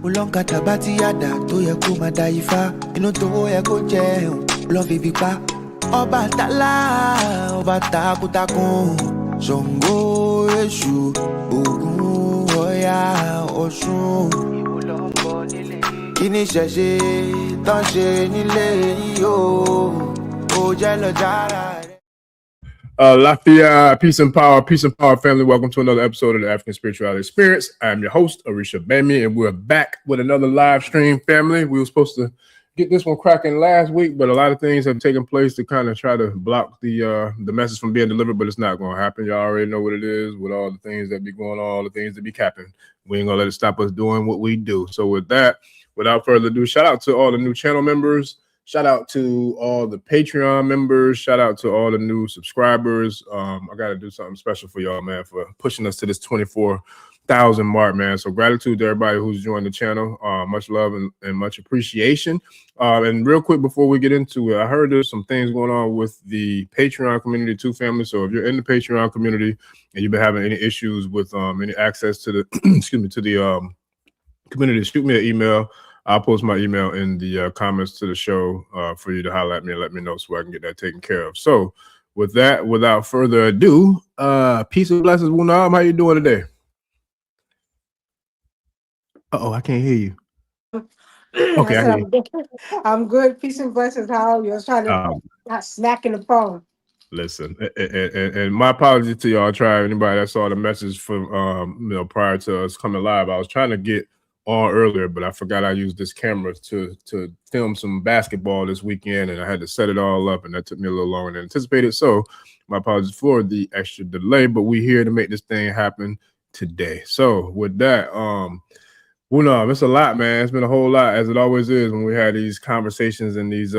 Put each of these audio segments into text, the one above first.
Ulonga tabati yada to ye kuma daifa. Inu to ye ko je love bipa. Oba tala, oba takutakun. Zongo eshu, ogun oya osun. Kini sheshe, ton she nile yo. Ojelo jara. Lafayette, peace and power, family. Welcome to another episode of the African Spirituality Experience. I'm your host, Orisha Gbemi, and we're back with another live stream, family. We were supposed to get this one cracking last week, but a lot of things have taken place to kind of try to block the message from being delivered, but it's not going to happen. Y'all already know what it is with all the things that be going on, all the things that be capping. We ain't going to let it stop us doing what we do. So with that, without further ado, shout out to all the new channel members. Shout out to all the Patreon members. Shout out to all the new subscribers. I got to do something special for y'all, man, for pushing us to this 24,000 mark, man. So gratitude to everybody who's joined the channel. Much love and much appreciation. And real quick before we get into it, I heard there's some things going on with the Patreon community too, family. So if you're in the Patreon community and you've been having any issues with any access to the to the community, shoot me an email. I'll post my email in the comments to the show for you to holler at me and let me know so I can get that taken care of. So with that, without further ado, peace and blessings, Wunam. How you doing today? Uh-oh, I can't hear you. Okay, I'm good. Peace and blessings. How are you? I was trying to not snacking the phone. Listen, and my apologies to y'all. Try anybody that saw the message from prior to us coming live. I was trying to get on earlier, but I forgot I used this camera to film some basketball this weekend, and I had to set it all up, and that took me a little longer than anticipated. So my apologies for the extra delay, but we're here to make this thing happen today. So with that, Wunam, it's a lot, man. It's been a whole lot, as it always is when we have these conversations and these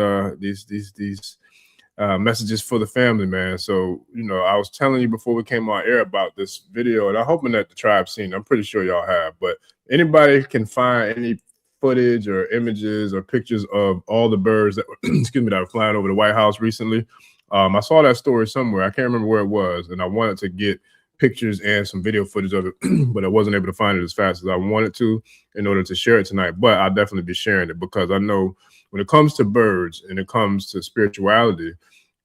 messages for the family, man. So, I was telling you before we came on air about this video, and I'm hoping that the tribe's seen it. I'm pretty sure y'all have, but anybody can find any footage or images or pictures of all the birds that were, that were flying over the White House recently. I saw that story somewhere. I can't remember where it was, and I wanted to get pictures and some video footage of it, but I wasn't able to find it as fast as I wanted to in order to share it tonight. But I'll definitely be sharing it because I know when it comes to birds and it comes to spirituality,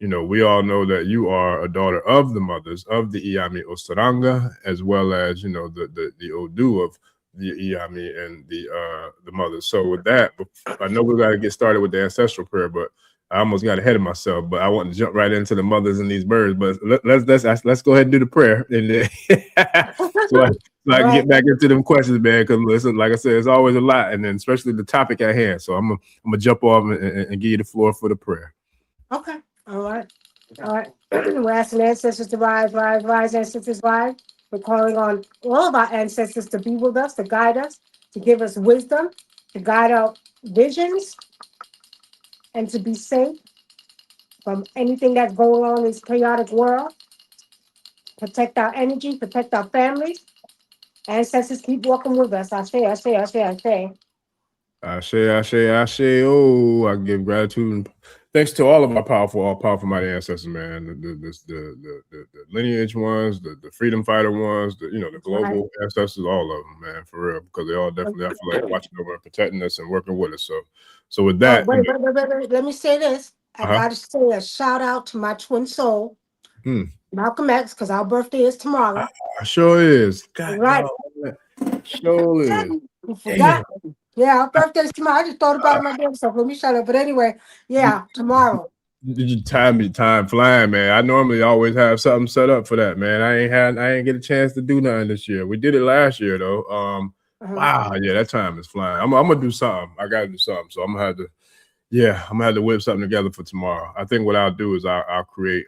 we all know that you are a daughter of the mothers of the Yami Osaranga, as well as, the Odu of the Yami and the mothers. So with that, I know we got to get started with the ancestral prayer, but I almost got ahead of myself, but I want to jump right into the mothers and these birds. But let's go ahead and do the prayer, and so I can get back into them questions, man. Because listen, like I said, it's always a lot, and then especially the topic at hand. So I'm gonna jump off and give you the floor for the prayer. Okay. All right. We're asking ancestors to rise, ancestors rise. We're calling on all of our ancestors to be with us, to guide us, to give us wisdom, to guide our visions, and to be safe from anything that's going on in this chaotic world. Protect our energy, protect our families. Ancestors, keep walking with us. I say. Ashe. Oh, I give gratitude and thanks to all of our powerful mighty ancestors, man. The lineage ones, the freedom fighter ones, the global ancestors, all of them, man, for real, because they all definitely, I feel like, watching over and protecting us and working with us. So with that, wait, let me say this. I gotta say a shout out to my twin soul, Malcolm X, because our birthday is tomorrow. Sure is. God, right. Sure is. You forgot. Yeah, our birthday's tomorrow. I just thought about it my damn self. Let me shut up. But anyway, yeah, tomorrow. Time flying, man. I normally always have something set up for that, man. I ain't get a chance to do nothing this year. We did it last year though. Wow, yeah, that time is flying. I'm gonna do something. I gotta do something. So I'm gonna have to whip something together for tomorrow. I think what I'll do is I'll create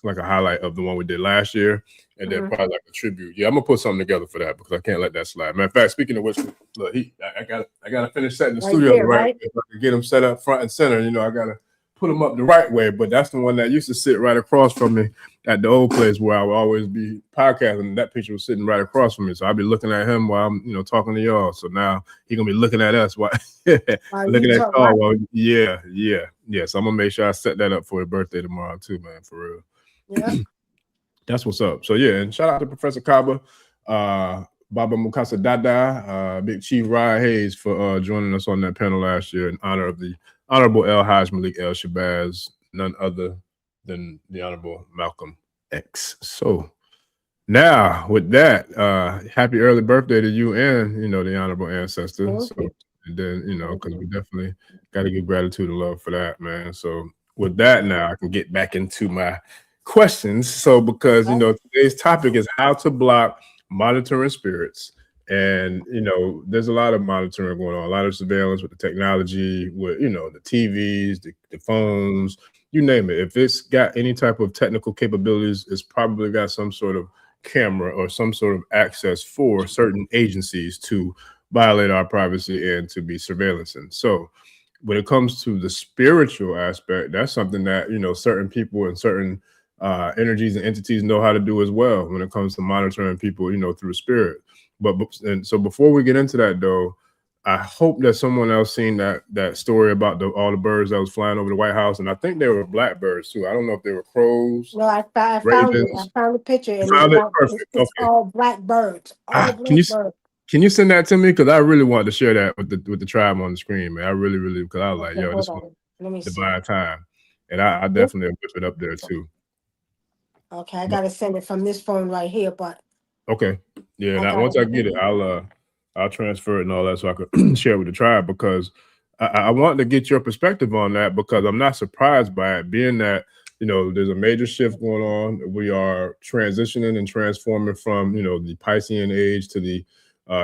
like a highlight of the one we did last year, and then probably like a tribute. Yeah, I'm gonna put something together for that because I can't let that slide. Matter of fact, speaking of which, look, I gotta finish setting the studio right. If I can get them set up front and center, I gotta put them up the right way. But that's the one that used to sit right across from me at the old place where I would always be podcasting. And that picture was sitting right across from me, so I'll be looking at him while I'm talking to y'all. So now he's gonna be looking at us while looking at y'all. Well, yeah. So I'm gonna make sure I set that up for your birthday tomorrow too, man. For real. Yeah. That's what's up. So yeah, and shout out to Professor Kaba. Baba Mukasa Dada, Big Chief Ryan Hayes for joining us on that panel last year in honor of the Honorable El Haj Malik El Shabazz, none other than the Honorable Malcolm X. So now with that, happy early birthday to you and, you know, the Honorable Ancestor. So, and then, you know, because we definitely got to give gratitude and love for that, man. So with that, now I can get back into my questions. So because, you know, today's topic is how to block monitoring spirits. And, you know, there's a lot of monitoring going on, a lot of surveillance with the technology, with, you know, the TVs, the phones, you name it. If it's got any type of technical capabilities, it's probably got some sort of camera or some sort of access for certain agencies to violate our privacy and to be surveillancing. So when it comes to the spiritual aspect, that's something that, you know, certain people and certain energies and entities know how to do as well when it comes to monitoring people, you know, through spirit. And so before we get into that, though, I hope that someone else seen that story about all the birds that was flying over the White House, and I think they were blackbirds too. I don't know if they were crows. No, I found it. I found the picture, and it's all black birds. All black birds. Can you send that to me? Because I really want to share that with the tribe on the screen, man. I really, because I was like, yo, this was divine time, and I definitely whip it up there too. Okay, I gotta send it from this phone right here, but okay, yeah. Now once I get it, I'll transfer it and all that so I could share it with the tribe, because I want to get your perspective on that, because I'm not surprised by it, being that, you know, there's a major shift going on. We are transitioning and transforming from, you know, the Piscean age to the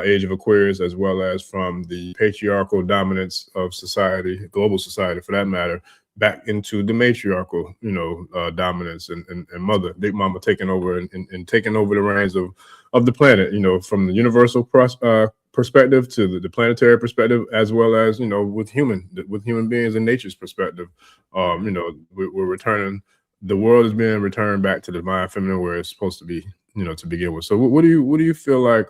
age of Aquarius, as well as from the patriarchal dominance of society, global society for that matter, back into the matriarchal, you know, dominance and mother, Big Mama taking over and taking over the reins of the planet, you know, from the universal perspective to the planetary perspective, as well as, you know, with human beings and nature's perspective. You know, we're returning, the world is being returned back to the divine feminine where it's supposed to be, you know, to begin with. So what do you feel like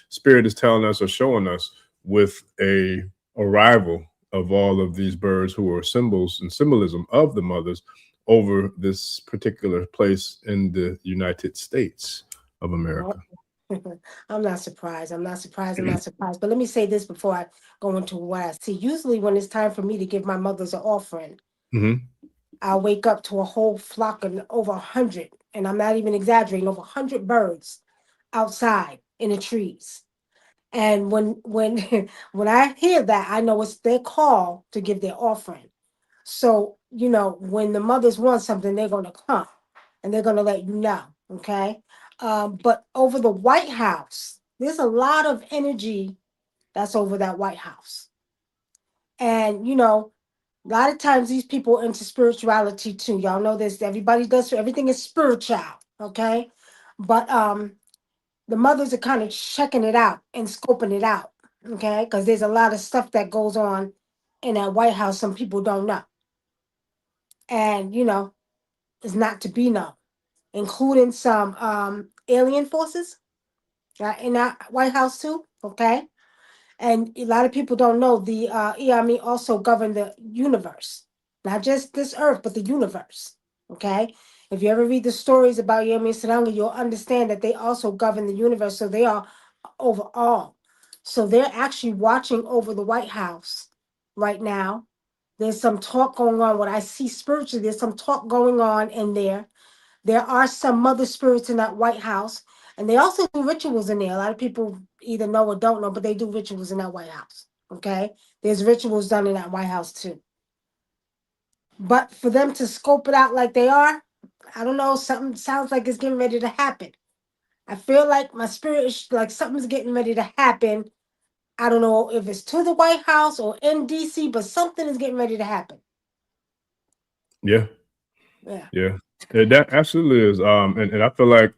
spirit is telling us or showing us with a arrival of all of these birds who are symbols and symbolism of the mothers over this particular place in the United States of America? I'm not surprised. But let me say this before I go into what I see. Usually when it's time for me to give my mothers an offering, I'll wake up to a whole flock of over 100, and I'm not even exaggerating, over 100 birds outside in the trees. And when when I hear that, I know it's their call to give their offering. So, you know, when the mothers want something, they're going to come and they're going to let you know. Okay. But over the White House, there's a lot of energy that's over that White House. And, you know, a lot of times these people into spirituality too. Y'all know this. Everybody does. Everything is spiritual. Okay. But the mothers are kind of checking it out and scoping it out, okay? Because there's a lot of stuff that goes on in that White House some people don't know. And, you know, it's not to be known, including some alien forces in that White House too, okay? And a lot of people don't know the Yami also govern the universe, not just this earth, but the universe, okay? If you ever read the stories about Yami Osaranga, you'll understand that they also govern the universe, so they are over all. So they're actually watching over the White House right now. There's some talk going on. What I see spiritually, there's some talk going on in there. There are some mother spirits in that White House, and they also do rituals in there. A lot of people either know or don't know, but they do rituals in that White House, okay? There's rituals done in that White House too. But for them to scope it out like they are, I don't know, something sounds like it's getting ready to happen. I feel like my spirit is like something's getting ready to happen. I don't know if it's to the White House or in DC, but something is getting ready to happen. Yeah. That absolutely is. And I feel like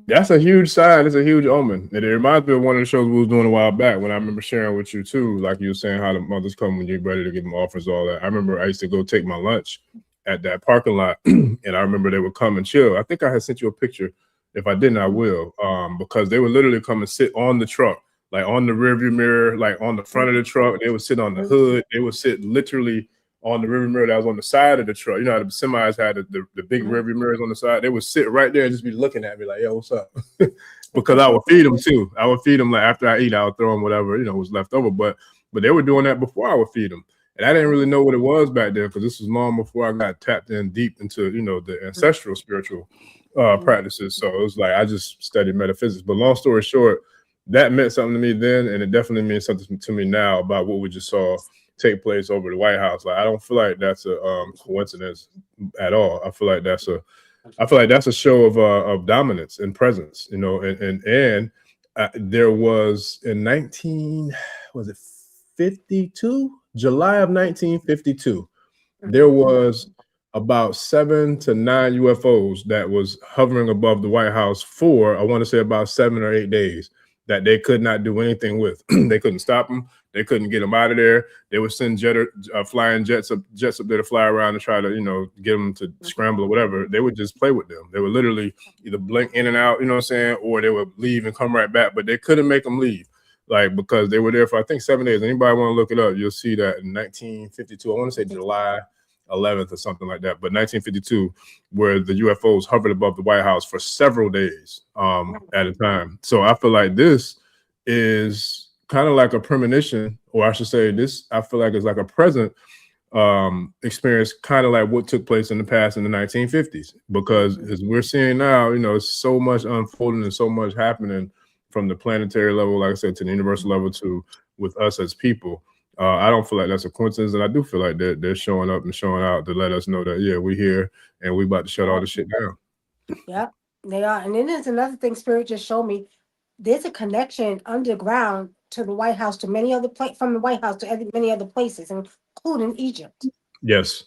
that's a huge sign. It's a huge omen. And it reminds me of one of the shows we was doing a while back when I remember sharing with you too, like you were saying how the mothers come when you're ready to give them offers, all that. I remember I used to go take my lunch at that parking lot, and I remember they would come and chill. I think I had sent you a picture. If I didn't, I will, because they would literally come and sit on the truck, like on the rearview mirror, like on the front of the truck. They would sit on the hood. They would sit literally on the rearview mirror that was on the side of the truck. You know how the semis had the big rearview mirrors on the side? They would sit right there and just be looking at me like, yo, what's up? because I would feed them too. I would feed them like after I eat, I would throw them whatever was left over. But they were doing that before I would feed them, and I didn't really know what it was back then because this was long before I got tapped in deep into the ancestral spiritual practices. So it was like I just studied metaphysics. But long story short, that meant something to me then, and it definitely means something to me now about what we just saw take place over the White House. Like I don't feel like that's a coincidence at all. I feel like that's a show of dominance and presence, and there was in 1952, July of 1952, there was about 7 to 9 UFOs that was hovering above the White House for, I want to say, about 7 or 8 days that they could not do anything with. They couldn't stop them. They couldn't get them out of there. They would send flying jets up there to fly around and try to, get them to scramble or whatever. They would just play with them. They would literally either blink in and out, you know what I'm saying, or they would leave and come right back, but they couldn't make them leave. Like, because they were there for, I think, 7 days. Anybody want to look it up, you'll see that in 1952, I want to say July 11th or something like that, but 1952, where the UFOs hovered above the White House for several days at a time. So I feel like this is kind of like a premonition, or I should say this, I feel like it's like a present experience, kind of like what took place in the past in the 1950s, because as we're seeing now, it's so much unfolding and so much happening from the planetary level, like I said, to the universal level, to with us as people. I don't feel like that's a coincidence, and I do feel like they're showing up and showing out to let us know that, yeah, we're here and we about to shut all this shit down. Yep, they are. And then there's another thing Spirit just showed me. There's a connection underground to the White House, to many other from the White House to many other places, including Egypt. Yes.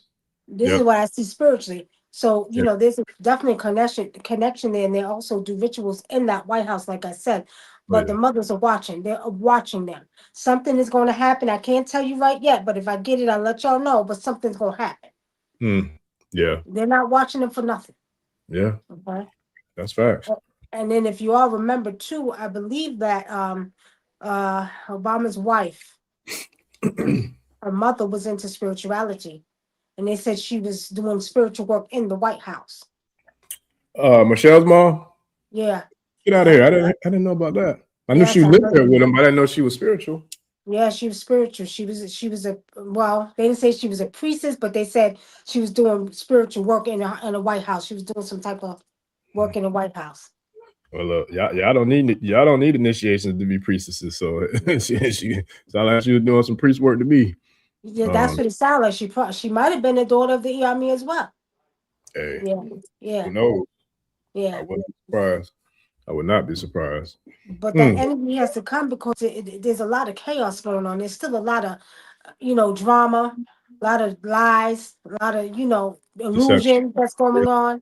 This is what I see spiritually. So, there's a definite connection there, and they also do rituals in that White House, like I said. But the mothers are watching. They're watching them. Something is going to happen. I can't tell you right yet, but if I get it, I'll let y'all know. But something's going to happen. Yeah. They're not watching them for nothing. Yeah. Okay. That's facts. And then if you all remember, too, I believe that Obama's wife, her mother was into spirituality. And they said she was doing spiritual work in the White House. Michelle's mom? Yeah. Get out of here. I didn't know about that. I knew she lived there with him, but I didn't know she was spiritual. Yeah, she was spiritual. She was they didn't say she was a priestess, but they said she was doing spiritual work in the White House. She was doing some type of work in the White House. Well, look, y'all don't need initiations to be priestesses. So she sound like she was doing some priest work to me. Yeah, that's what it sounded like. She might have been the daughter of the Yami as well. Hey, yeah. Who knows? Yeah, I wouldn't be surprised. I would not be surprised. But that energy has to come because there's a lot of chaos going on. There's still a lot of, drama, a lot of lies, a lot of, illusion that's going on.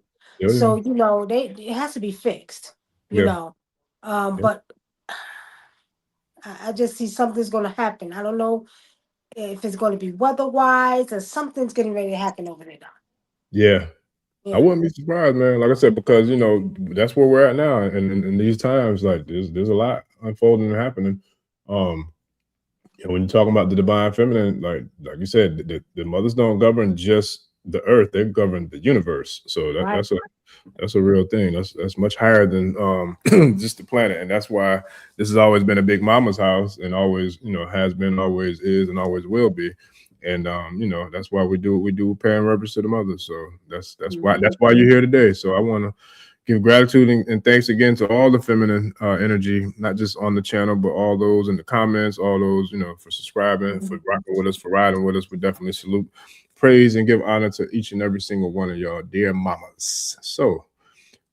So, it has to be fixed, but I just see something's going to happen. I don't know if it's going to be weather-wise or something's getting ready to happen over there. Yeah. I wouldn't be surprised, man. Like I said, because that's where we're at now, and in these times, like there's a lot unfolding and happening. When you're talking about the divine feminine, like you said, the mothers don't govern just the earth; they govern the universe. So that's a real thing. That's much higher than just the planet, and that's why this has always been a big mama's house, and always has been, always is, and always will be. And that's why we do what we do, paying reverence to the mothers. So that's why you're here today. So I want to give gratitude and thanks again to all the feminine energy, not just on the channel, but all those in the comments, all those for subscribing, for rocking with us, for riding with us. We definitely salute, praise, and give honor to each and every single one of y'all, dear mamas. So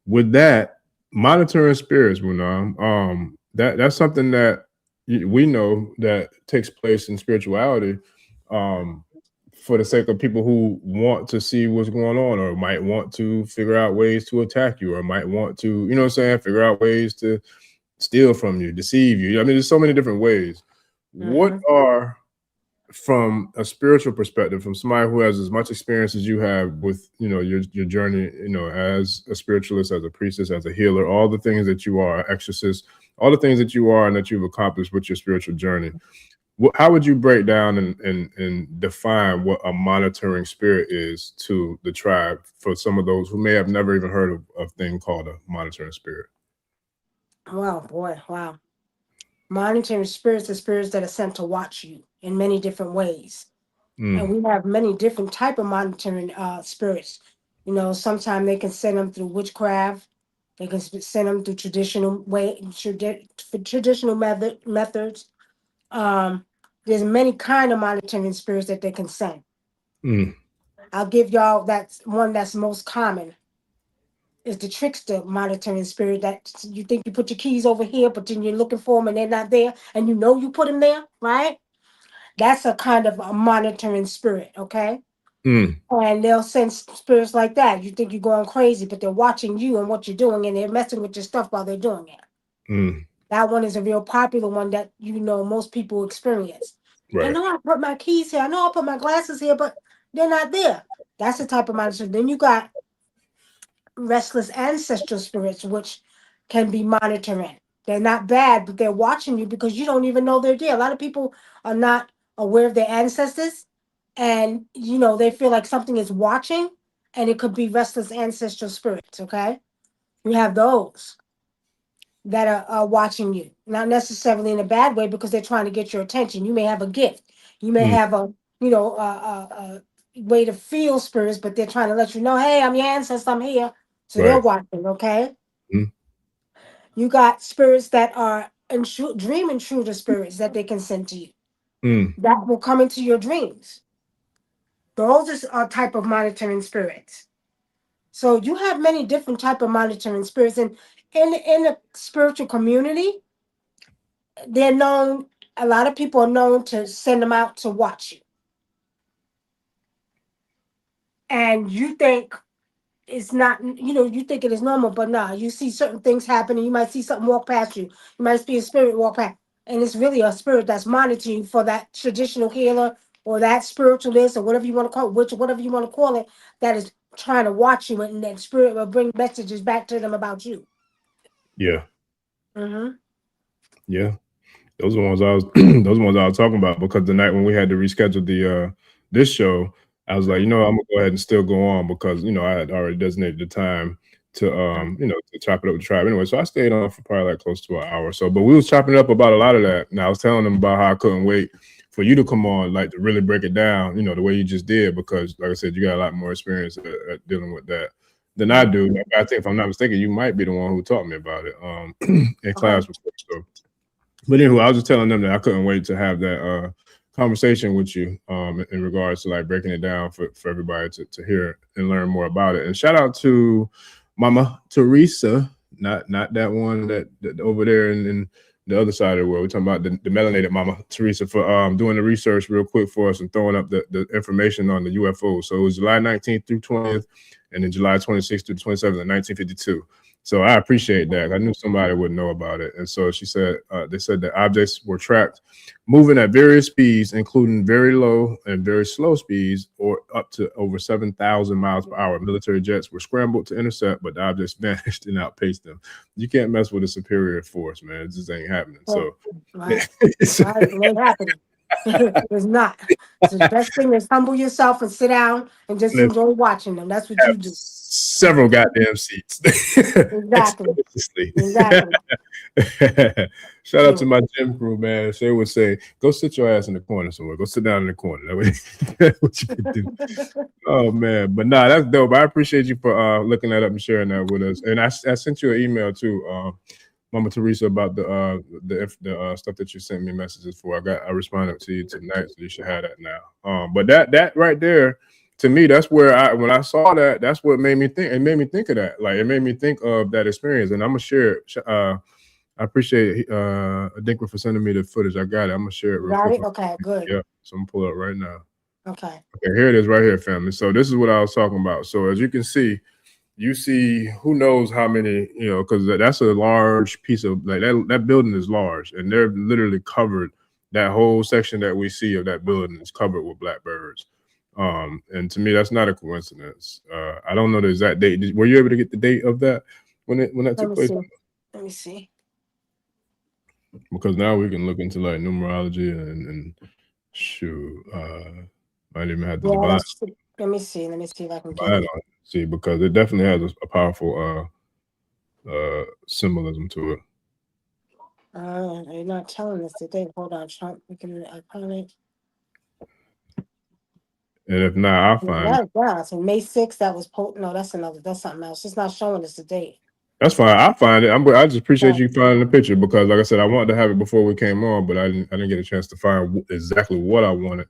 with that, monitoring spirits, Wunam, that's something that we know that takes place in spirituality. For the sake of people who want to see what's going on, or might want to figure out ways to attack you, or might want to, figure out ways to steal from you, deceive you. I mean, there's so many different ways. What are, from a spiritual perspective, from somebody who has as much experience as you have with, your journey, as a spiritualist, as a priestess, as a healer, all the things that you are, exorcist, all the things that you are and that you've accomplished with your spiritual journey. How would you break down and define what a monitoring spirit is to the tribe, for some of those who may have never even heard of a thing called a monitoring spirit? Well, boy, wow. Monitoring spirits are spirits that are sent to watch you in many different ways. And we have many different type of monitoring spirits. You know, sometimes they can send them through witchcraft. They can send them through traditional methods. There's many kind of monitoring spirits that they can send. I'll give y'all that's one that's most common is the trickster monitoring spirit that you think you put your keys over here, but then you're looking for them and they're not there, and you know you put them there, right? That's a kind of a monitoring spirit, okay? And they'll send spirits like that. You think you're going crazy, but they're watching you and what you're doing, and they're messing with your stuff while they're doing it. That one is a real popular one that you know most people experience. Right. I know I put my keys here. I know I put my glasses here, but they're not there. That's the type of monitoring. Then you got restless ancestral spirits, which can be monitoring. They're not bad, but they're watching you because you don't even know they're there. A lot of people are not aware of their ancestors, and you know they feel like something is watching, and it could be restless ancestral spirits. Okay, you have those that are watching you, not necessarily in a bad way because they're trying to get your attention. You may have a gift, you may have a a way to feel spirits, but they're trying to let you know, hey, I'm your ancestor, I'm here. So they're watching, okay? You got spirits that are dream intruder spirits that they can send to you. That will come into your dreams. Those are a type of monitoring spirits. So you have many different type of monitoring spirits, and in the spiritual community, they're known. A lot of people are known to send them out to watch you, and you think it's not, you know, you think it is normal, but nah, you see certain things happening. You might see something walk past you. You might see a spirit walk past, and it's really a spirit that's monitoring for that traditional healer or that spiritualist or whatever you want to call it, whatever you want to call it, that is trying to watch you, and that spirit will bring messages back to them about you. Yeah. Mm-hmm. Yeah. Those are the ones I was those ones I was talking about, because the night when we had to reschedule the this show, I was like, you know, I'm gonna go ahead and still go on because, you know, I had already designated the time to you know, to chop it up with the tribe anyway. So I stayed on for probably like close to an hour or so. But we was chopping it up about a lot of that. And I was telling them about how I couldn't wait for you to come on, like to really break it down, you know, the way you just did, because like I said, you got a lot more experience at dealing with that than I do. I think if I'm not mistaken, you might be the one who taught me about it in class before. So. But anyway, I was just telling them that I couldn't wait to have that conversation with you in regards to like breaking it down for everybody to hear and learn more about it. And shout out to Mama Teresa, not that one that over there in the other side of the world. We're talking about the melanated Mama Teresa for doing the research real quick for us and throwing up the information on the UFOs. So it was July 19th through 20th, and then July 26th through 27th in 1952. So I appreciate that. I knew somebody would know about it. And so she said, they said that objects were tracked moving at various speeds, including very low and very slow speeds, or up to over 7,000 miles per hour. Military jets were scrambled to intercept, but the objects vanished and outpaced them. You can't mess with a superior force, man. It just ain't happening. So Right. It ain't happening. It's not. So the best thing is humble yourself and sit down and just enjoy watching them. That's what you do. Several goddamn seats. Exactly. Exactly. Shout out to my gym crew, man. They would say, go sit your ass in the corner somewhere. Go sit down in the corner. That's what you could do. Oh, man. But nah, that's dope. I appreciate you for looking that up and sharing that with us. And I sent you an email too, Mama Teresa, about the stuff that you sent me messages for. I responded to you tonight, so you should have that now. But that right there, to me, that's where when I saw that, that's what made me think. It made me think of that. Like, it made me think of that experience, and I'm gonna share it. I appreciate Dinkler for sending me the footage. I got it. I'm gonna share it real quick. Okay, good. Yeah, so I'm gonna pull it up right now. Okay, here it is, right here, family. So this is what I was talking about. So as you can see, you see who knows how many, you know, because that's a large piece of, like, that building is large, and they're literally covered. That whole section that we see of that building is covered with blackbirds. And to me, that's not a coincidence. I don't know the exact date. Were you able to get the date of that when that took place? Let me see. Because now we can look into like numerology and shoot. Might even have the divine. Let me see if I can get it. See, because it definitely has a powerful symbolism to it. They're not telling us today. Hold on, Trump. We can iconic. And if not, I'll find it. Yeah. So May 6th, that was no, that's something else. It's not showing us the date. That's fine. I'll find it. I just appreciate Yeah. you finding the picture because, like I said, I wanted to have it before we came on, but I didn't get a chance to find exactly what I wanted.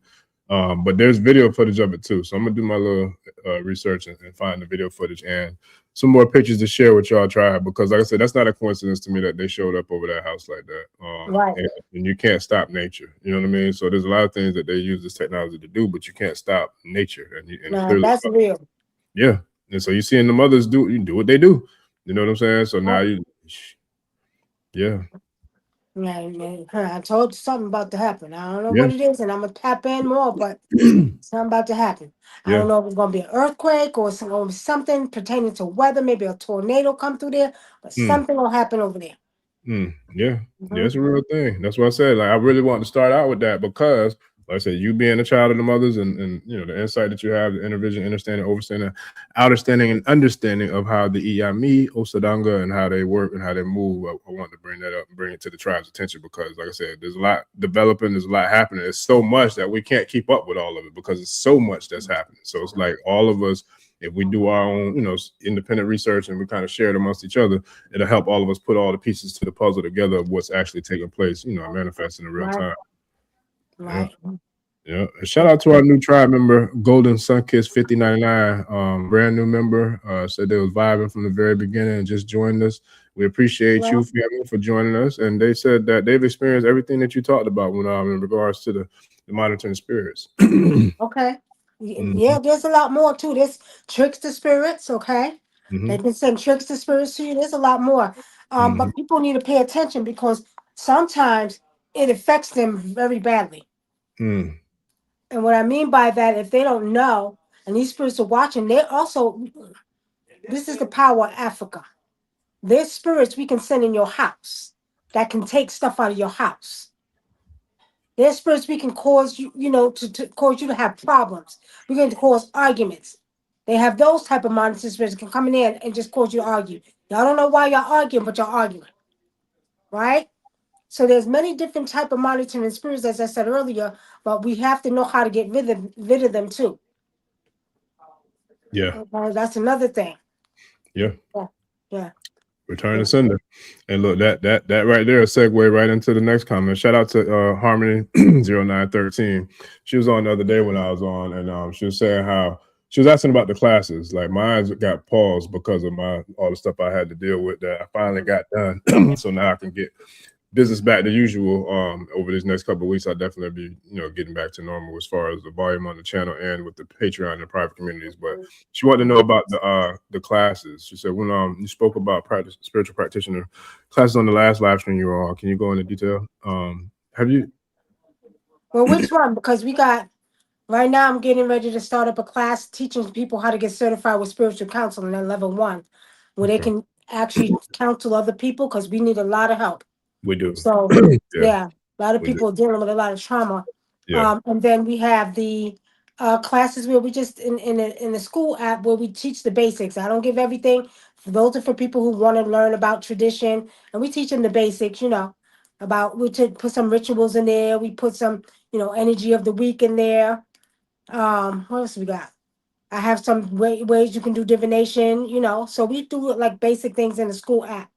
But there's video footage of it too, so I'm gonna do my little research and find the video footage and some more pictures to share with y'all tribe because, like I said, that's not a coincidence to me that they showed up over that house like that. Right. And you can't stop nature. You know what I mean? So there's a lot of things that they use this technology to do, but you can't stop nature. And No, that's real. Yeah, and so you seeing the mothers do what they do. You know what I'm saying? So now yeah. Yeah, man. I told you something about to happen. I don't know Yeah. what it is, and I'm gonna tap in more, but something about to happen. I Yeah. don't know if it's gonna be an earthquake or something pertaining to weather, maybe a tornado come through there, but something will happen over there. Yeah. Yeah, it's a real thing. That's what I said. Like I really want to start out with that because, like I said, you being a child of the mothers and you know the insight that you have, the inner vision, understanding, overstanding, understanding, and understanding of how the Yami Osaranga and how they work and how they move. I want to bring that up and bring it to the tribe's attention because, like I said, there's a lot developing, there's a lot happening. It's so much that we can't keep up with all of it because it's so much that's happening. So it's like all of us, if we do our own, you know, independent research and we kind of share it amongst each other, it'll help all of us put all the pieces to the puzzle together of what's actually taking place, you know, manifesting in real time. Right. Yeah. Shout out to our new tribe member, Golden Sunkiss 5099, brand new member. Said they was vibing from the very beginning and just joined us. We appreciate you family for joining us. And they said that they've experienced everything that you talked about when in regards to the monitoring spirits. Okay. Yeah, there's a lot more too. There's trickster spirits, okay? They can send trickster spirits to you. There's a lot more. But people need to pay attention because sometimes it affects them very badly. And what I mean by that, if they don't know, and these spirits are watching, they're also, this is the power of Africa. There's spirits we can send in your house that can take stuff out of your house. There's spirits we can cause you, to cause you to have problems. We're going to cause arguments. They have those type of monitoring spirits that can come in there and just cause you to argue. Y'all don't know why you're arguing, but you're arguing, right? So there's many different type of monitoring spirits, as I said earlier, but we have to know how to get rid of them too. Yeah. Okay, that's another thing. Yeah. Yeah. Return to sender. And look, that right there, a segue right into the next comment. Shout out to Harmony 0913. She was on the other day when I was on, and she was saying how she was asking about the classes. Like mine got paused because of all the stuff I had to deal with that I finally got done. So now I can get business back to usual. Over these next couple of weeks, I'll definitely be, getting back to normal as far as the volume on the channel and with the Patreon and private communities. But she wanted to know about the classes. She said, when you spoke about spiritual practitioner classes on the last live stream you were on, can you go into detail? Have you? Well, which one? Because we got right now. I'm getting ready to start up a class teaching people how to get certified with spiritual counseling at level 1, where they can actually counsel other people because we need a lot of help. We do. So yeah, a lot of people are dealing with a lot of trauma. Yeah. And then we have the classes where we just in the school app where we teach the basics. I don't give everything. Those are for people who want to learn about tradition, and we teach them the basics. About put some rituals in there. We put some energy of the week in there. What else we got? I have some ways you can do divination. So we do like basic things in the school app,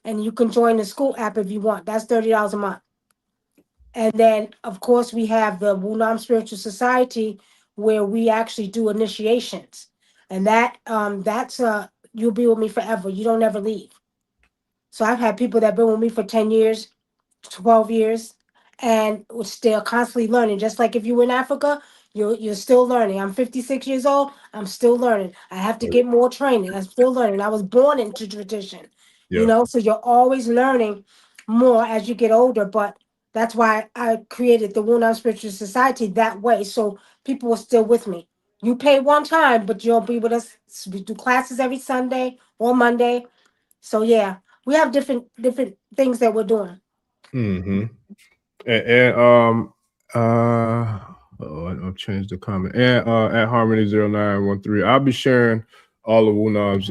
and you can join the school app if you want. That's $30 a month. And then, of course, we have the Wunam Spiritual Society, where we actually do initiations, and that's you'll be with me forever. You don't ever leave. So I've had people that been with me for 10 years, 12 years, and we're still constantly learning. Just like if you were in Africa, you're still learning. I'm 56 years old. I'm still learning. I have to get more training. I'm still learning. I was born into tradition, so you're always learning more as you get older. But that's why I created the Wunam Spiritual Society that way, so people are still with me. You pay one time, but you'll be with us. We do classes every Sunday or Monday. So yeah, we have different things that we're doing. I've changed the comment. And at Harmony 0913, I'll be sharing all of Wunam's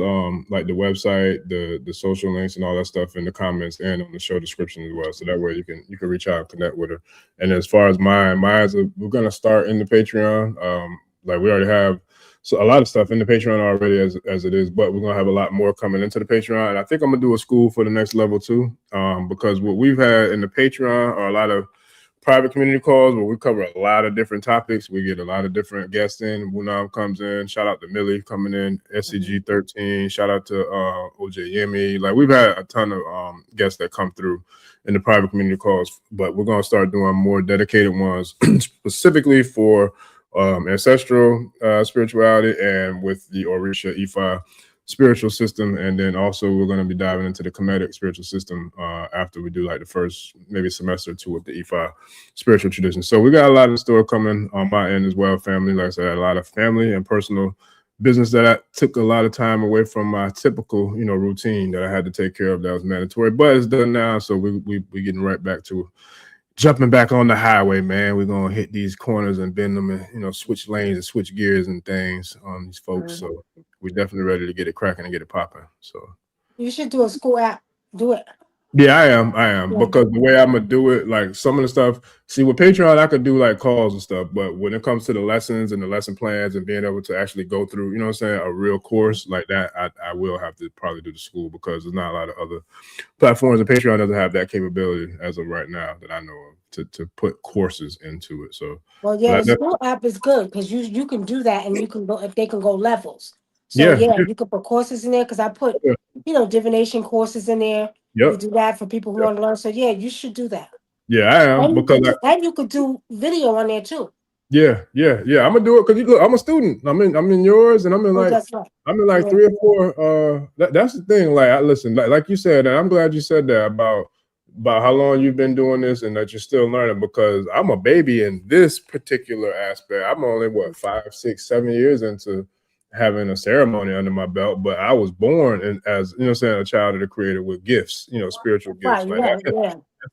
like the website, the social links and all that stuff in the comments and on the show description as well. So that way you can reach out and connect with her. And as far as mine's we're gonna start in the Patreon. Like we already have a lot of stuff in the Patreon already as it is, but we're gonna have a lot more coming into the Patreon. And I think I'm gonna do a school for the next level too, because what we've had in the Patreon are a lot of private community calls where we cover a lot of different topics. We get a lot of different guests in. Wunam comes in. Shout out to Millie coming in. SCG 13. Shout out to OJ Yami. Like we've had a ton of guests that come through in the private community calls, but we're gonna start doing more dedicated ones specifically for ancestral spirituality and with the Orisha Ifa spiritual system, and then also we're going to be diving into the Kemetic spiritual system after we do like the first maybe semester or two with the Ifa spiritual tradition. So we got a lot of store coming on my end as well, family. Like I said, a lot of family and personal business that I took a lot of time away from my typical, routine that I had to take care of that was mandatory, but it's done now. So we getting right back to jumping back on the highway, man. We're gonna hit these corners and bend them and switch lanes and switch gears and things on these folks. So we're definitely ready to get it cracking and get it popping. So you should do a school app. Do it. yeah, I am because the way I'm gonna do it, like some of the stuff. See, with Patreon, I could do like calls and stuff, but when it comes to the lessons and the lesson plans and being able to actually go through, you know what I'm saying, a real course like that, I will have to probably do the school because there's not a lot of other platforms, and Patreon doesn't have that capability as of right now that I know of to put courses into it. So well, yeah, the school app is good because you can do that and you can go if they can go levels. So yeah, you can put courses in there because I put divination courses in there. You do that for people who want to learn. So yeah, you should do that. Yeah, I am and you could do video on there too. Yeah. I'm gonna do it because look, I'm a student. I'm in yours, and I'm in like 3 or 4. That's the thing. Like, listen, like you said, and I'm glad you said that about how long you've been doing this and that you're still learning. Because I'm a baby in this particular aspect. I'm only 5, 6, 7 years into having a ceremony under my belt, but I was born as a child of the Creator with gifts, spiritual gifts.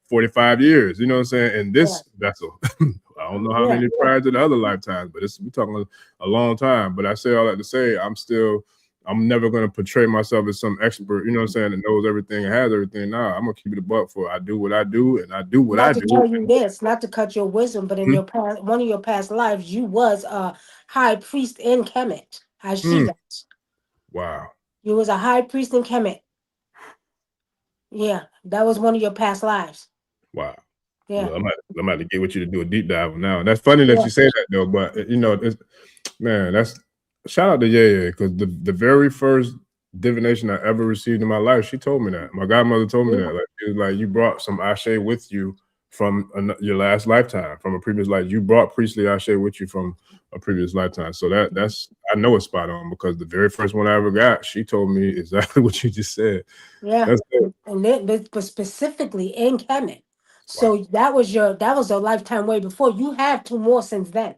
45 years, you know what I'm saying? And this vessel, I don't know how many prior to the other lifetimes, but we're talking a long time. But I say all that to say, I'm never going to portray myself as some expert, you know what I'm saying, that knows everything and has everything. Now I'm going to keep it a buck for I do what I do and I do what I do. Not to tell you this, not to cut your wisdom, but in your past, one of your past lives, you was a high priest in Kemet. I see that. Wow. You was a high priest in Kemet. Yeah, that was one of your past lives. Wow. Yeah. Well, I'm about to get with you to do a deep dive now. That's funny that you say that though, but that's shout out to Yaya because the very first divination I ever received in my life, she told me that. My godmother told me that. Like, she was like, you brought some ashe with you from your last lifetime, from a previous life. You brought priestly ashe with you from a previous lifetime. So that's I know it's spot on because the very first one I ever got, she told me exactly what you just said. Yeah, and then but specifically in Kemet. So that was a lifetime way before. You had 2 more since then.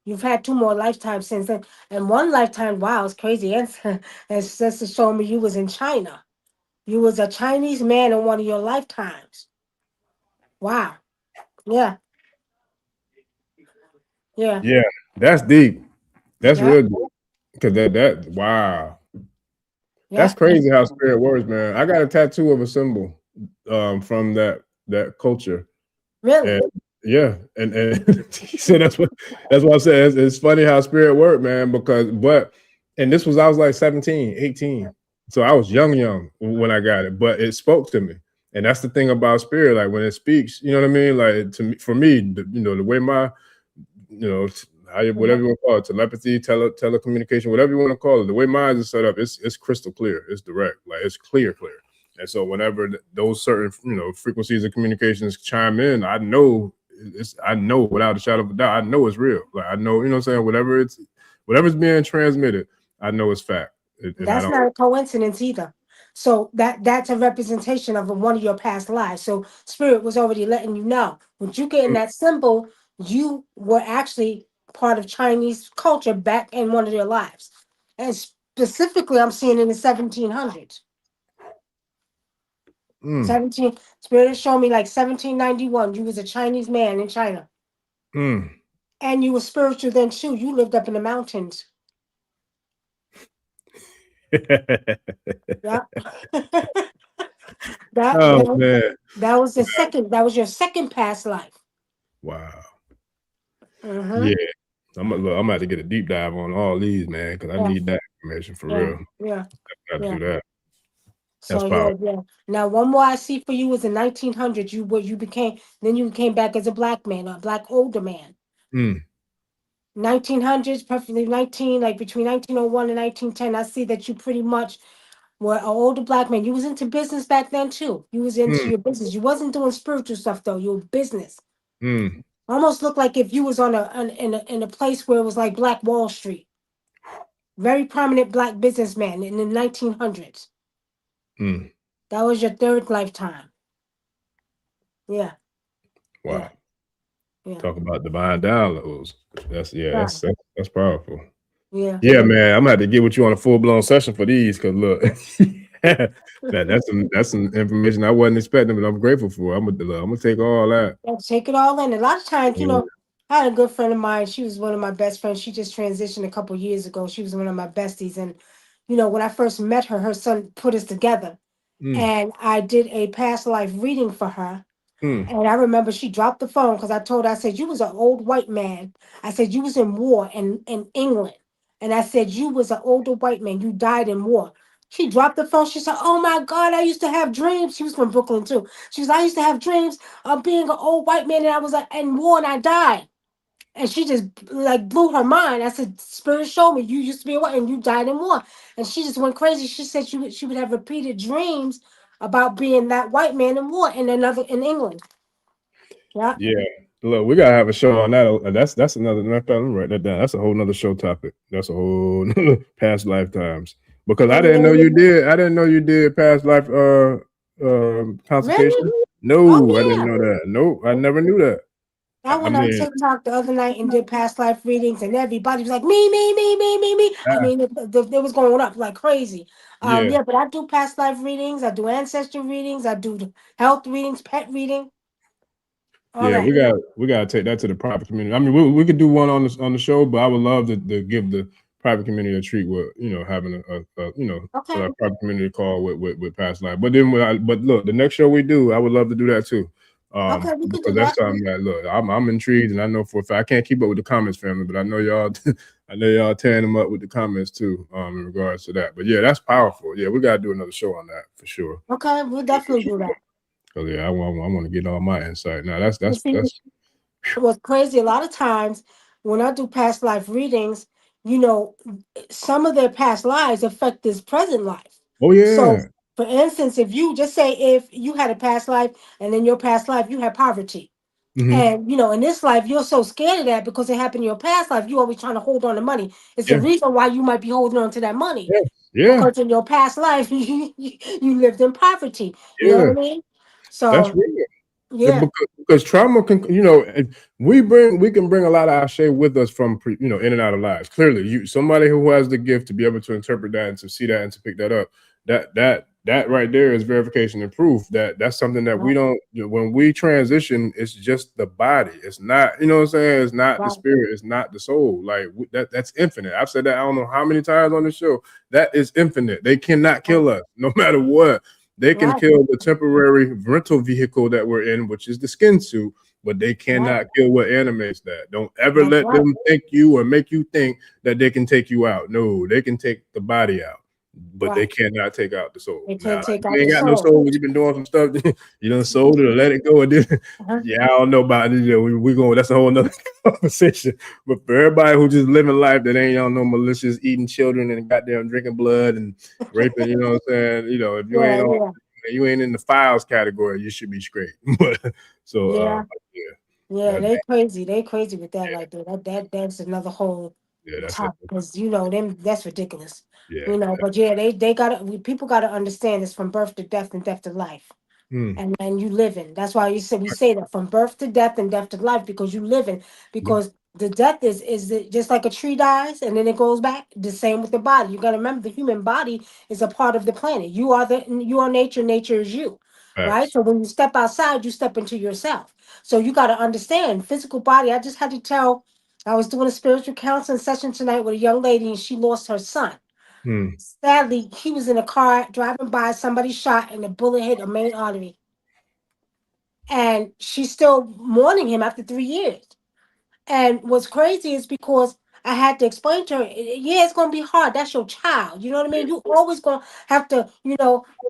You've had 2 more lifetimes since then, and one lifetime. Wow, it's crazy. And Sister showed me you was in China. You was a Chinese man in one of your lifetimes. Wow. Yeah. Yeah. Yeah, that's deep. That's real deep. Because that wow. That's crazy how spirit works, man. I got a tattoo of a symbol from that culture. Really? And he said that's what I said. It's funny how spirit work, man, and this was I was like 17, 18. So I was young when I got it, but it spoke to me. And that's the thing about spirit, like when it speaks, you know what I mean? Like for me, the way my, whatever you want to call it, telepathy, telecommunication, whatever you want to call it, the way mine is set up, it's crystal clear, it's direct, like it's clear. And so whenever those certain frequencies of communications chime in, I know without a shadow of a doubt, I know it's real. Like I know, you know what I'm saying, whatever's being transmitted, I know it's fact. That's not a coincidence either. So that's a representation of one of your past lives. So spirit was already letting you know when you get in that symbol, you were actually part of Chinese culture back in one of their lives. And specifically, I'm seeing in the 1700s. 17 spirit showed me like 1791. You was a Chinese man in China. And you were spiritual then too. You lived up in the mountains. Yeah. that, Oh that man. that was the second. That was your second past life. Wow. Mm-hmm. Yeah. I'm about to get a deep dive on all these, man, because I Yeah. need that information for Yeah. real. Yeah. Got to Yeah. do that. That's So yeah, powerful. yeah. Now one more I see for you is in 1900s. You became, then you came back as a black man, a black older man. Mm, 1900s, preferably 19, like between 1901 and 1910. I see that you pretty much were an older black man. You was into business back then too. You was into mm, your business. You wasn't doing spiritual stuff though. You were business. mm, Almost looked like if you was on in a place where it was like Black Wall Street. Very prominent black businessman in the 1900s. mm. That was your third lifetime. Yeah, Wow. yeah, yeah, Talk about divine downloads. yeah, That's powerful. yeah. Yeah, man. I'm gonna have to get with you on a full blown session for these because look, that's some information I wasn't expecting, but I'm grateful for. I'm gonna take all that. Yeah, take it all in. A lot of times, Yeah. I had a good friend of mine. She was one of my best friends. She just transitioned a couple years ago. She was one of my besties, and when I first met her, her son put us together, Mm, and I did a past life reading for her. mm, And I remember she dropped the phone because I told her, I said, you was an old white man. I said, you was in war in England. And I said, you was an older white man. You died in war. She dropped the phone. She said, oh my God, I used to have dreams. She was from Brooklyn too. She was, I used to have dreams of being an old white man and I was in war and I died. And she just like blew her mind. I said, Spirit showed me you used to be a white and you died in war. And she just went crazy. She said she would have repeated dreams about being that white man in war in England. Yeah. yeah. Look, we gotta have a show on that. That's another. Let me write that down. That's a whole nother show topic. That's a whole past lifetimes. Because I didn't know Yeah. you did. I didn't know you did past life consultation. Really? Oh No, I didn't yeah. know that. Nope, I never knew that. I I went on mean, TikTok the other night and did past life readings, and everybody was like, me, me, me, me, me, me. I ah, mean, it was going up like crazy. yeah. Yeah, but I do past life readings, I do ancestral readings, I do the health readings, pet reading, all Yeah, that. we gotta take that to the private community. I mean, we could do one on the show, but I would love to give the private community a treat with having Okay. a private community call with past life. But then but look, the next show we do, I would love to do that too. Okay, we could Because do that's that. something that look, I'm intrigued, and I know for a fact I can't keep up with the comments, family, but I know y'all I know y'all tearing them up with the comments too, in regards to that. But yeah, that's powerful. Yeah, we gotta do another show on that for sure. Okay, we'll definitely do that. Cause yeah, I want to get all my insight. Now that's You that's see, that's what's crazy, a lot of times when I do past life readings, you know, some of their past lives affect this present life. oh So, yeah. for instance, if you just say if you had a past life and in your past life you had poverty, Hmm. and in this life you're so scared of that because it happened in your past life, you always trying to hold on to money. It's the Yeah. reason why you might be holding on to that money Yeah. Yeah. because in your past life you lived in poverty. You know Yeah. what I mean? That's So, real. Yeah, yeah, because trauma can, we can bring a lot of our shade with us from, in and out of lives. Clearly, somebody who has the gift to be able to interpret that and to see that and to pick that up, that right there is verification and proof that that's something that we right, don't. When we transition, it's just the body. It's not, you know what I'm saying. It's not the right, spirit. It's not the soul. Like that's infinite. I've said that I don't know how many times on the show. That is infinite. They cannot right, kill us, no matter what. They can right, kill the temporary rental vehicle that we're in, which is the skin suit, but they right. cannot kill what animates that. Don't ever That's let right. them think you or make you think that they can take you out. No, they can take the body out, but they Right. cannot take out the soul. They Now, can't like, take you out ain't the got no soul. soul. You've been doing some stuff. You done sold it or let it go. And then, Uh-huh. yeah, I don't know about it. We going. That's a whole nother conversation. But for everybody who just living life that ain't on no malicious eating children and goddamn drinking blood and raping, you know what I'm saying? If you ain't Yeah, on yeah, you ain't in the files category, you should be straight. But so yeah, yeah, yeah. that, They crazy. They crazy with that right there. That's another whole yeah, that's it. topic because them that's ridiculous. Yeah. But yeah, they gotta people gotta understand it's from birth to death and death to life. Hmm. And then you living. That's why we say that from birth to death and death to life because you living. Yeah. Because the death just like a tree dies and then it goes back. The same with the body. You got to remember the human body is a part of the planet. You are nature. Nature is you, right? Facts. So when you step outside, you step into yourself. So you got to understand physical body. I just had to tell. I was doing a spiritual counseling session tonight with a young lady and she lost her son. Mm. Sadly, he was in a car driving by, somebody shot, and the bullet hit a main artery. And she's still mourning him after 3 years. And what's crazy is because I had to explain to her, yeah, it's gonna be hard. That's your child. You know what I mean? You always gonna have to,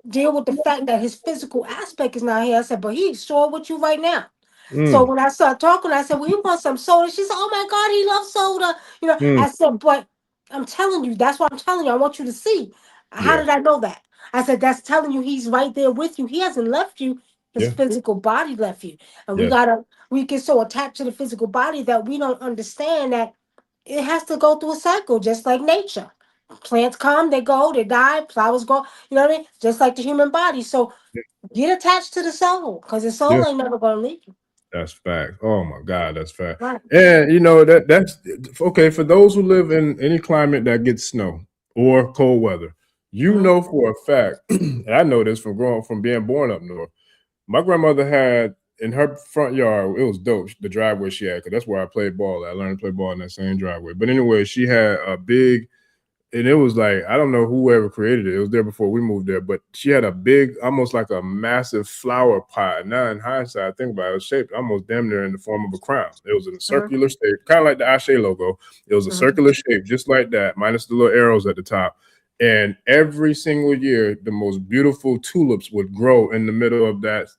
deal with the fact that his physical aspect is not here. I said, but he's sure with you right now. So Mm. when I started talking, I said, well, you want some soda? She said, oh my God, he loves soda. Mm. I said, but I'm telling you, that's what I'm telling you. I want you to see. How Yeah. did I know that? I said, that's telling you he's right there with you. He hasn't left you. His Yeah. physical body left you. And Yes. we get so attached to the physical body that we don't understand that it has to go through a cycle, just like nature. Plants come, they go, they die, flowers go, you know what I mean? Just like the human body. So get attached to the soul, because the Yeah. soul ain't never gonna leave you. That's fact. Oh my God, that's fact. Right. And you know that's okay for those who live in any climate that gets snow or cold weather. You Mhm. know for a fact, and I know this from being born up north. My grandmother had in her front yard. It was dope. The driveway she had, because that's where I played ball. I learned to play ball in that same driveway. But anyway, she had a big, and it was like, I don't know whoever created it. It was there before we moved there, but she had a big, almost like a massive flower pot. Now in hindsight, I think about it, it was shaped almost damn near in the form of a crown. It was in a Mhm. circular shape, kind of like the Ashe logo. It was a Mhm. circular shape, just like that, minus the little arrows at the top. And every single year, the most beautiful tulips would grow in the middle of that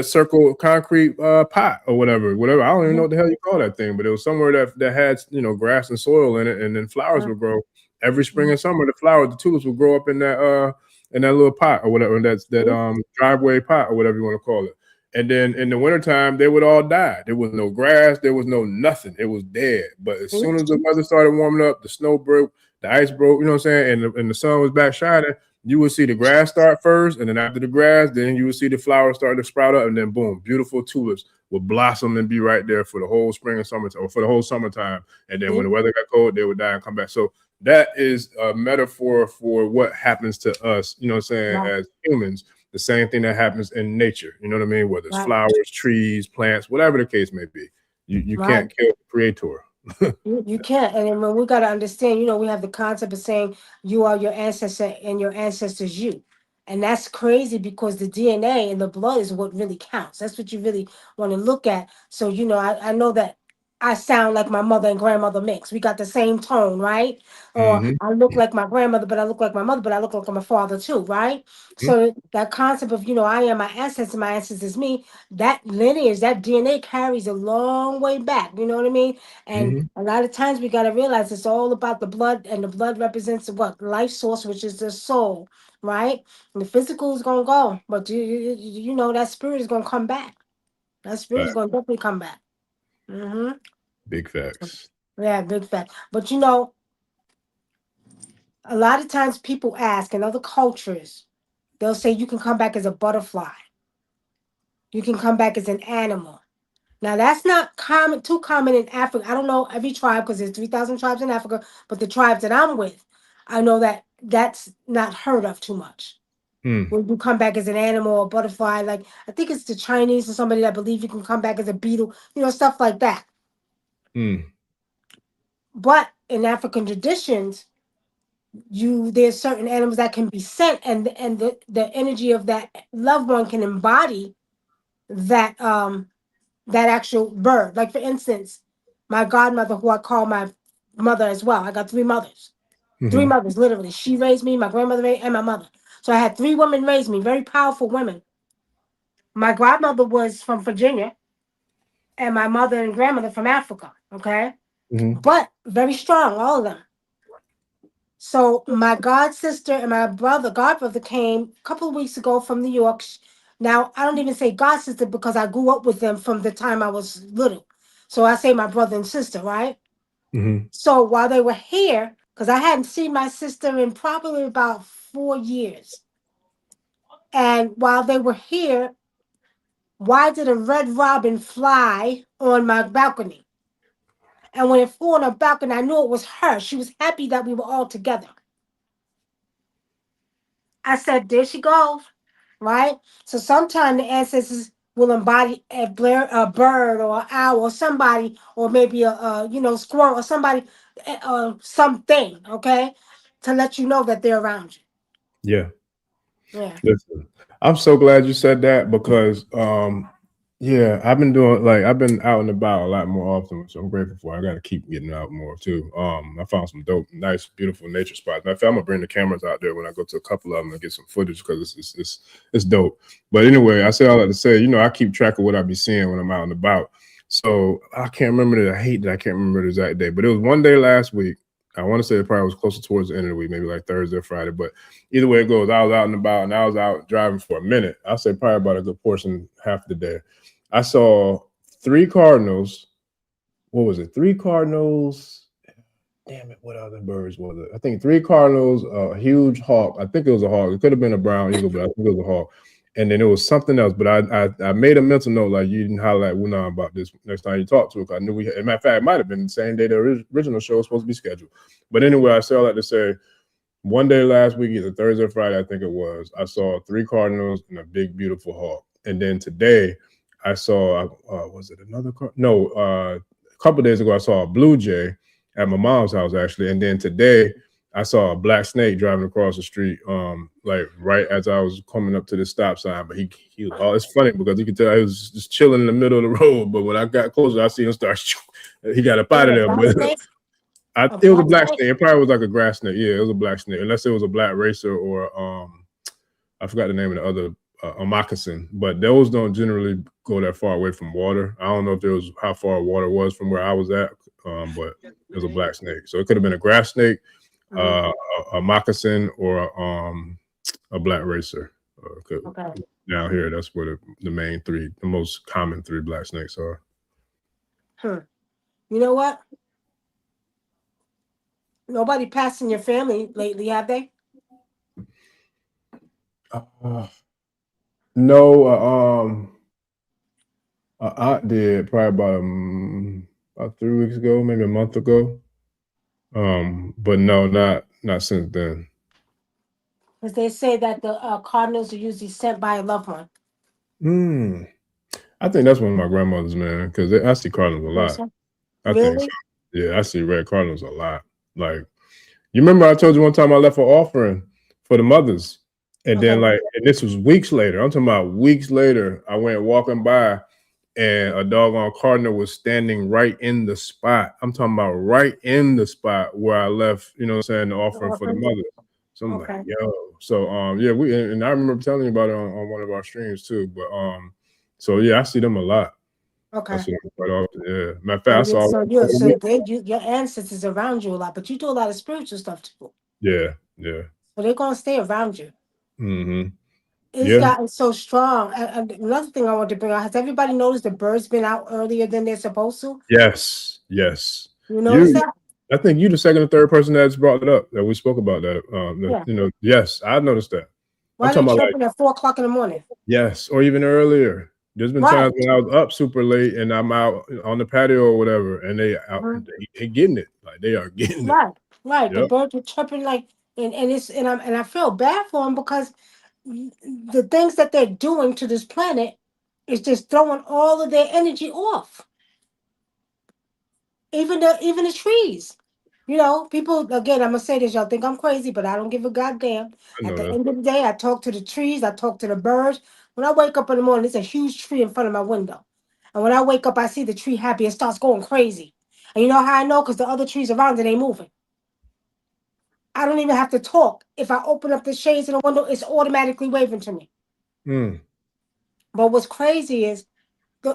circle concrete pot or whatever. I don't even know Mhm. what the hell you call that thing, but it was somewhere that had grass and soil in it, and then flowers Mhm. would grow every spring Mhm. and summer. The tulips would grow up in that little pot or whatever. That's that Mhm. driveway pot or whatever you want to call it. And then in the wintertime, they would all die. There was no grass, there was no nothing. It was dead. But as soon as the weather started warming up, the snow broke, the ice broke, you know what I'm saying, and the sun was back shining, you would see the grass start first, and then after the grass, then you would see the flowers start to sprout up, and then boom, beautiful tulips would blossom and be right there for the whole spring and summertime, or for the whole summertime. And then when the weather got cold, they would die and come back. So that is a metaphor for what happens to us, you know what I'm saying, Right. as humans. The same thing that happens in nature, you know what I mean? Whether it's Right. flowers, trees, plants, whatever the case may be. You Right. can't kill the creator. You can't. And then when we got to understand, we have the concept of saying you are your ancestor and your ancestors you. And that's crazy because the DNA and the blood is what really counts. That's what you really want to look at. So, I know that I sound like my mother and grandmother mix. We got the same tone, right? Or Mm-hmm. I look like my grandmother, but I look like my mother, but I look like my father too, right? So that concept of, I am my ancestors me, that lineage, that DNA carries a long way back. You know what I mean? And Mm-hmm. a lot of times we got to realize it's all about the blood, and the blood represents what? Life source, which is the soul, right? And the physical is going to go, but that spirit is going to come back. That spirit is Fact. going to definitely come back. Mm-hmm. Big facts. Yeah, big fact. But a lot of times people ask in other cultures, they'll say you can come back as a butterfly, you can come back as an animal. Now that's not too common in Africa. I don't know every tribe because there's 3,000 tribes in Africa, but the tribes that I'm with, I know that that's not heard of too much. Hmm. When you come back as an animal or butterfly, like I think it's the Chinese or somebody that believe you can come back as a beetle, stuff like that. Hmm. But in African traditions, there's certain animals that can be sent, and the energy of that loved one can embody that actual bird. Like for instance, my godmother, who I call my mother as well. I got three mothers. Three Mm-hmm. mothers, literally. She raised me, my grandmother raised, and my mother. So I had three women raise me, very powerful women. My godmother was from Virginia, and my mother and grandmother from Africa. Okay, Mm-hmm. but very strong, all of them. So my god sister and my godbrother came a couple of weeks ago from New York. Now I don't even say god sister because I grew up with them from the time I was little. So I say my brother and sister, right? Mm-hmm. So while they were here, because I hadn't seen my sister in probably about 4 years, and while they were here, why did a red robin fly on my balcony? And when it flew on her balcony, I knew it was her. She was happy that we were all together. I said, there she goes, right? So sometimes the ancestors will embody a bird or an owl or somebody, or maybe a squirrel or somebody, something, okay, to let you know that they're around you. Yeah. Yeah. Listen, I'm so glad you said that because yeah, I've been out and about a lot more often, which I'm grateful for. I gotta keep getting out more too. I found some dope, nice, beautiful nature spots. Matter of fact, I'm gonna bring the cameras out there when I go to a couple of them and get some footage because it's dope. But anyway, I say all that to say, I keep track of what I be seeing when I'm out and about. So I can't remember that. I hate that I can't remember the exact day, but it was one day last week. I want to say it probably was closer towards the end of the week, maybe like Thursday or Friday. But either way it goes, I was out and about, and I was out driving for a minute. I'll say probably about a good portion, half the day. I saw 3 cardinals. What was it? 3 cardinals. Damn it, what other birds was it? I think 3 cardinals, a huge hawk. I think it was a hawk. It could have been a brown eagle, but I think it was a hawk. And then it was something else. But I made a mental note, like you didn't highlight Wunam about this next time you talked to her. I knew as a matter of fact, it might have been the same day the original show was supposed to be scheduled. But anyway, I say all that to say, one day last week, either Thursday or Friday, I think it was, I saw 3 cardinals and a big, beautiful hawk. And then today, I saw, was it another card? No, a couple of days ago, I saw a blue jay at my mom's house, actually. And then today, I saw a black snake driving across the street, like right as I was coming up to the stop sign. But he was, it's funny because you could tell he was just chilling in the middle of the road. But when I got closer, I see him start, he got up out of there. But it was a black snake. It probably was like a grass snake. Yeah, it was a black snake, unless it was a black racer or I forgot the name of the other, a moccasin. But those don't generally go that far away from water. I don't know if there was how far water was from where I was at, but it was a black snake. So it could have been a grass snake, a moccasin, or a black racer. Okay. Down here, that's where the main 3, the most common 3 black snakes are. You know what? Nobody passed in your family lately, have they? No, aunt did probably about 3 weeks ago, maybe a month ago. But no, not since then. Because they say that the Cardinals are usually sent by a loved one. I think that's one of my grandmothers, man, because I see Cardinals a lot. I think so. Yeah, I see red Cardinals a lot. Like, you remember I told you one time I left an offering for the mothers, and then and this was weeks later. I'm talking about weeks later. I went walking by, and a doggone cardinal was standing right in the spot. I'm talking about right in the spot where I left, the offering for the mothers. So I'm like, yo. So yeah, and I remember telling you about it on one of our streams too. But so yeah, I see them a lot. Okay. I see them quite often. Yeah. Matter of fact, I saw. Your ancestors around you a lot, but you do a lot of spiritual stuff too. Yeah. So they're gonna stay around you. It's gotten so strong. Another thing I want to bring out: has everybody noticed the birds been out earlier than they're supposed to? Yes. You notice that? I think you're the second or third person that's brought it up, that we spoke about that. Yes, I noticed that. Why are they chirping at 4 o'clock in the morning? Yes, or even earlier. There's been times when I was up super late and I'm out on the patio or whatever, and they getting it. Like, they are getting it. Right. The birds were chirping and I feel bad for them because the things that they're doing to this planet is just throwing all of their energy off. Even the trees. People, again, I'm gonna say this, y'all think I'm crazy, but I don't give a goddamn. At the end of the day, I talk to the trees, I talk to the birds. When I wake up in the morning, there's a huge tree in front of my window. And when I wake up, I see the tree happy, it starts going crazy. And you know how I know? Because the other trees around it ain't moving. I don't even have to talk. If I open up the shades in the window, it's automatically waving to me. But what's crazy is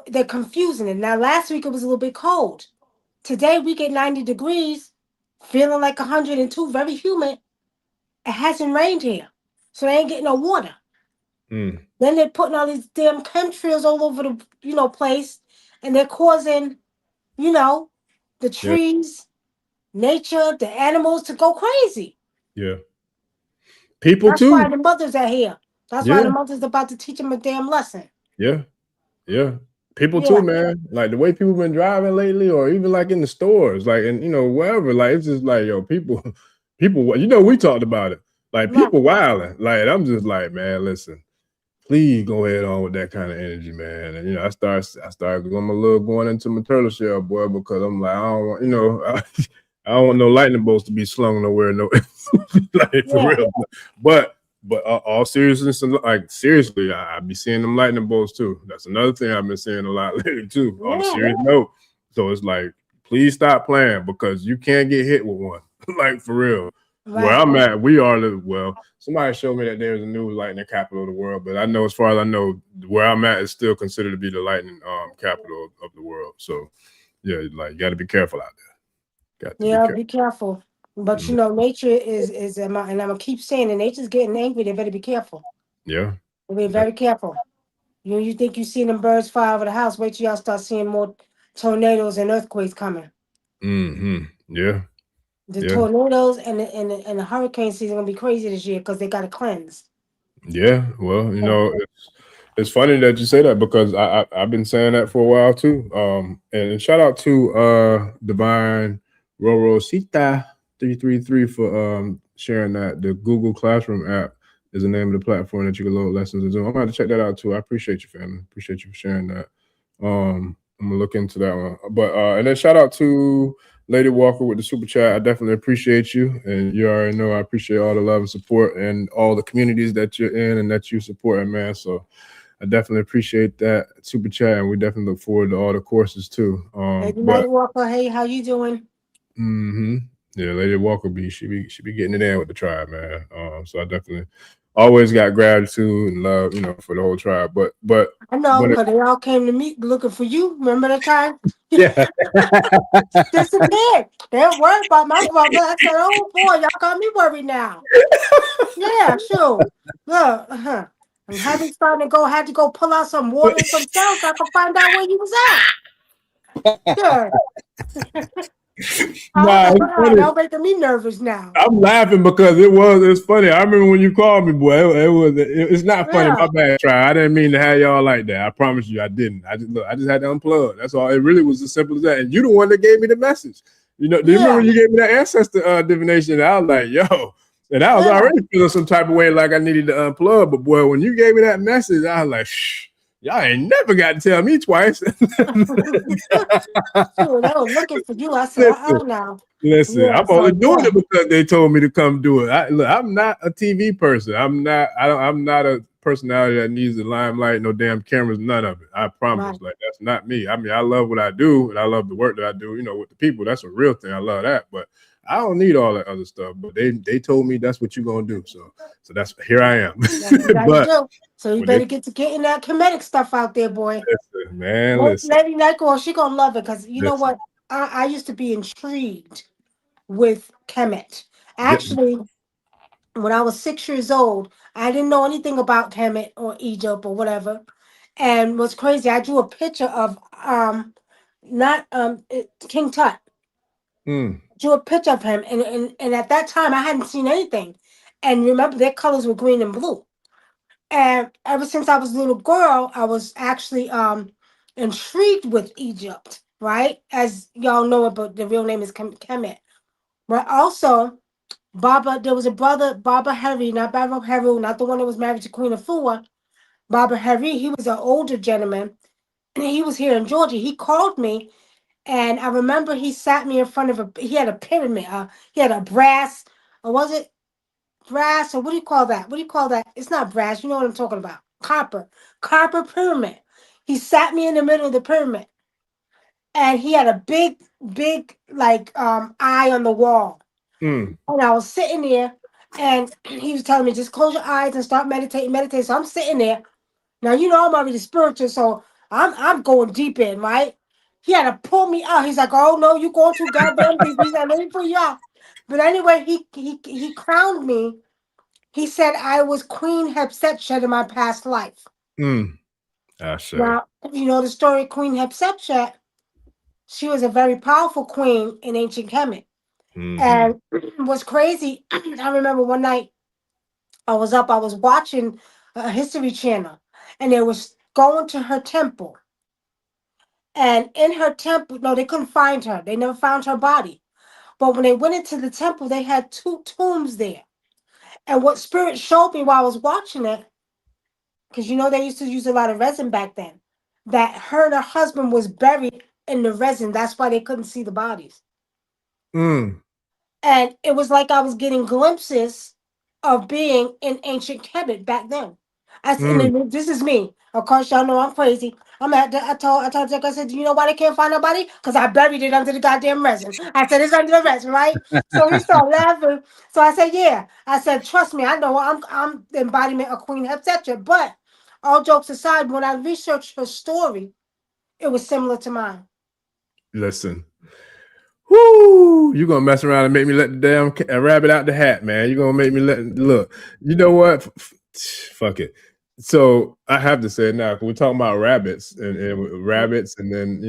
they're confusing it. Now, last week it was a little bit cold. Today we get 90 degrees, feeling like 102, very humid. It hasn't rained here, so they ain't getting no water. Then they're putting all these damn chemtrails all over the place, and they're causing the trees, nature, the animals to go crazy. Yeah. People That's too. why the mothers are here. That's why the mother's about to teach them a damn lesson. Yeah. People too, man. Like the way people been driving lately, or even like in the stores, like, and wherever, like, it's just like, yo, people, we talked about it. Like, people wilding. Like, I'm just like, man, listen, please go ahead on with that kind of energy, man. And I started going into my turtle shell, boy, because I'm like, I don't want, I don't want no lightning bolts to be slung nowhere, no, like for real. But all seriousness, like seriously, I be seeing them lightning bolts too. That's another thing I've been seeing a lot lately too. On a serious note, so it's like, please stop playing because you can't get hit with one, like for real. Right. Where I'm at, we are somebody showed me that there's a new lightning capital of the world, but I know, as far as I know, where I'm at is still considered to be the lightning capital of the world. So yeah, like you got to be careful out there. Be careful. But nature is and I'm gonna keep saying it. Nature's getting angry. They better be careful. Yeah, be very careful. You think you see them birds fly over the house? Wait till y'all start seeing more tornadoes and earthquakes coming. Yeah. The tornadoes and the hurricane season gonna be crazy this year because they got to cleanse. Yeah, well, it's funny that you say that because I've been saying that for a while too. And shout out to Divine Rorosita 333 for sharing that. The Google Classroom app is the name of the platform that you can load lessons in Zoom. I'm going to check that out too. I appreciate you, family. Appreciate you for sharing that. I'm gonna look into that one. But and then shout out to Lady Walker with the super chat. I definitely appreciate you, and you already know I appreciate all the love and support and all the communities that you're in and that you support, man. So I definitely appreciate that super chat, and we definitely look forward to all the courses too. Lady Walker, hey, how you doing? Yeah, Lady Walker she be getting it in with the tribe, man. So I definitely always got gratitude and love, for the whole tribe. But I know because they all came to me looking for you. Remember that time? Yeah. Disappeared. They were worried about my brother. I said, "Oh boy, y'all got me worried now." Yeah, sure. Look, I'm having starting to go. Had to go pull out some water and some cells so I could find out where he was at. Yeah. Y'all making me nervous now. I'm laughing because it's funny. I remember when you called me, boy. It's not funny. My bad, try. I didn't mean to have y'all like that. I promise you, I didn't. I just had to unplug. That's all. It really was as simple as that. And you the one that gave me the message. Do you remember when you gave me that ancestor divination? And I was like, yo. And I was already feeling some type of way like I needed to unplug. But boy, when you gave me that message, I was like, shh. Y'all ain't never got to tell me twice. They were looking for you. I said, now. Listen, I'm only doing it because they told me to come do it. I'm not a TV person. I'm not a personality that needs the limelight, no damn cameras, none of it. I promise. Right. Like that's not me. I mean, I love what I do and I love the work that I do, with the people. That's a real thing. I love that. But I don't need all that other stuff. But they told me that's what you're gonna do. So that's here I am. So you better get in that Kemetic stuff out there, boy. Listen, man, Lady Nyko, she gonna love it because you know what? I used to be intrigued with Kemet. Actually, when I was 6 years old, I didn't know anything about Kemet or Egypt or whatever. And what's crazy, I drew a picture of King Tut. Drew a picture of him, and at that time I hadn't seen anything. And remember, their colors were green and blue. And ever since I was a little girl, I was actually intrigued with Egypt, right? As y'all know it, but the real name is Kemet. But also, there was a brother, Baba Hari, not Baba Haru, not the one that was married to Queen Afua. Baba Hari, he was an older gentleman, and he was here in Georgia. He called me, and I remember he sat me in front of he had a pyramid. He had a brass, or was it brass, or what do you call that? What do you call that? It's not brass. You know what I'm talking about. Copper pyramid. He sat me in the middle of the pyramid, and he had a big eye on the wall. And I was sitting there, and he was telling me, just close your eyes and start meditate. So I'm sitting there. Now I'm already spiritual, so I'm going deep in, right? He had to pull me out. He's like, "Oh no, you going too goddamn deep." He said, "Let me pull you out." But anyway, he crowned me. He said I was Queen Hatshepsut in my past life. Now, you know the story of Queen Hatshepsut. She was a very powerful queen in ancient Kemet. And what's crazy, I remember one night I was watching a History Channel, and they was going to her temple. And in her temple, no, they couldn't find her. They never found her body. But when they went into the temple, they had 2 tombs there. And what Spirit showed me while I was watching it, because you know they used to use a lot of resin back then. That her and her husband was buried in the resin. That's why they couldn't see the bodies. Mm. And it was like I was getting glimpses of being in ancient Kemet back then. And Mm. then this is me. Of course, y'all know I'm crazy. I told Jack, I said, you know why they can't find nobody? Because I buried it under the goddamn resin. I said, it's under the resin, right? So he started laughing. So I said, yeah. I said, trust me, I know I'm the embodiment of Queen Hepzetra. But all jokes aside, when I researched her story, it was similar to mine. Listen. Whoo! You're gonna mess around and make me let the damn rabbit out the hat, man. You're gonna make me look. You know what? Fuck it. So I have to say it now, because we're talking about rabbits and rabbits, and then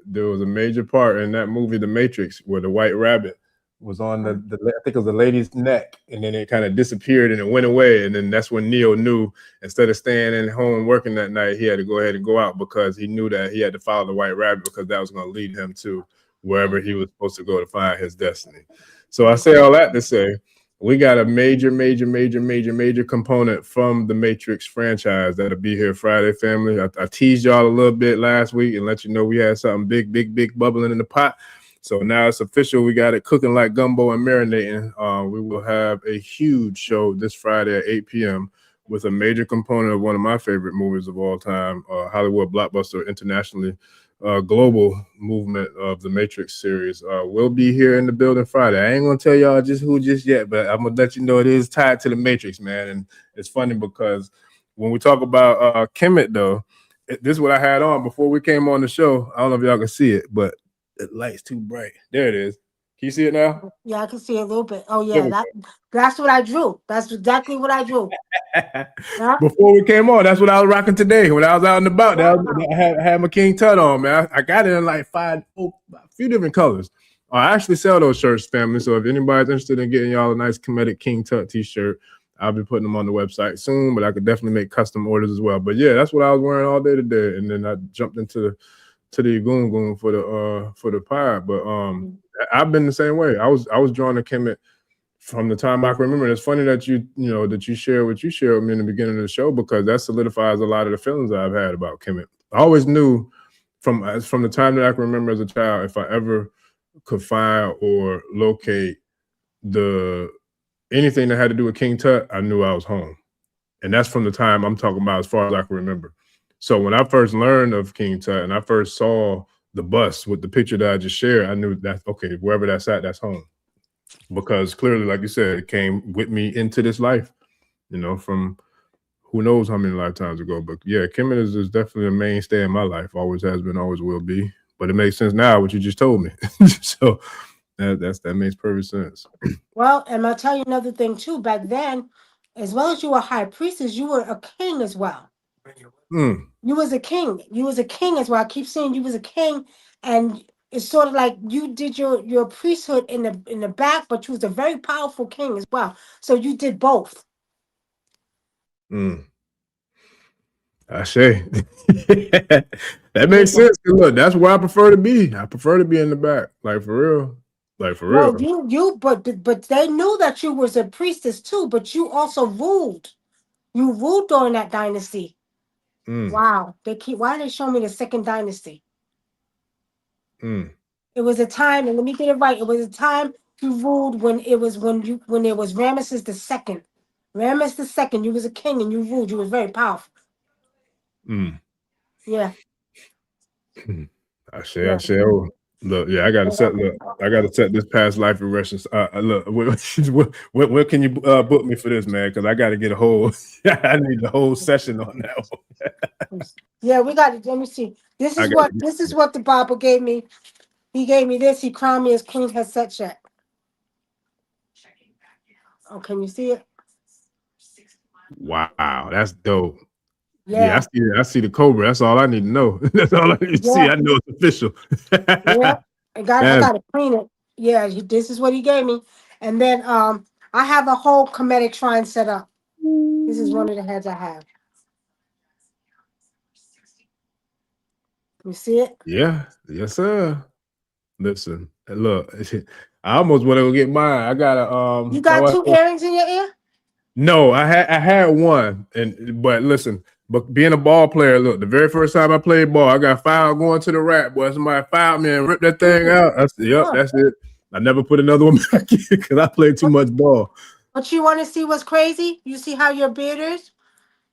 there was a major part in that movie, The Matrix, where the white rabbit was on the I think it was the lady's neck, and then it kind of disappeared and it went away, and then that's when Neo knew, instead of staying in home working that night, he had to go ahead and go out, because he knew that he had to follow the white rabbit, because that was going to lead him to wherever he was supposed to go to find his destiny. So I say all that to say, we got a major component from the Matrix franchise that'll be here Friday, family. I teased y'all a little bit last week and let you know we had something big bubbling in the pot. So now it's official. We got it cooking like gumbo and marinating. We will have a huge show this Friday at 8 p.m. with a major component of one of my favorite movies of all time, Hollywood blockbuster, internationally global movement of the Matrix series. We'll be here in the building Friday. I ain't gonna tell y'all who just yet, but I'm gonna let you know it is tied to the Matrix, man. And it's funny because when we talk about Kemet, though, this is what I had on before we came on the show. I don't know if y'all can see it, but the light's too bright. There it is. Can you see it now? Yeah, I can see it a little bit. Oh yeah, that's what I drew. That's exactly what I drew. Yeah. Before we came on, that's what I was rocking today. When I was out and about, I had my King Tut on, man. I got it in like a few different colors. I actually sell those shirts, family. So if anybody's interested in getting y'all a nice Kemetic King Tut t-shirt, I'll be putting them on the website soon, but I could definitely make custom orders as well. But yeah, that's what I was wearing all day today. And then I jumped into the goon for the pod. But I've been the same way. I was drawn to Kemet from the time I can remember. It's funny that you share what you shared with me in the beginning of the show, because that solidifies a lot of the feelings I've had about Kemet. I always knew from the time that I can remember as a child, if I ever could find or locate anything that had to do with King Tut, I knew I was home. And that's from the time I'm talking about as far as I can remember. So when I first learned of King Tut and I first saw the bus with the picture that I just shared, I knew that, okay, wherever that's at, that's home. Because clearly, like you said, it came with me into this life, from who knows how many lifetimes ago. But yeah, Kemet is definitely a mainstay in my life. Always has been, always will be. But it makes sense now what you just told me. So that makes perfect sense. Well, and I'll tell you another thing too. Back then, as well as you were high priestess, you were a king as well. Mm. You was a king. You was a king as well. I keep saying you was a king, and it's sort of like you did your priesthood in the back, but you was a very powerful king as well. So you did both. Mm. I say that makes sense. Look, that's where I prefer to be. I prefer to be in the back, like for real. Like for real. No, but they knew that you was a priestess too, but you also ruled. You ruled during that dynasty. Mm. Wow. Why they show me the second dynasty? Mm. It was a time, and let me get it right. It was a time you ruled when there was Ramesses the second. Ramesses the second, you was a king and you ruled. You was very powerful. Mm. Yeah. I say. Oh, look, yeah, I got to set this past life regression. Look, where can you book me for this, man? Because I got to get I need the whole session on that one. Yeah, we got it. Let me see. This is what the Bible gave me. He gave me this. He crowned me as Queen Hepzetra. Oh, can you see it? Wow, that's dope. Yeah. I see the Cobra. That's all I need to know. That's all I need to see. I know it's official. Yeah. I got to clean it. Yeah, this is what he gave me. And then I have a whole Kemetic shrine set up. This is one of the heads I have. You see it? Yeah. Yes, sir. Listen, look, I almost want to go get mine. I got You got two earrings in your ear? No, I had one, but listen, But being a ball player, look, the very first time I played ball, I got fouled going to the rack. Boy, somebody fouled me and ripped that thing out. I said, yep, that's it. I never put another one back in because I played too much ball. But you want to see what's crazy? You see how your bearders,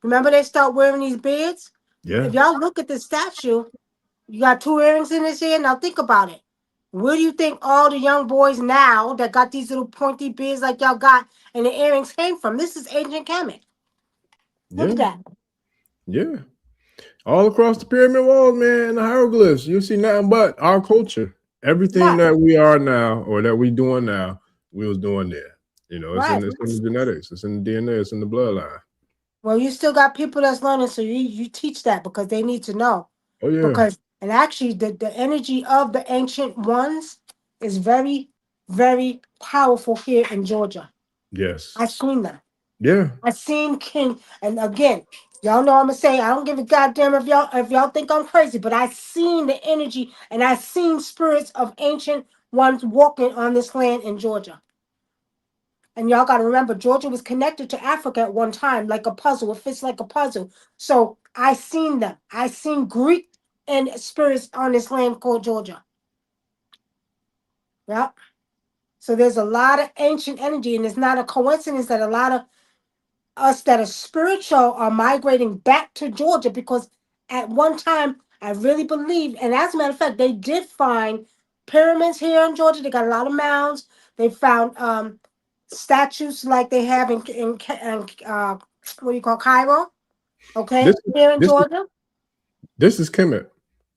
remember they start wearing these beards? Yeah. If y'all look at the statue, you got 2 earrings in his ear. Now think about it. Where do you think all the young boys now that got these little pointy beards like y'all got and the earrings came from? This is ancient Kemet. Look at that. Yeah. All across the pyramid walls, man, and the hieroglyphs. You see nothing but our culture. Everything that we are now or that we doing now, we was doing there. You know, it's in the genetics, it's in the DNA, it's in the bloodline. Well, you still got people that's learning, so you teach that because they need to know. Oh, yeah. Because, and actually, the energy of the ancient ones is very, very powerful here in Georgia. Yes. I've seen them. Yeah. I've seen King, and again, y'all know I'm gonna say I don't give a goddamn if y'all think I'm crazy, but I seen the energy and I seen spirits of ancient ones walking on this land in Georgia. And y'all got to remember, Georgia was connected to Africa at one time, like a puzzle. It fits like a puzzle. So I seen them. I seen Greek and spirits on this land called Georgia. Yep. So there's a lot of ancient energy, and it's not a coincidence that a lot of us that are spiritual are migrating back to Georgia because at one time, I really believe, and as a matter of fact, they did find pyramids here in Georgia. They got a lot of mounds. They found statues like they have in what do you call Cairo? Okay, here in Georgia. This is Kemet.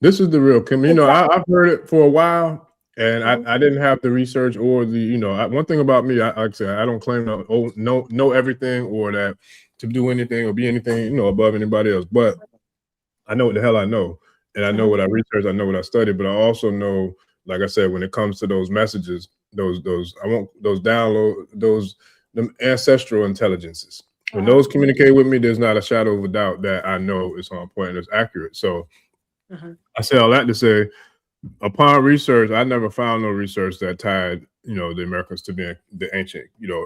This is the real Kemet. You know, I've heard it for a while, and I didn't have the research or the, you know, one thing about me, like I said, I don't claim to know everything or that to do anything or be anything, you know, above anybody else. But I know what the hell I know, and I know what I research, I know what I study, but I also know, like I said, when it comes to those messages, those I want those download them ancestral intelligences. When those communicate with me, there's not a shadow of a doubt that I know it's on point and it's accurate. So I say all that to say, upon research, I never found no research that tied, you know, the Americans to being the ancient, you know,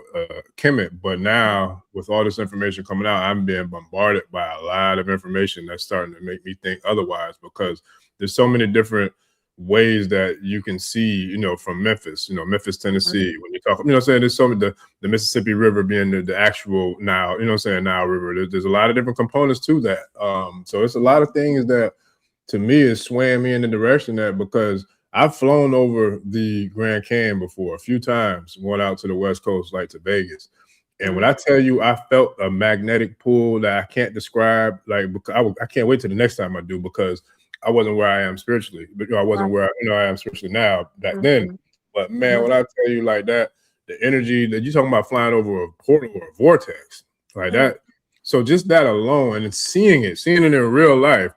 Kemet. But now, with all this information coming out, I'm being bombarded by a lot of information that's starting to make me think otherwise, because there's so many different ways that you can see, you know, from Memphis, you know, Memphis, Tennessee, when you talk, you know what I'm saying, there's so many, the Mississippi River being the actual Nile, you know what I'm saying, Nile River, there's a lot of different components to that. So it's a lot of things that, to me, is swaying me in the direction that, because I've flown over the Grand Canyon before a few times, going out to the West Coast, like to Vegas. And when I tell you, I felt a magnetic pull that I can't describe, like, I can't wait till the next time I do, because I wasn't where I am spiritually, but you know, I wasn't where I am spiritually now back then. But man, when I tell you like that, the energy that you're talking about, flying over a portal or a vortex like that. So just that alone, and seeing it in real life,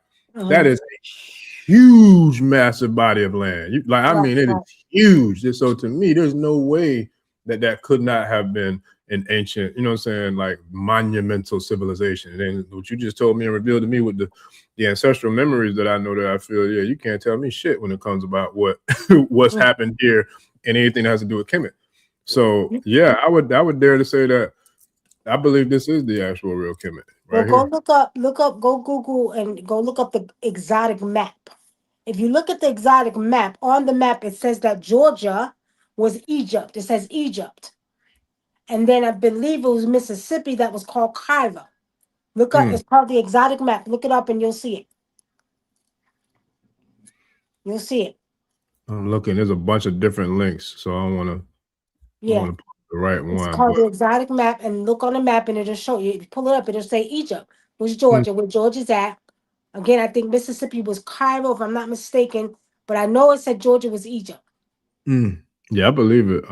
that is a huge, massive body of land. I mean, it is huge. So to me, there's no way that could not have been an ancient, you know what I'm saying, like monumental civilization. And what you just told me and revealed to me with the ancestral memories that I know, that I feel, yeah, you can't tell me shit when it comes about what's happened here and anything that has to do with Kemet. So yeah, I would dare to say that I believe this is the actual real Kemet. Well, go look up, go Google and go look up the exotic map. If you look at the exotic map, on the map it says that Georgia was Egypt. It says Egypt. And then I believe it was Mississippi that was called Cairo. Look up, it's called the exotic map. Look it up and you'll see it. You'll see it. I'm looking, there's a bunch of different links, so I want to put the right one. It's called the exotic map, and look on the map and it'll show you. If you pull it up, it'll say Egypt, which Georgia, where Georgia's at. Again, I think Mississippi was Cairo, if I'm not mistaken, but I know it said Georgia was Egypt. Yeah, I believe it.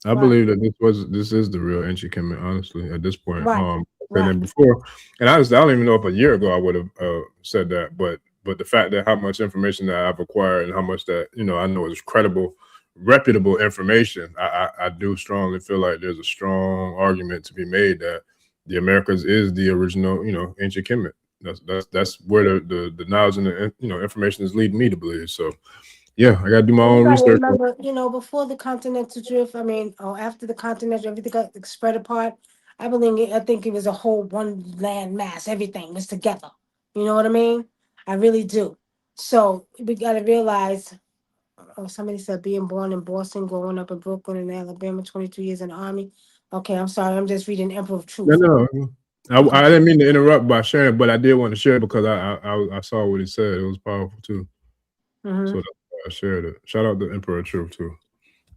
I believe that this is the real ancient Kemet, honestly, at this point. And then before, and honestly, I don't even know if a year ago I would have said that, but the fact that how much information that I've acquired and how much that, you know, I know is credible, reputable information, I do strongly feel like there's a strong argument to be made that the Americas is the original, you know, ancient Kemet. That's where the knowledge and the, you know, information is leading me to believe. So yeah, I gotta do my own research. Remember, you know, before the continental drift, I mean, or after the continental, everything got spread apart. I think it was a whole one land mass. Everything was together. You know what I mean? I really do. So we got to realize. Oh, somebody said being born in Boston, growing up in Brooklyn and Alabama, 22 years in the Army. Okay, I'm sorry. I'm just reading Emperor of No, Truth. no. I didn't mean to interrupt by sharing, but I did want to share because I saw what he said. It was powerful too. Mm-hmm. So that's why I shared it. Shout out to Emperor Truth too.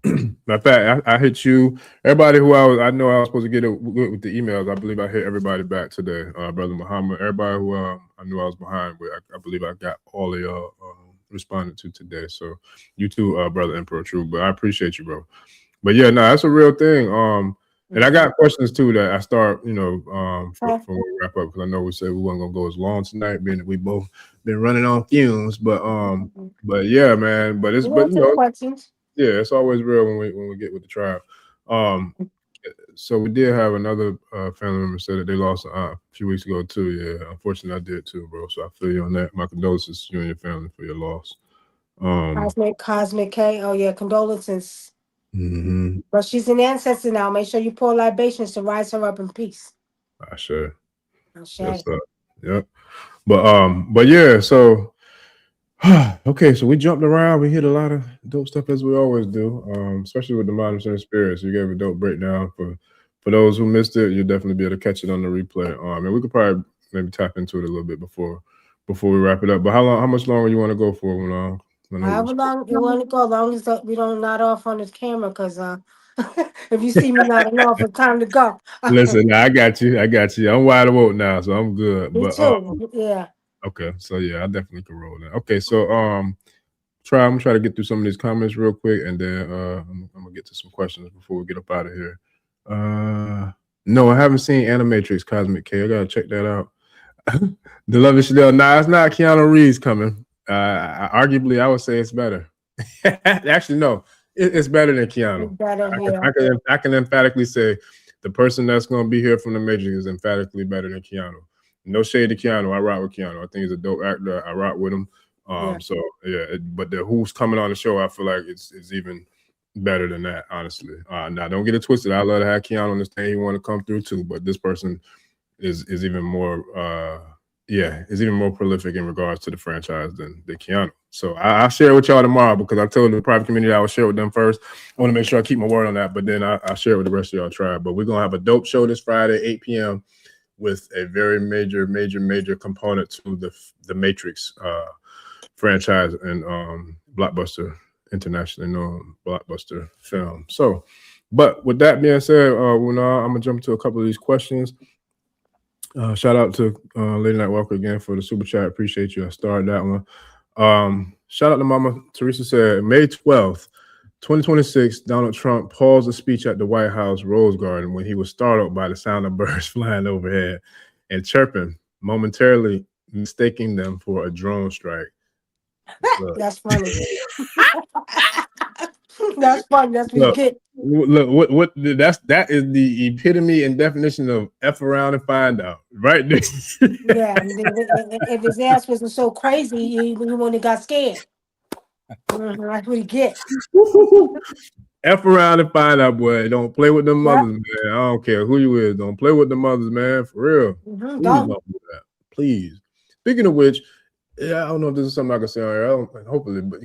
Matter of fact, I hit you. Everybody who I know I was supposed to get it with the emails. I believe I hit everybody back today. Brother Muhammad, everybody who I knew I was behind with, I believe I got all of y'all responded to today. So you too, Brother Emperor Truth. But I appreciate you, bro. But yeah, no, that's a real thing. And I got questions too that I start, for when we wrap up, because I know we said we weren't gonna go as long tonight, being that we both been running on fumes. But yeah, man. But Questions. yeah, it's always real when we get with the tribe. So we did have another family member say that they lost a few weeks ago too. Yeah, unfortunately, I did too, bro. So I feel you on that. My condolences to you and your family for your loss. Cosmic K. Oh yeah, condolences. Mm-hmm. But she's an ancestor now. Make sure you pour libations to rise her up in peace. I sure. Yes, Yep. But yeah, so okay, so we jumped around. We hit a lot of dope stuff as we always do, especially with the modern center spirits. You gave a dope breakdown for those who missed it. You'll definitely be able to catch it on the replay. And we could probably maybe tap into it a little bit before we wrap it up. But how much longer you want to go for? However long you want to go, as long as we don't nod off on this camera, because if you see me nodding off, it's time to go. Listen, I got you. I'm wide awake now, so I'm good. Me too. Yeah. Okay, so yeah, I definitely can roll that. Okay, so I'm gonna try to get through some of these comments real quick, and then I'm gonna get to some questions before we get up out of here. No, I haven't seen Animatrix Cosmic K. I gotta check that out. The Love is Chanel. Nah, it's not Keanu Reeves coming. Arguably, I would say it's better. Actually, no, it's better than Keanu. It's better, I can emphatically say the person that's going to be here from the Matrix is emphatically better than Keanu. No shade to Keanu. I rock with Keanu. I think he's a dope actor. I rock with him. So yeah, but who's coming on the show, I feel like it's even better than that, honestly. Now don't get it twisted. I love to have Keanu on this thing. He want to come through too, but this person is even more is even more prolific in regards to the franchise than Keanu. So I'll share with y'all tomorrow, because I told the private community I will share with them first. I want to make sure I keep my word on that, but then I'll share it with the rest of y'all tribe. But we're gonna have a dope show this Friday, 8 p.m. with a very major component to the Matrix franchise and blockbuster, internationally known blockbuster film. So, but with that being said, I'm gonna jump to a couple of these questions. Shout out to Lady Night Walker again for the super chat. Appreciate you. I started that one. Shout out to Mama Teresa. Said May 12th, 2026, Donald Trump paused a speech at the White House Rose Garden when he was startled by the sound of birds flying overhead and chirping, momentarily mistaking them for a drone strike. That's funny. That's funny. That's what you get. Look, that is the epitome and definition of F around and find out, right there. Yeah, if his ass wasn't so crazy, he wouldn't have got scared. That's what he get. F around and find out, boy. Don't play with them mothers, man. I don't care who you is. Don't play with the mothers, man. For real. Please don't do that. Please. Speaking of which, yeah, I don't know if this is something I can say on here. Hopefully, but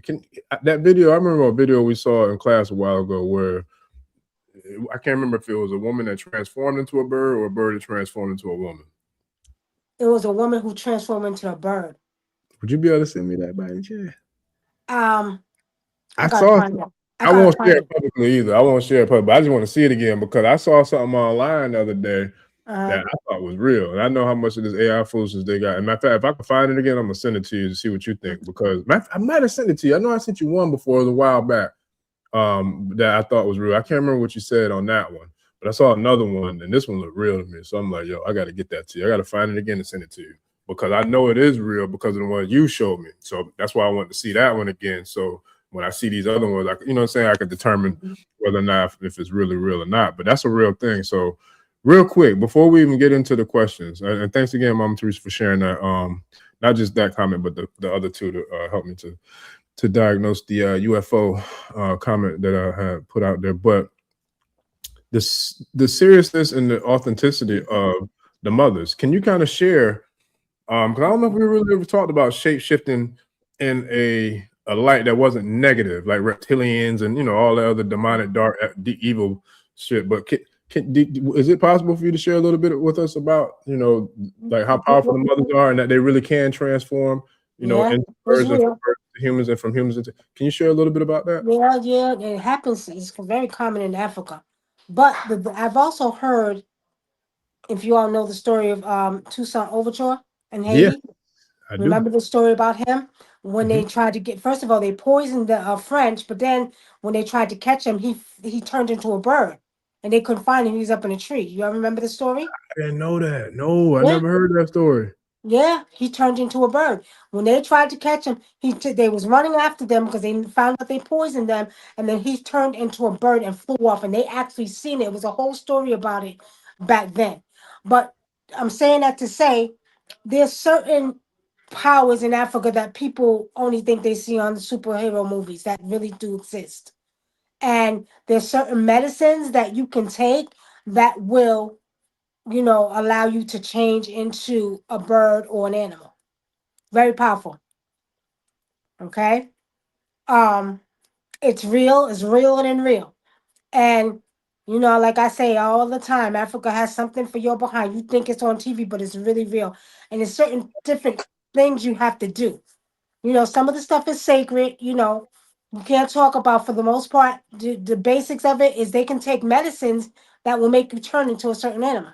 that video, I remember a video we saw in class a while ago where I can't remember if it was a woman that transformed into a bird or a bird that transformed into a woman. It was a woman who transformed into a bird. Would you be able to send me that by any chance? I saw it. I won't share it publicly either. I won't share it publicly. I just want to see it again because I saw something online the other day that I thought was real. And I know how much of this AI foolishness they got. And matter of fact, if I can find it again, I'm gonna send it to you to see what you think. Because I might have sent it to you. I know I sent you one before, it was a while back, that I thought was real. I can't remember what you said on that one, but I saw another one, and this one looked real to me. So I'm like, yo, I got to get that to you. I got to find it again and send it to you because I know it is real because of the one you showed me. So that's why I wanted to see that one again. So when I see these other ones, you know what I'm saying, I can determine whether or not if it's really real or not. But that's a real thing. So real quick, before we even get into the questions, and thanks again, Mama Teresa, for sharing that. Not just that comment, but the other two to help me to diagnose the UFO comment that I had put out there. But the seriousness and the authenticity of the mothers. Can you kind of share? Because I don't know if we really ever talked about shape shifting in a light that wasn't negative, like reptilians and all the other demonic, dark, evil shit. But is it possible for you to share a little bit with us about like how powerful the mothers are and that they really can transform Yeah, into it's birds and from real. birds to humans and from humans into? Can you share a little bit about that? Yeah, yeah, it happens. It's very common in Africa. But I've also heard, if you all know the story of Toussaint Overture in Yeah, Haiti. I do. Remember the story about him when Hmm. they tried to get? First of all, they poisoned the French, but then when they tried to catch him, he turned into a bird, and they couldn't find him. He was up in a tree. You all remember the story? I didn't know that. No, I Yeah. never heard that story. Yeah, he turned into a bird. When they tried to catch him, they was running after them because they found out they poisoned them, and then he turned into a bird and flew off. And they actually seen it. It was a whole story about it back then. But I'm saying that to say there's certain powers in Africa that people only think they see on the superhero movies that really do exist. And there's certain medicines that you can take that will allow you to change into a bird or an animal. Very powerful. Okay. Um, it's real, it's realer than real. And like I say all the time, Africa has something for your behind. You think it's on TV, but it's really real. And there's certain different things you have to do. Some of the stuff is sacred, you can't talk about for the most part. The basics of it is they can take medicines that will make you turn into a certain animal,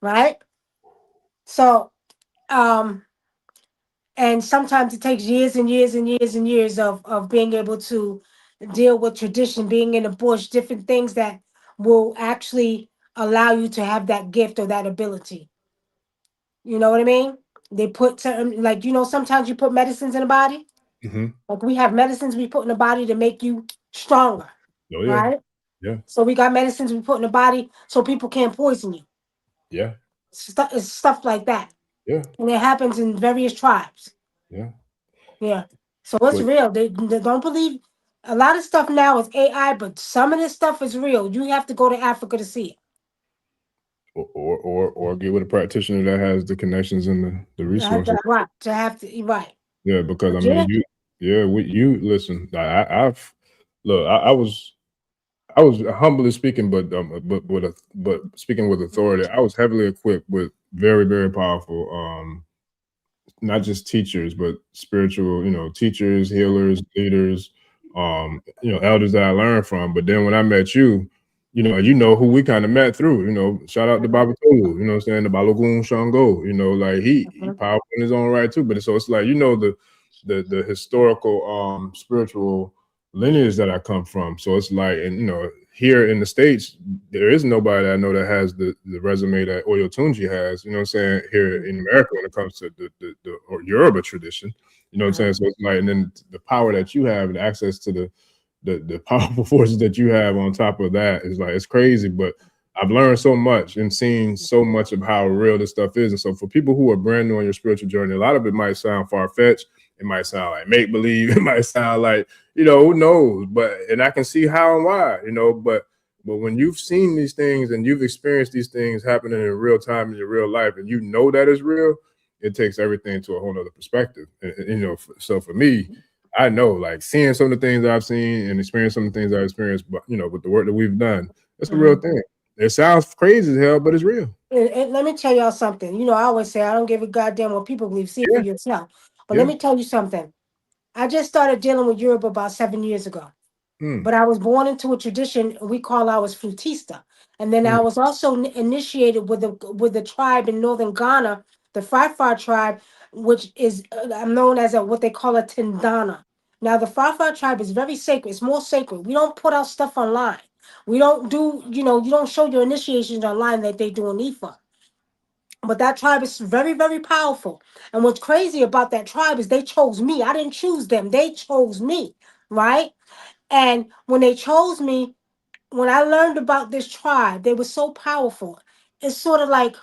right? So, um, and sometimes it takes years and years and years and years of being able to deal with tradition, being in the bush, different things that will actually allow you to have that gift or that ability. You know what I mean? They put certain, like, sometimes you put medicines in the body. Hmm. Like we have medicines we put in the body to make you stronger, Oh yeah, right? yeah, So we got medicines we put in the body so people can't poison you. yeah, It's stuff like that. yeah, And it happens in various tribes. yeah. Yeah. So it's But real. They don't believe a lot of stuff now is AI, but some of this stuff is real. You have to go to Africa to see it. or get with a practitioner that has the connections and the You have to resources. right to have to right. Yeah, because I But mean, yeah. you listen. I've look. I was humbly speaking, but speaking with authority. I was heavily equipped with very powerful not just teachers, but spiritual, teachers, healers, leaders, elders that I learned from. But then when I met you, who we kind of met through, shout out to Mhm, Baba Tolu, what I'm saying, the Balogun Shango, like he mhm, powerful in his own right too. But so it's like, the historical spiritual lineage that I come from. So it's like, and here in the States, there is nobody that I know that has the resume that Oyo Tunji has, what I'm saying, here mhm, in America when it comes to the or Yoruba tradition, what I'm saying? mhm, So it's like, and then the power that you have and access to the powerful forces that you have on top of that is like, it's crazy. But I've learned so much and seen so much of how real this stuff is. And so for people who are brand new on your spiritual journey, a lot of it might sound far-fetched. It might sound like make believe. It might sound like, who knows? But and I can see how and why, but when you've seen these things and you've experienced these things happening in real time in your real life, and you know that is real, it takes everything to a whole nother perspective. So for me, I know, like, seeing some of the things I've seen and experiencing some of the things I've experienced, but with the work that we've done, it's a real mhm. thing. It sounds crazy as hell, but it's real. And let me tell y'all something. I always say I don't give a goddamn what people believe. See it for Yeah, yourself. But let yeah. me tell you something. I just started dealing with Europe about 7 years ago. Mm, But I was born into a tradition we call ours flutista, and then I mm, was also initiated with the tribe in northern Ghana, the Fafa tribe, which is known as what they call a Tindana. Now the Fafa tribe is very sacred. It's more sacred. We don't put our stuff online. We don't do, you don't show your initiations online that they do in Ifa. But that tribe is very, very powerful. And what's crazy about that tribe is they chose me. I didn't choose them. They chose me, right? And when they chose me, when I learned about this tribe, they were so powerful. It's sort of like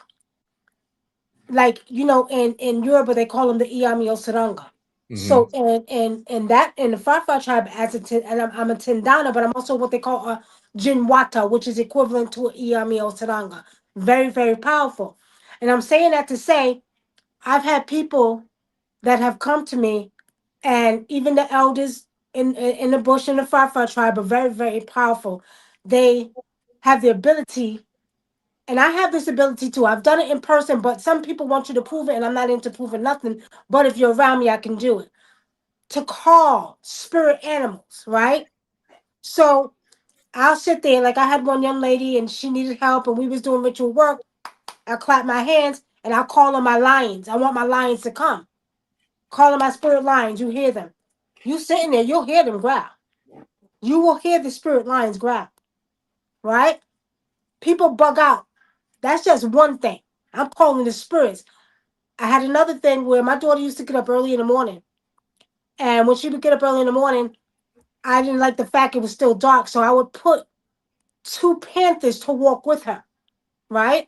in Yoruba they call them the Yami Osaranga. So and that in the Firefly tribe as and I'm a Tendana, but I'm also what they call a Jinwata, which is equivalent to a Yami Osaranga. Very, very powerful. And I'm saying that to say I've had people that have come to me, and even the elders in the bush in the Firefly tribe are very, very powerful. They have the ability, and I have this ability too. I've done it in person, but some people want you to prove it, and I'm not into proving nothing. But if you're around me, I can do it. To call spirit animals, right? So I'll sit there, like I had one young lady and she needed help and we was doing ritual work. I clap my hands and I'll call on my lions. I want my lions to come. Call on my spirit lions, you hear them. You sitting there, you'll hear them growl. You will hear the spirit lions growl, right? People bug out. That's just one thing. I'm calling the spirits. I had another thing where my daughter used to get up early in the morning. And when she would get up early in the morning, I didn't like the fact it was still dark. So I would put two panthers to walk with her, right?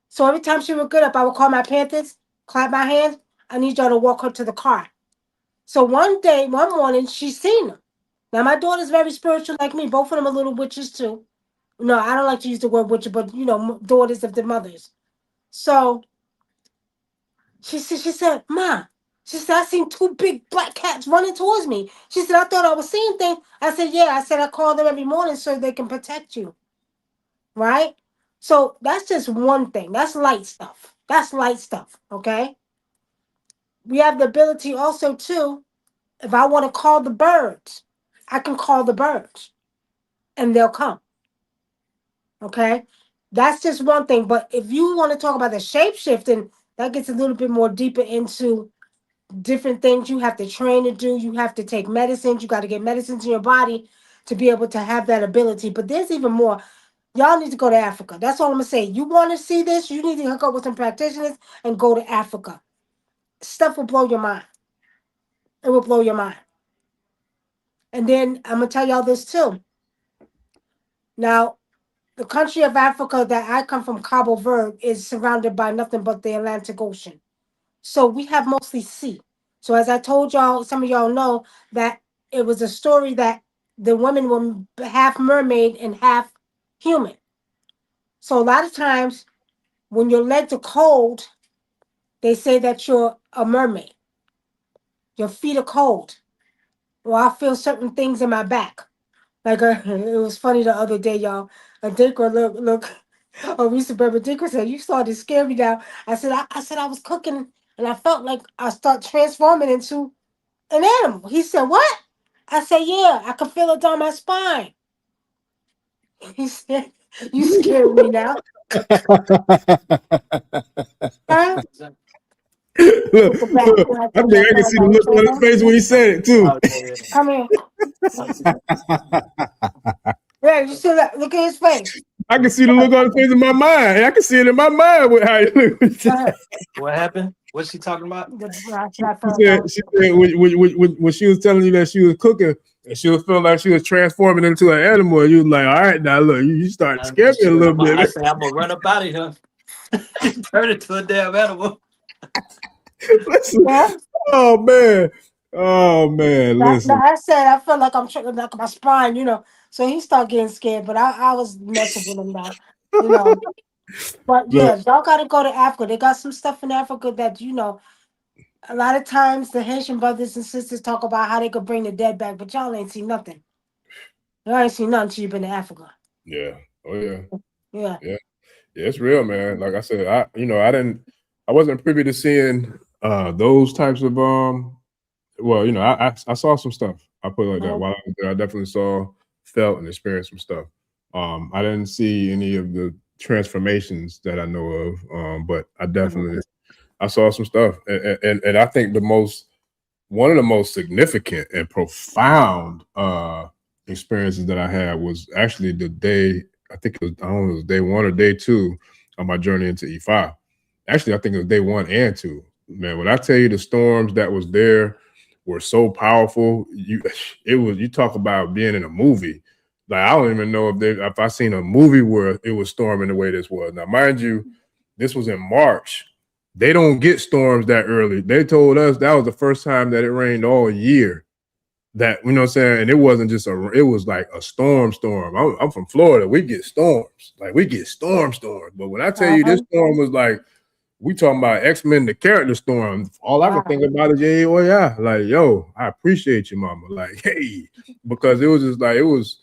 So every time she would get up, I would call my panthers, clap my hands. I need y'all to walk her to the car. So one morning, she seen them. Now my daughter's very spiritual like me. Both of them are little witches too. No, I don't like to use the word witch, but daughters of the mothers. So she said, Ma, she said, I seen two big black cats running towards me. She said, I thought I was seeing things. I said, yeah. I said, I call them every morning so they can protect you. Right? So that's just one thing. That's light stuff. That's light stuff. Okay. We have the ability also too, if I want to call the birds, I can call the birds and they'll come. Okay. That's just one thing. But if you want to talk about the shape shifting, that gets a little bit more deeper into different things you have to train to do. You have to take medicines. You got to get medicines in your body to be able to have that ability. But there's even more. Y'all need to go to Africa. That's all I'm gonna say. You want to see this? You need to hook up with some practitioners and go to Africa. Stuff will blow your mind. It will blow your mind. And then I'm gonna tell y'all this too. Now, the country of Africa that I come from, Cabo Verde, is surrounded by nothing but the Atlantic Ocean. So we have mostly sea. So as I told y'all, some of y'all know that it was a story that the women were half mermaid and half human. So a lot of times when your legs are cold, they say that you're a mermaid. Your feet are cold. Or I feel certain things in my back. Like it was funny the other day, y'all. A Dinker look. Orisha Gbemi Dinker said, "You started to scare me now." I said I was cooking and I felt like I start transforming into an animal. He said, "What?" I said, "Yeah, I can feel it down my spine." He said, "You scared me now." Huh? Look, Look at back. look, I think I can see the look on his face when he said it too. Come here. Yeah, you see that? Look at his face. I can see the look on his face in my mind. I can see it in my mind with how you look. What happened? What's she talking about? She said when she was telling you that she was cooking and she was feeling like she was transforming into an animal, you was like, all right, now look, you start to scare me a little bit. I say I'm gonna run up out of here. Turn it to a damn animal. Listen, oh man, listen. I said I felt like I'm tripping like my spine, So he started getting scared, but I was messing with him now. But yeah, y'all gotta go to Africa. They got some stuff in Africa that a lot of times the Haitian brothers and sisters talk about how they could bring the dead back, but y'all ain't seen nothing. Y'all ain't seen nothing till you've been to Africa. Yeah. Oh yeah. Yeah. Yeah. Yeah, it's real, man. Like I said, I wasn't privy to seeing those types of I saw some stuff. I put it like that. While I was there, I definitely felt and experienced some stuff. I didn't see any of the transformations that I know of, but I definitely I saw some stuff, and I think one of the most significant and profound experiences that I had was actually the day, I think it was day 1 or day 2 on my journey into E5. Actually, I think it was day 1 and 2. Man, when I tell you the storms that was there were so powerful, you talk about being in a movie. Like, I don't even know if I seen a movie where it was storming the way this was. Now, mind you, this was in March, they don't get storms that early. They told us that was the first time that it rained all year. That, you know what I'm saying? And it wasn't just it was like a storm. I'm from Florida. We get storms. Like we get storms. But when I tell you this storm was like, we talking about X-Men, the character storm. All I can think about is yeah. Like, yo, I appreciate you, mama. Like, hey, because it was just like, it was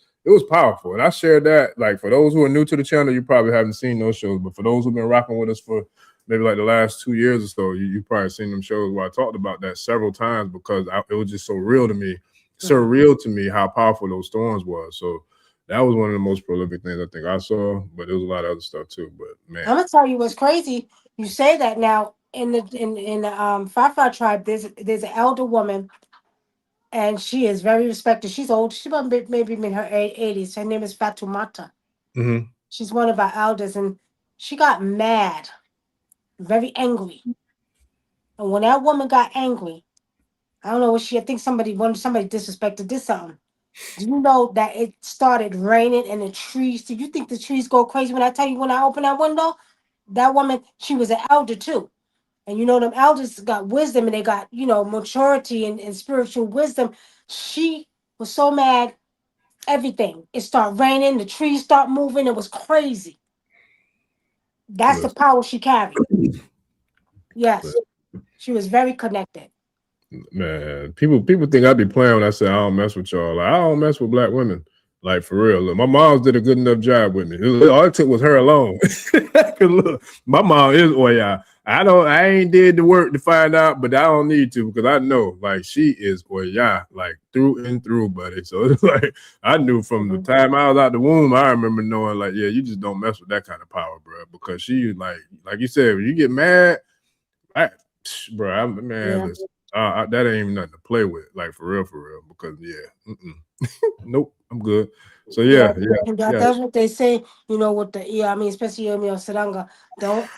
powerful. And I shared that, like, for those who are new to the channel, you probably haven't seen those shows, but for those who've been rocking with us for maybe like the last 2 years or so, you probably seen them shows where I talked about that several times because it was just so real to me, surreal to me how powerful those storms was. So that was one of the most prolific things I think I saw, but there was a lot of other stuff too. But man, I'm gonna tell you what's crazy. You say that now in the Fafa tribe. There's an elder woman, and she is very respected. She's old. She's about maybe in her 80s. Her name is Fatumata. mm-hmm. She's one of our elders, and she got mad, very angry. And when that woman got angry, I don't know what I think somebody disrespected did something. Do you know that it started raining and the trees? Do you think the trees go crazy when I tell you when I open that window? That woman, she was an elder too. And you know, them elders got wisdom and they got, maturity and spiritual wisdom. She was so mad, everything. It started raining, the trees start moving. It was crazy. That's the power she carried. Yes. She was very connected. Man, people think I be playing when I say I don't mess with y'all. Like, I don't mess with black women. Like, for real. Look, my mom's did a good enough job with me. All it took was her alone. Look, my mom is Oya. I ain't did the work to find out, but I don't need to because I know, like, she is Oya, like, through and through, buddy. So it's like, I knew from the time I was out the womb, I remember knowing, like, yeah, you just don't mess with that kind of power, bro. Because she, like you said, when you get mad, listen, that ain't even nothing to play with, like, for real, because nope, I'm good. So yeah. That's what they say, with the especially Yami Osaranga. Don't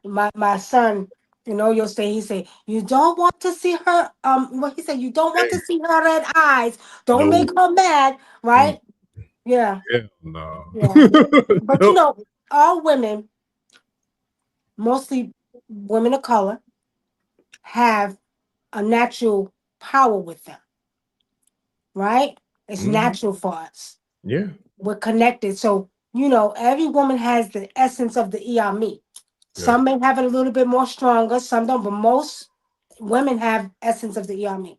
my son, you'll say he say, you don't want to see her what he said, you don't want to see her red eyes. Don't make her mad, right? Yeah. No. Yeah. But Nope. all women, mostly women of color, have a natural power with them, right? It's natural for us. Yeah. We're connected. So, every woman has the essence of the Iyami. Some may have it a little bit more stronger, some don't, but most women have essence of the Iyami.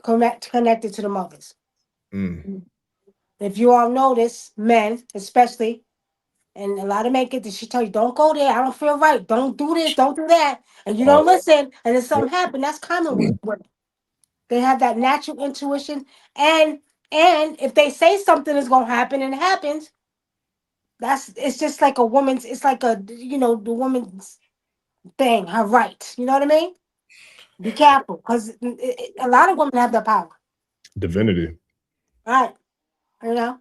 Connected to the mothers. If you all notice, men especially, and a lot of men get this, she tell you, don't go there, I don't feel right, don't do this, don't do that, and you don't listen, and then something happen. That's common with women. They have that natural intuition, and if they say something is gonna happen and it happens, it's just like a woman's, it's like the woman's thing, her right. You know what I mean? Be careful, because a lot of women have the power. Divinity. Right. You know?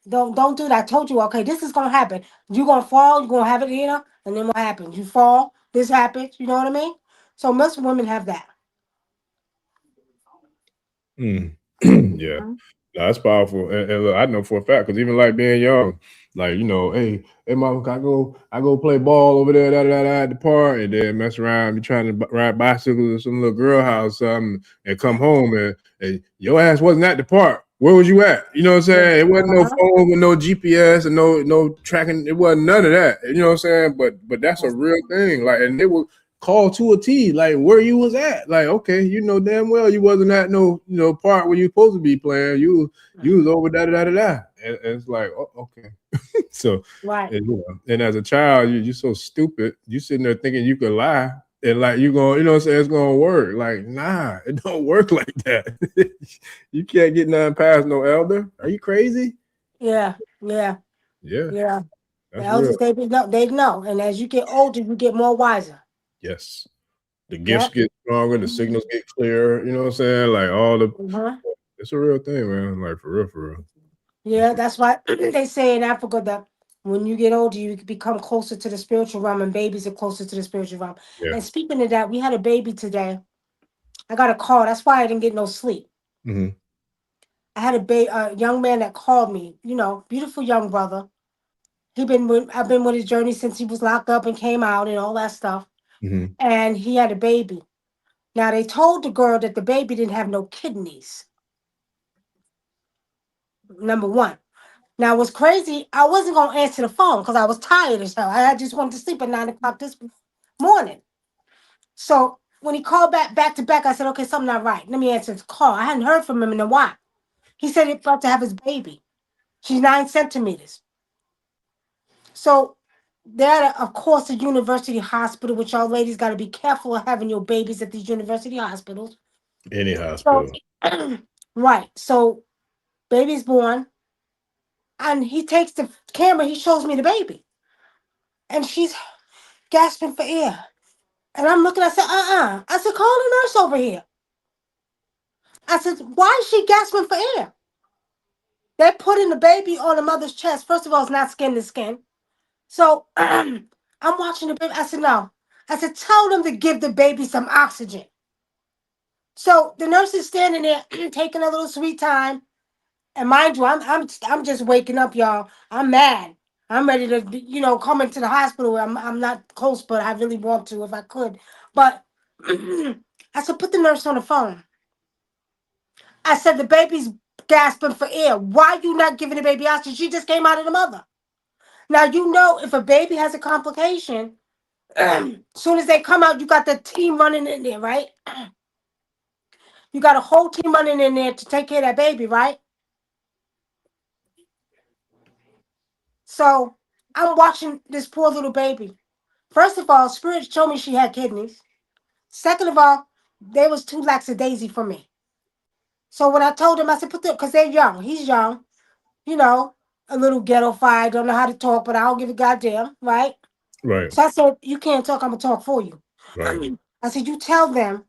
Don't do that. I told you, okay, this is gonna happen. You're gonna fall, you're gonna have it, and then what happens? You fall, this happens, you know what I mean? So most women have that. Yeah. No, that's powerful. And look, I know for a fact, because even like being young, like, hey mama, I go play ball over there, at the park, and then mess around, be trying to ride bicycles at some little girl house, and come home, and your ass wasn't at the park. Where was you at? You know what I'm saying? It wasn't no phone with no GPS and no tracking. It wasn't none of that. You know what I'm saying? But that's a real thing. Like, and they will call to a T, like where you was at. Like, okay, damn well you wasn't at no part where you supposed to be playing. You was over And it's like, oh, okay. So right. And as a child, you're so stupid. You sitting there thinking you could lie. And like you going, what I'm saying, it's gonna work. Like, nah, it don't work like that. You can't get nothing past no elder. Are you crazy? Yeah. The elders, they know. And as you get older, you get more wiser. Yes. The gifts get stronger, the signals get clearer. You know what I'm saying? Like it's a real thing, man. Like, for real. Yeah, that's why they say in Africa that when you get older, you become closer to the spiritual realm, and babies are closer to the spiritual realm. Yeah. And speaking of that, we had a baby today. I got a call. That's why I didn't get no sleep. I had a young man that called me, beautiful young brother. I've been with his journey since he was locked up and came out and all that stuff. Mm-hmm. And he had a baby. Now they told the girl that the baby didn't have no kidneys. Number one. Now what's crazy, I wasn't gonna answer the phone because I was tired as hell. I just wanted to sleep at 9 o'clock this morning. So when he called back to back, I said, okay, something not right. Let me answer his call. I hadn't heard from him in a while. He said he's about to have his baby. She's 9 centimeters. So they're at of course a university hospital, which y'all ladies got to be careful of having your babies at these university hospitals. Any So hospital. right. So baby's born. And he takes the camera, he shows me the baby. And she's gasping for air. And I'm looking, I said, I said, call the nurse over here. I said, why is she gasping for air? They're putting the baby on the mother's chest. First of all, it's not skin to skin. So I'm watching the baby. I said, no. I said, tell them to give the baby some oxygen. So the nurse is standing there taking a little sweet time. And mind you, I'm just waking up, y'all. I'm mad. I'm ready to, come into the hospital. I'm not close, but I really want to if I could. But I said, put the nurse on the phone. I said, the baby's gasping for air. Why you not giving the baby oxygen? She just came out of the mother. Now, if a baby has a complication, soon as they come out, you got the team running in there, right? You got a whole team running in there to take care of that baby, right? So I'm watching this poor little baby. First of all, Spirit showed me she had kidneys. Second of all, they was too lackadaisy for me. So when I told him, I said, put them, because they're young. He's young, you know, a little ghetto fied, don't know how to talk, but I don't give a goddamn, right? Right. So I said, you can't talk, I'm going to talk for you. Right. I said, you tell them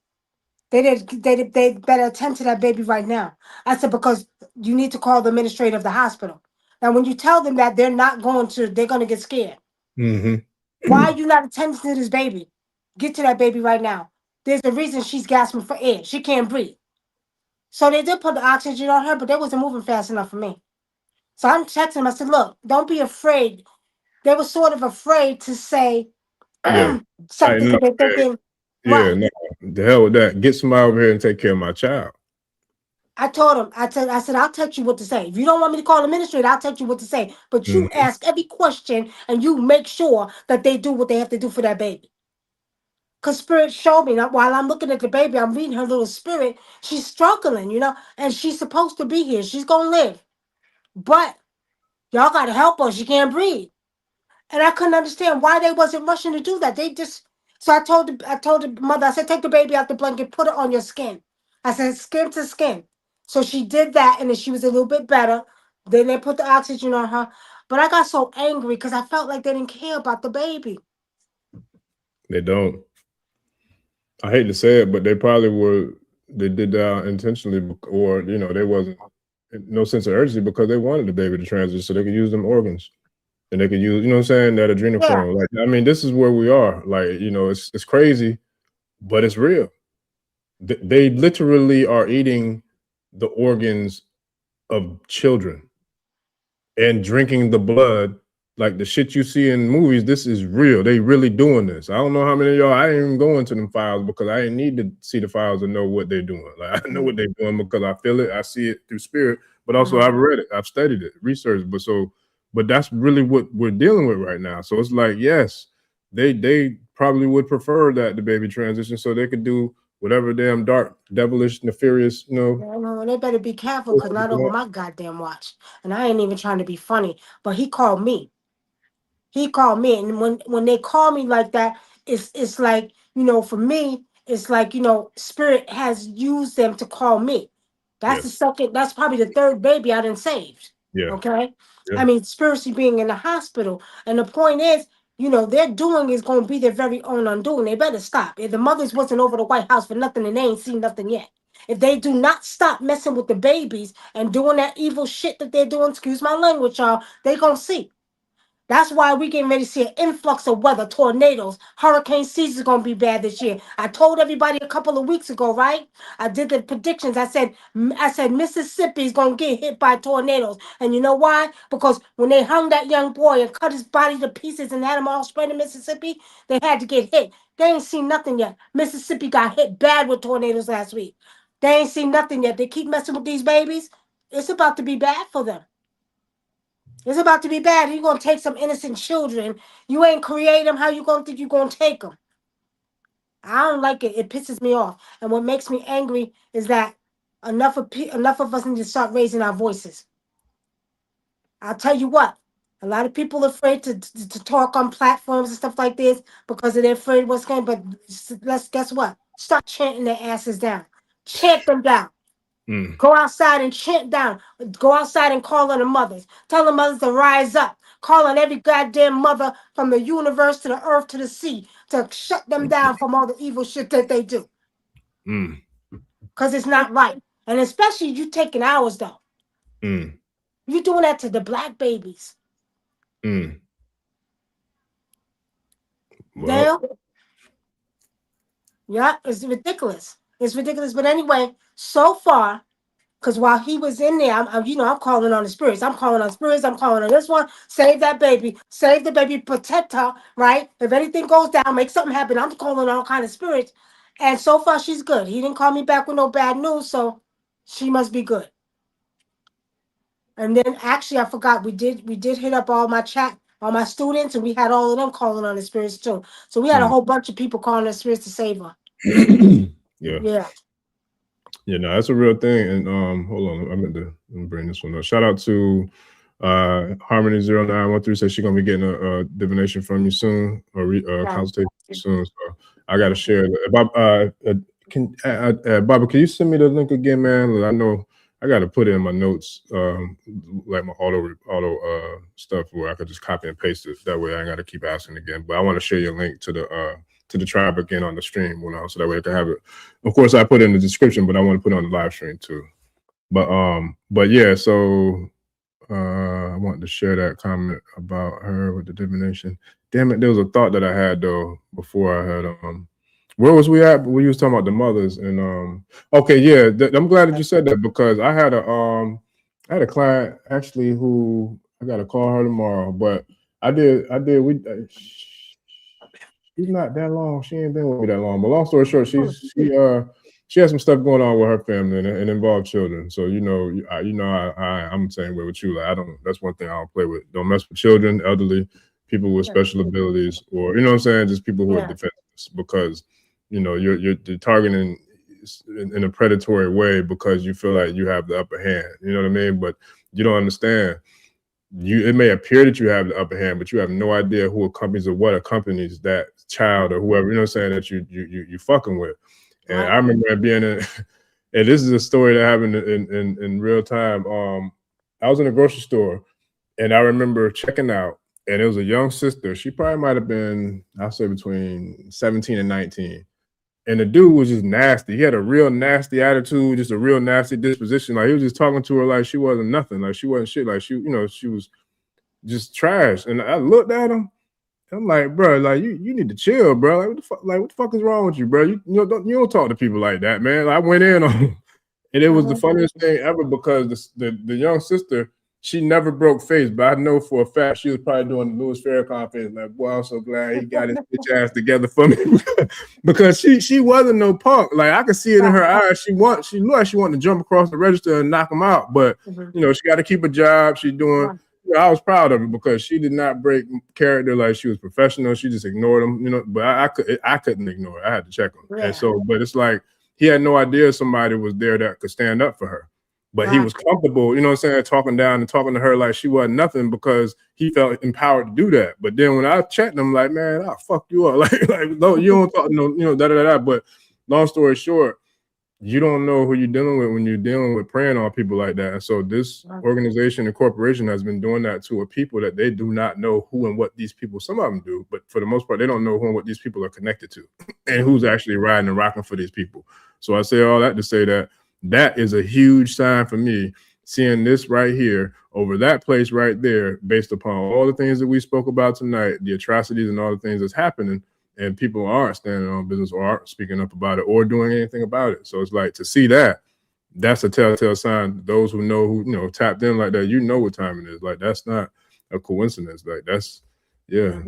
they better attend to that baby right now. I said, because you need to call the administrator of the hospital. Now, when you tell them that, they're going to get scared. Mm-hmm. Why are you not attending to this baby? Get to that baby right now. There's a reason she's gasping for air. She can't breathe. So they did put the oxygen on her, but they wasn't moving fast enough for me. So I'm texting them. I said, look, don't be afraid. They were sort of afraid to say Yeah. something Tighten because up. they're thinking, Yeah, right. no. The hell with that. Get somebody over here and take care of my child. I told him, I said, I'll text you what to say. If you don't want me to call the administrator, I'll text you what to say. But you Mm-hmm. ask every question and you make sure that they do what they have to do for that baby. Because Spirit showed me that while I'm looking at the baby, I'm reading her little spirit. She's struggling, and she's supposed to be here. She's going to live. But y'all got to help her. She can't breathe. And I couldn't understand why they wasn't rushing to do that. So I told the mother, I said, take the baby out the blanket, put it on your skin. I said, skin to skin. So she did that, and then she was a little bit better. Then they put the oxygen on her. But I got so angry because I felt like they didn't care about the baby. They don't. I hate to say it, but they probably were. They did that intentionally, or they wasn't no sense of urgency because they wanted the baby to transition so they could use them organs and they could use, what I'm saying, that Yeah. adrenochrome. Like, I mean, this is where we are. Like, it's crazy, but it's real. They literally are eating the organs of children and drinking the blood. Like the shit you see in movies, this is real. They really doing this. I don't know how many of y'all, I ain't even go into them files because I didn't need to see the files to know what they're doing. Like I know what they're doing because I feel it, I see it through spirit, but also I've read it, I've studied it, researched. But that's really what we're dealing with right now. So it's like, yes, they probably would prefer that the baby transition so they could do whatever damn dark, devilish, nefarious, No, they better be careful because not over my goddamn watch. And I ain't even trying to be funny, but he called me. And when they call me like that, it's like, for me, it's like, Spirit has used them to call me. That's the Yes. second, that's probably the third baby I done saved. Yeah. Okay. Yeah. I mean, spiritually being in the hospital. And the point is, their doing is going to be their very own undoing. They better stop. If the mothers wasn't over the White House for nothing and they ain't seen nothing yet. If they do not stop messing with the babies and doing that evil shit that they're doing, excuse my language, y'all, they going to see. That's why we getting ready to see an influx of weather, tornadoes, hurricane season is gonna be bad this year. I told everybody a couple of weeks ago, right? I did the predictions. I said Mississippi is gonna get hit by tornadoes, and you know why? Because when they hung that young boy and cut his body to pieces and had him all spread in Mississippi, they had to get hit. They ain't seen nothing yet. Mississippi got hit bad with tornadoes last week. They ain't seen nothing yet. They keep messing with these babies. It's about to be bad for them. It's about to be bad. You're going to take some innocent children. You ain't create them. How you going to think you're going to take them? I don't like it. It pisses me off. And what makes me angry is that enough of us need to start raising our voices. I'll tell you what. A lot of people are afraid to talk on platforms and stuff like this because they're afraid what's going to. But guess what? Start chanting their asses down. Chant them down. Go outside and chant down. Go outside and call on the mothers. Tell the mothers to rise up. Call on every goddamn mother from the universe to the earth to the sea to shut them down from all the evil shit that they do. Because it's not right. And especially you taking ours, though. You're doing that to the black babies. Well, yeah, it's ridiculous. It's ridiculous. But anyway, so far, because while he was in there, I'm calling on the spirits. I'm calling on spirits. I'm calling on this one. Save that baby. Save the baby. Protect her, right? If anything goes down, make something happen. I'm calling on all kind of spirits. And so far, she's good. He didn't call me back with no bad news, so she must be good. And then actually, I forgot, we did hit up all my students, and we had all of them calling on the spirits too. So we had a whole bunch of people calling on the spirits to save her. Yeah. Yeah, no, that's a real thing. And hold on, I meant to bring this one up. Shout out to Harmony0913 says she's gonna be getting a divination from you soon, or consultation soon. So I gotta share that. Bobby, can you send me the link again, man? I know I gotta put it in my notes, like my auto stuff where I could just copy and paste it. That way I ain't gotta keep asking again. But I want to share your link to the tribe again on the stream, so that way I can have it. Of course, I put it in the description, but I want to put it on the live stream too. But yeah, so I wanted to share that comment about her with the divination. Damn it, there was a thought that I had though before I had where was we at? We was talking about the mothers and okay, yeah, I'm glad that you said that because I had a client actually who I got to call her tomorrow, but she's not that long. She ain't been with me that long. But long story short, she has some stuff going on with her family and involve children. So I'm the same way with you. Like that's one thing I don't play with. Don't mess with children, elderly, people with special abilities, or you know what I'm saying, just people who are defenseless because you're targeting in a predatory way because you feel like you have the upper hand. You know what I mean? But you don't understand. It may appear that you have the upper hand, but you have no idea who accompanies or what accompanies that child or whoever, you know what I'm saying, that you fucking with. And I remember being in, and this is a story that happened in real time. I was in a grocery store and I remember checking out, and it was a young sister. She probably might have been, I'll say between 17 and 19. And the dude was just nasty. He had a real nasty attitude, just a real nasty disposition. Like he was just talking to her like she wasn't nothing, like she wasn't shit, like she was just trash. And I looked at him, and I'm like, bro, like you need to chill, bro. Like what the fuck is wrong with you, bro? You don't talk to people like that, man. Like, I went in on him, and it was the funniest thing ever because the young sister, she never broke face, but I know for a fact she was probably doing the Louis Farrakhan face, like, boy, I'm so glad he got his bitch ass together for me. Because she wasn't no punk. Like I could see it in her eyes. She looked like she wanted to jump across the register and knock him out. But she got to keep a job. She's doing. I was proud of her because she did not break character. Like she was professional. She just ignored him. But I couldn't ignore it. I had to check him. And so, but it's like he had no idea somebody was there that could stand up for her. But he was comfortable, you know what I'm saying, talking down and talking to her like she wasn't nothing because he felt empowered to do that. But then when I checked him, like, man, I'll fuck you up. like no, you don't talk, da-da-da-da. But long story short, you don't know who you're dealing with when you're dealing with preying on people like that. And so this organization and corporation has been doing that to a people that they do not know who and what these people, some of them do, but for the most part, they don't know who and what these people are connected to and who's actually riding and rocking for these people. So I say all that to say that is a huge sign for me, seeing this right here over that place right there, based upon all the things that we spoke about tonight, the atrocities and all the things that's happening, and people aren't standing on business or aren't speaking up about it or doing anything about it. So it's like, to see that, that's a telltale sign. Those who know, who, you know, tapped in like that, you know what time it is. Like, that's not a coincidence. Like, that's, yeah,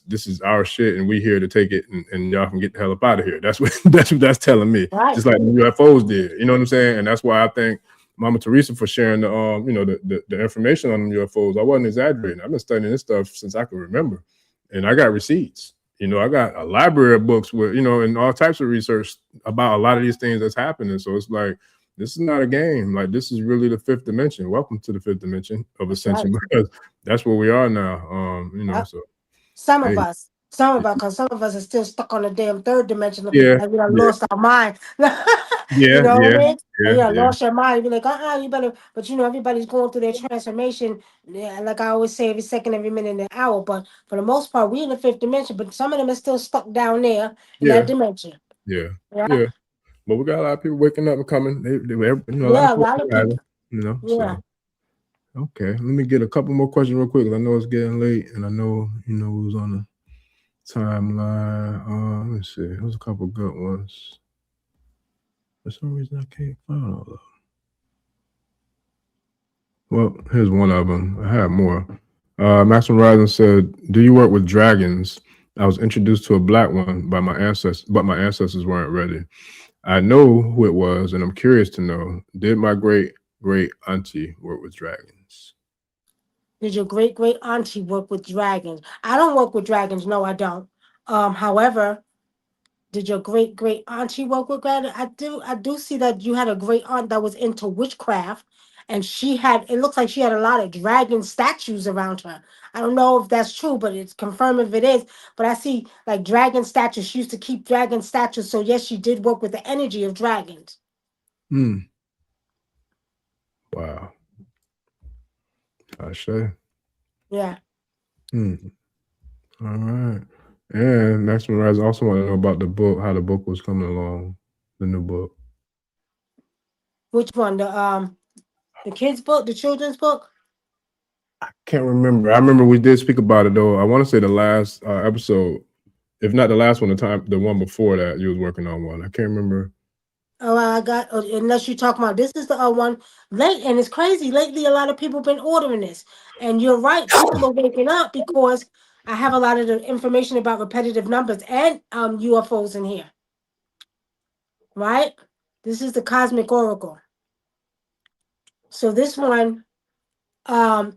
this is our shit, and we here to take it, and y'all can get the hell up out of here. That's what that's telling me. Right. Just like the UFOs did. You know what I'm saying? And that's why I thank Mama Teresa for sharing the you know, the information on the UFOs. I wasn't exaggerating. I've been studying this stuff since I can remember, and I got receipts. You know, I got a library of books with, you know, and all types of research about a lot of these things that's happening. So it's like, this is not a game. Like, this is really the fifth dimension. Welcome to the fifth dimension of ascension, because that's where we are now. You know, so some of hey. us, because some of us are still stuck on the damn third dimension. Yeah, Like we done lost our mind. You yeah, know what I yeah, mean? And you yeah, done yeah, lost your mind. You be like, you better. But you know, everybody's going through their transformation. Yeah, like I always say, every second, every minute, and an hour. But for the most part, we in the fifth dimension. But some of them are still stuck down there in that dimension. yeah, Yeah, yeah. But we got a lot of people waking up and coming. They you know, yeah, a lot of people. you know. Yeah. So okay, let me get a couple more questions real quick. I know it's getting late, and I know, you know, who's on the timeline. Let me see. There's a couple good ones. For some reason, I can't find all of them. Well, here's one of them. I have more. Maximum Rising said, "Do you work with dragons? I was introduced to a black one by my ancestors, but my ancestors weren't ready. I know who it was, and I'm curious to know, did my great auntie work with dragons?" Did your great auntie work with dragons? I don't work with dragons. No, I don't. However, did your great auntie work with dragons? I do see that you had a great aunt that was into witchcraft, and she had. It looks like she had a lot of dragon statues around her. I don't know if that's true, but it's confirmed if it is. But I see like dragon statues. She used to keep dragon statues. So yes, she did work with the energy of dragons. Wow. I say. Yeah. All right. And Maximum Rise also want to know about the book, how the book was coming along, the new book. Which one? The kids' book, the children's book? I can't remember. I remember we did speak about it though. I want to say the last episode, if not the last one, the one before that, you was working on one. I can't remember. Oh, I got, unless you're talking about, this is the one late, and it's crazy. Lately, a lot of people been ordering this. And you're right, people are waking up because I have a lot of the information about repetitive numbers and UFOs in here. Right? This is the Cosmic Oracle. So this one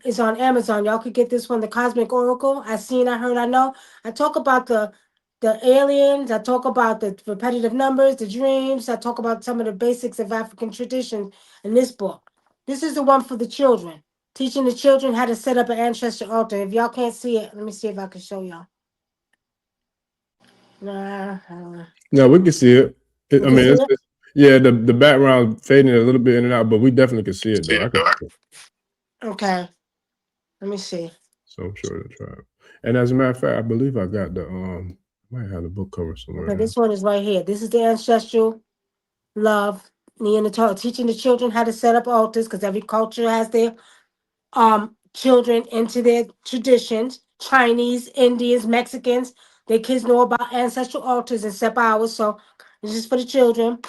is on Amazon. Y'all could get this one, the Cosmic Oracle. I heard, I know. I talk about the aliens. I talk about the repetitive numbers, the dreams. I talk about some of the basics of African traditions in this book. This is the one for the children, teaching the children how to set up an ancestral altar. If y'all can't see it, let me see if I can show y'all. No, we can see it. I mean, it's yeah, the background fading a little bit in and out, but we definitely can see it though. I can see it. Okay, let me see. So I'm sure to try it. And as a matter of fact, I believe I got the might have the book cover somewhere. Okay, this one is right here. This is the Ancestral Love Neanderthal, teaching the children how to set up altars, because every culture has their children into their traditions. Chinese, Indians, Mexicans, their kids know about ancestral altars and set hours. So this is for the children.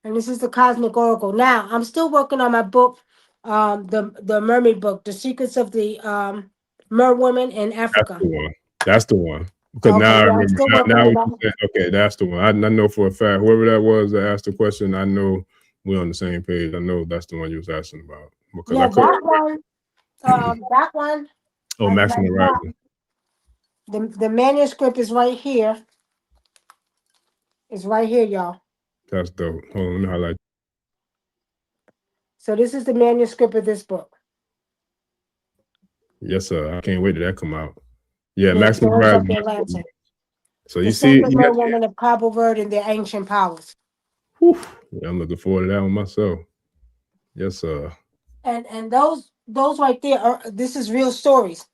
And this is the Cosmic Oracle. Now I'm still working on my book, the mermaid book, The Secrets of the Mer Woman in Africa. That's the one. Because Okay, now I yeah, I'm remember. still Now, working now on we that. can say, okay, that's the one. I know for a fact, whoever that was that asked the question, I know we're on the same page. I know that's the one you was asking about. Because Yeah, I couldn't that one. That one. Oh, Maximum Rising. The manuscript is right here. It's right here, y'all. That's dope. Hold on, let me highlight. So this is the manuscript of this book. Yes, sir. I can't wait till that come out. Yeah, Yeah, Maximum Rising. So you the see, sacred Mer Woman of Cabo Verde and their ancient powers. Whew. Yeah, I'm looking forward to that one myself. Yes, sir. And those right there are, this is real stories.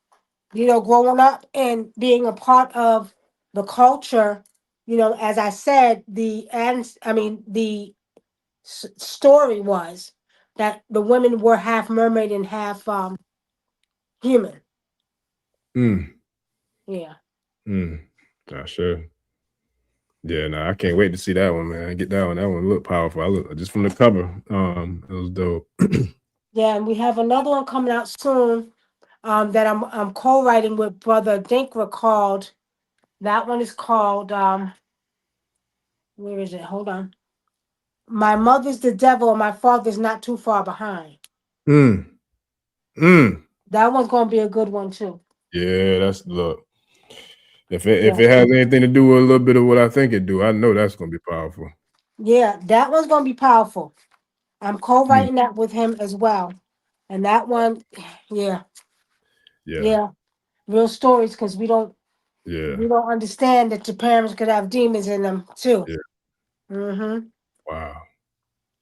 You know, growing up and being a part of the culture. You know, as I said, the story was that the women were half mermaid and half human. Yeah. Gotcha. Yeah, no, I can't wait to see that one, man. Get that one. That one looked powerful. I look just from the cover. It was dope. Yeah, and we have another one coming out soon. That I'm co-writing with Brother Dinkra called. That one is called where is it? Hold on. My mother's the devil and my father's not too far behind. That one's gonna be a good one too. Yeah, that's look. If it has anything to do with a little bit of what I think it do, I know that's gonna be powerful. Yeah, that one's gonna be powerful. I'm co-writing that with him as well. And that one, yeah. Real stories, because we don't understand that your parents could have demons in them too. Yeah. Wow.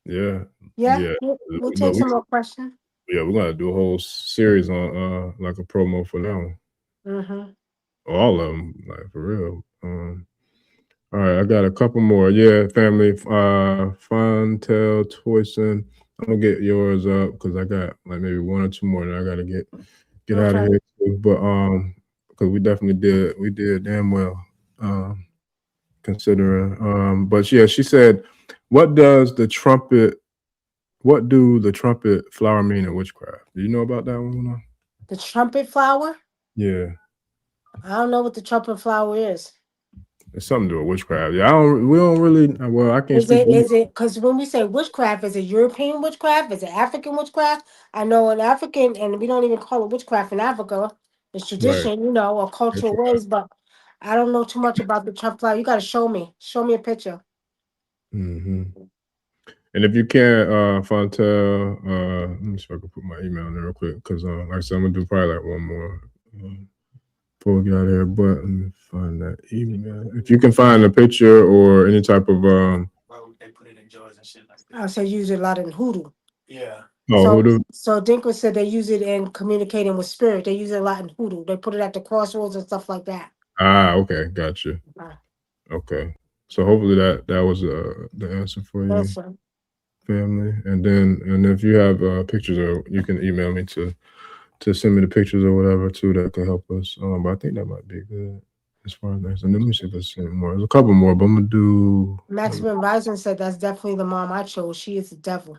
Yeah. We'll take some more questions. Yeah, we're gonna do a whole series on like a promo for that one. All of them, like for real. All right, I got a couple more. Yeah, family. Fontel Toyson. I'm gonna get yours up because I got like maybe one or two more that I gotta get out of here too. But because we definitely did damn well. Considering. But yeah, she said, what do the trumpet flower mean in witchcraft? Do you know about that one? The trumpet flower? Yeah. I don't know what the trumpet flower is. It's something to do with witchcraft. Yeah, we don't really. Well, I can't. Is it because when we say witchcraft, is it European witchcraft? Is it African witchcraft? I know in African, and we don't even call it witchcraft in Africa. It's tradition, Right. or cultural ways. But I don't know too much about the trumpet flower. You got to show me. Show me a picture. And if you can, Fontel, let me see if I can put my email in there real quick because, like I said, I'm gonna do probably like one more. Before we get out of here, but let me find that email. If you can find a picture or any type of they put it in jars and shit like that. I say use it a lot in hoodoo. Yeah. Hoodoo. So Dinko said they use it in communicating with spirit. They use it a lot in hoodoo. They put it at the crossroads and stuff like that. Okay, gotcha. Okay, so hopefully that was the answer for you, family. And if you have pictures, or you can email me to send me the pictures or whatever too, that can help us. But I think that might be good as far as next. And let me see if there's any more. There's a couple more, but I'm gonna do. Maximum Rising said that's definitely the mom I chose. She is the devil.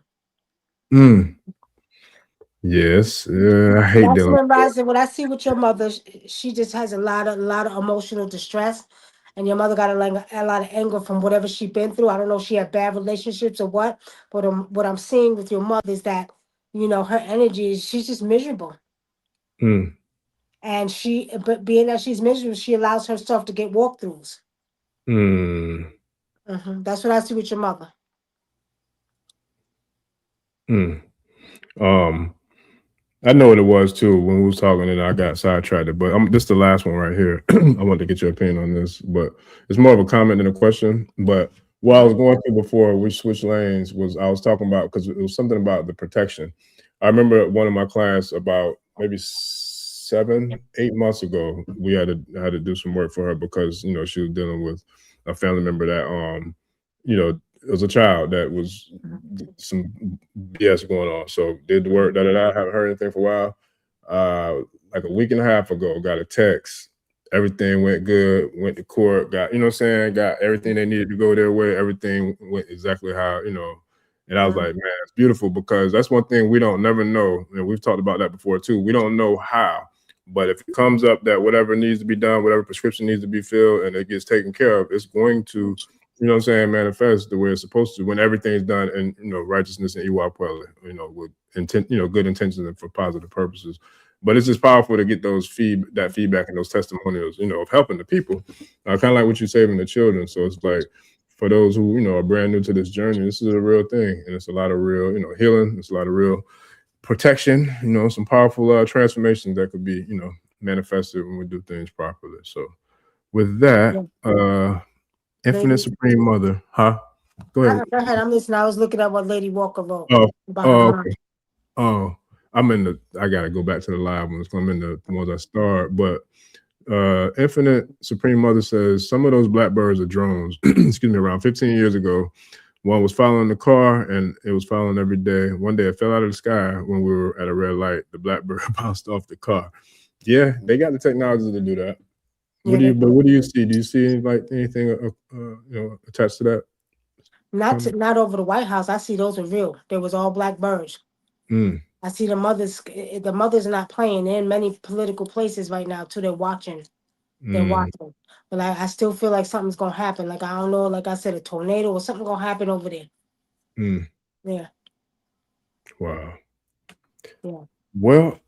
Yes, I hate Maximum Rising. What I see with your mother, she just has a lot of emotional distress, and your mother got a lot of anger from whatever she's been through. I don't know if she had bad relationships or what, but what I'm seeing with your mother is that her energy is she's just miserable. And but being that she's miserable, she allows herself to get walkthroughs. That's what I see with your mother. I know what it was too when we was talking, and I got sidetracked. But this is the last one right here. I wanted to get your opinion on this, but it's more of a comment than a question. But what I was going through before we switched lanes was I was talking about, because it was something about the protection. I remember one of my clients about maybe 7-8 months ago, we had to do some work for her because she was dealing with a family member that it was a child that was some BS going on. So did the work, I haven't heard anything for a while. Like a week and a half ago, got a text. Everything went good, went to court, got everything they needed to go their way. Everything went exactly how, and I was like, man, it's beautiful, because that's one thing we don't never know. And we've talked about that before too. We don't know how, but if it comes up that whatever needs to be done, whatever prescription needs to be filled, and it gets taken care of, it's going to manifest the way it's supposed to when everything's done in, righteousness and Iwa, with intent, good intentions and for positive purposes. But it's just powerful to get those feedback and those testimonials, of helping the people, kind of like what you're saving the children. So it's like, for those who, are brand new to this journey, this is a real thing. And it's a lot of real, healing. It's a lot of real protection, some powerful transformations that could be, manifested when we do things properly. So with that, Infinite Supreme Mother, huh? Go ahead. Go ahead. I'm listening. I was looking at what Lady Walker wrote. Okay. I gotta go back to the live ones. I'm in the ones I start. But Infinite Supreme Mother says some of those blackbirds are drones. Excuse me. Around 15 years ago, One was following the car, and it was following every day. One day, it fell out of the sky when we were at a red light. The blackbird bounced off the car. Yeah, they got the technology to do that. Yeah, What do you see? Do you see like anything attached to that? not over the White House. I see those are real. There was all black birds. Mm, I see the mothers. The mothers are not playing. They're in many political places right now too. They're watching. They're mm, watching. But I still feel like something's gonna happen. Like I don't know. Like I said, a tornado or something gonna happen over there. mm. Yeah. Wow. Yeah. Well,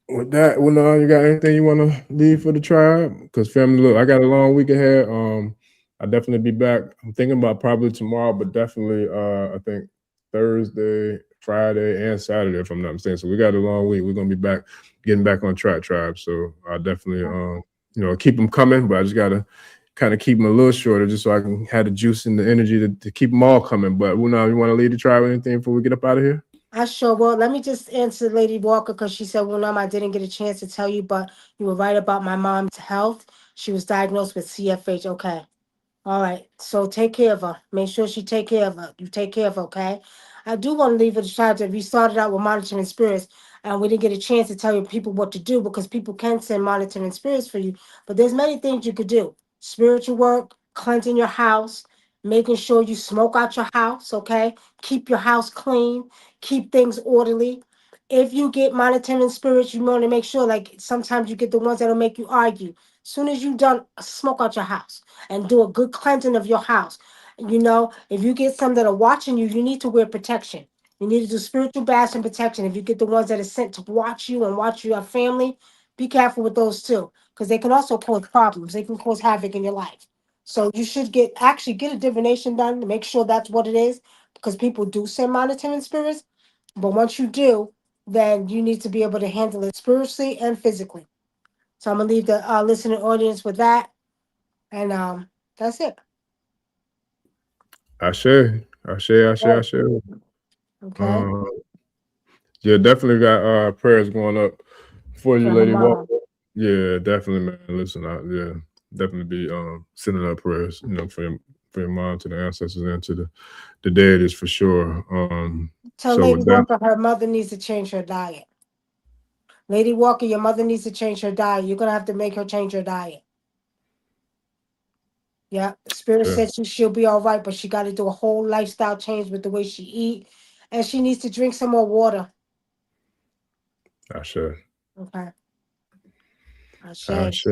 with that, well, you got anything you want to leave for the tribe? Because family, look, I got a long week ahead. I'll definitely be back. I'm thinking about probably tomorrow, but definitely, I think Thursday, Friday, and Saturday, if I'm not mistaken. So we got a long week. We're gonna be back, getting back on track, tribe. So I definitely, keep them coming. But I just gotta kind of keep them a little shorter, just so I can have the juice and the energy to keep them all coming. But you want to lead the tribe with anything before we get up out of here? I sure will. Let me just answer Lady Walker because she said, well, no, I didn't get a chance to tell you, but you were right about my mom's health. She was diagnosed with CFH. Okay. All right. So take care of her. Make sure she take care of her. You take care of her, okay? I do want to leave with a shout that we started out with monitoring spirits and we didn't get a chance to tell you people what to do because people can send monitoring spirits for you. But there's many things you could do. Spiritual work, cleansing your house, making sure you smoke out your house, okay? Keep your house clean, keep things orderly. If you get monitoring spirits, you want to make sure, like sometimes you get the ones that'll make you argue. Soon as you done, smoke out your house and do a good cleansing of your house. You know, if you get some that are watching you, you need to wear protection. You need to do spiritual baths and protection. If you get the ones that are sent to watch you and watch your family, be careful with those too, because they can also cause problems. They can cause havoc in your life. So you should get a divination done to make sure that's what it is, because people do send monitoring spirits. But once you do, then you need to be able to handle it spiritually and physically. So I'm gonna leave the listening audience with that, and that's it. Ashe, Ashe, Ashe, Right. Ashe. Okay. Uh, yeah, definitely got prayers going up for you, For her Lady Walker. mom. Yeah, definitely, man. Listen, yeah, definitely be sending up prayers, for your mom, to the ancestors, and to the deities for sure. Tell So Lady with that, Walker her mother needs to change her diet. Lady Walker, your mother needs to change her diet. You're gonna have to make her change her diet. Yeah. Spirit yeah, said she'll be all right, but she got to do a whole lifestyle change with the way she eat, and she needs to drink some more water. Ashe, Okay. Ashe. Ashe.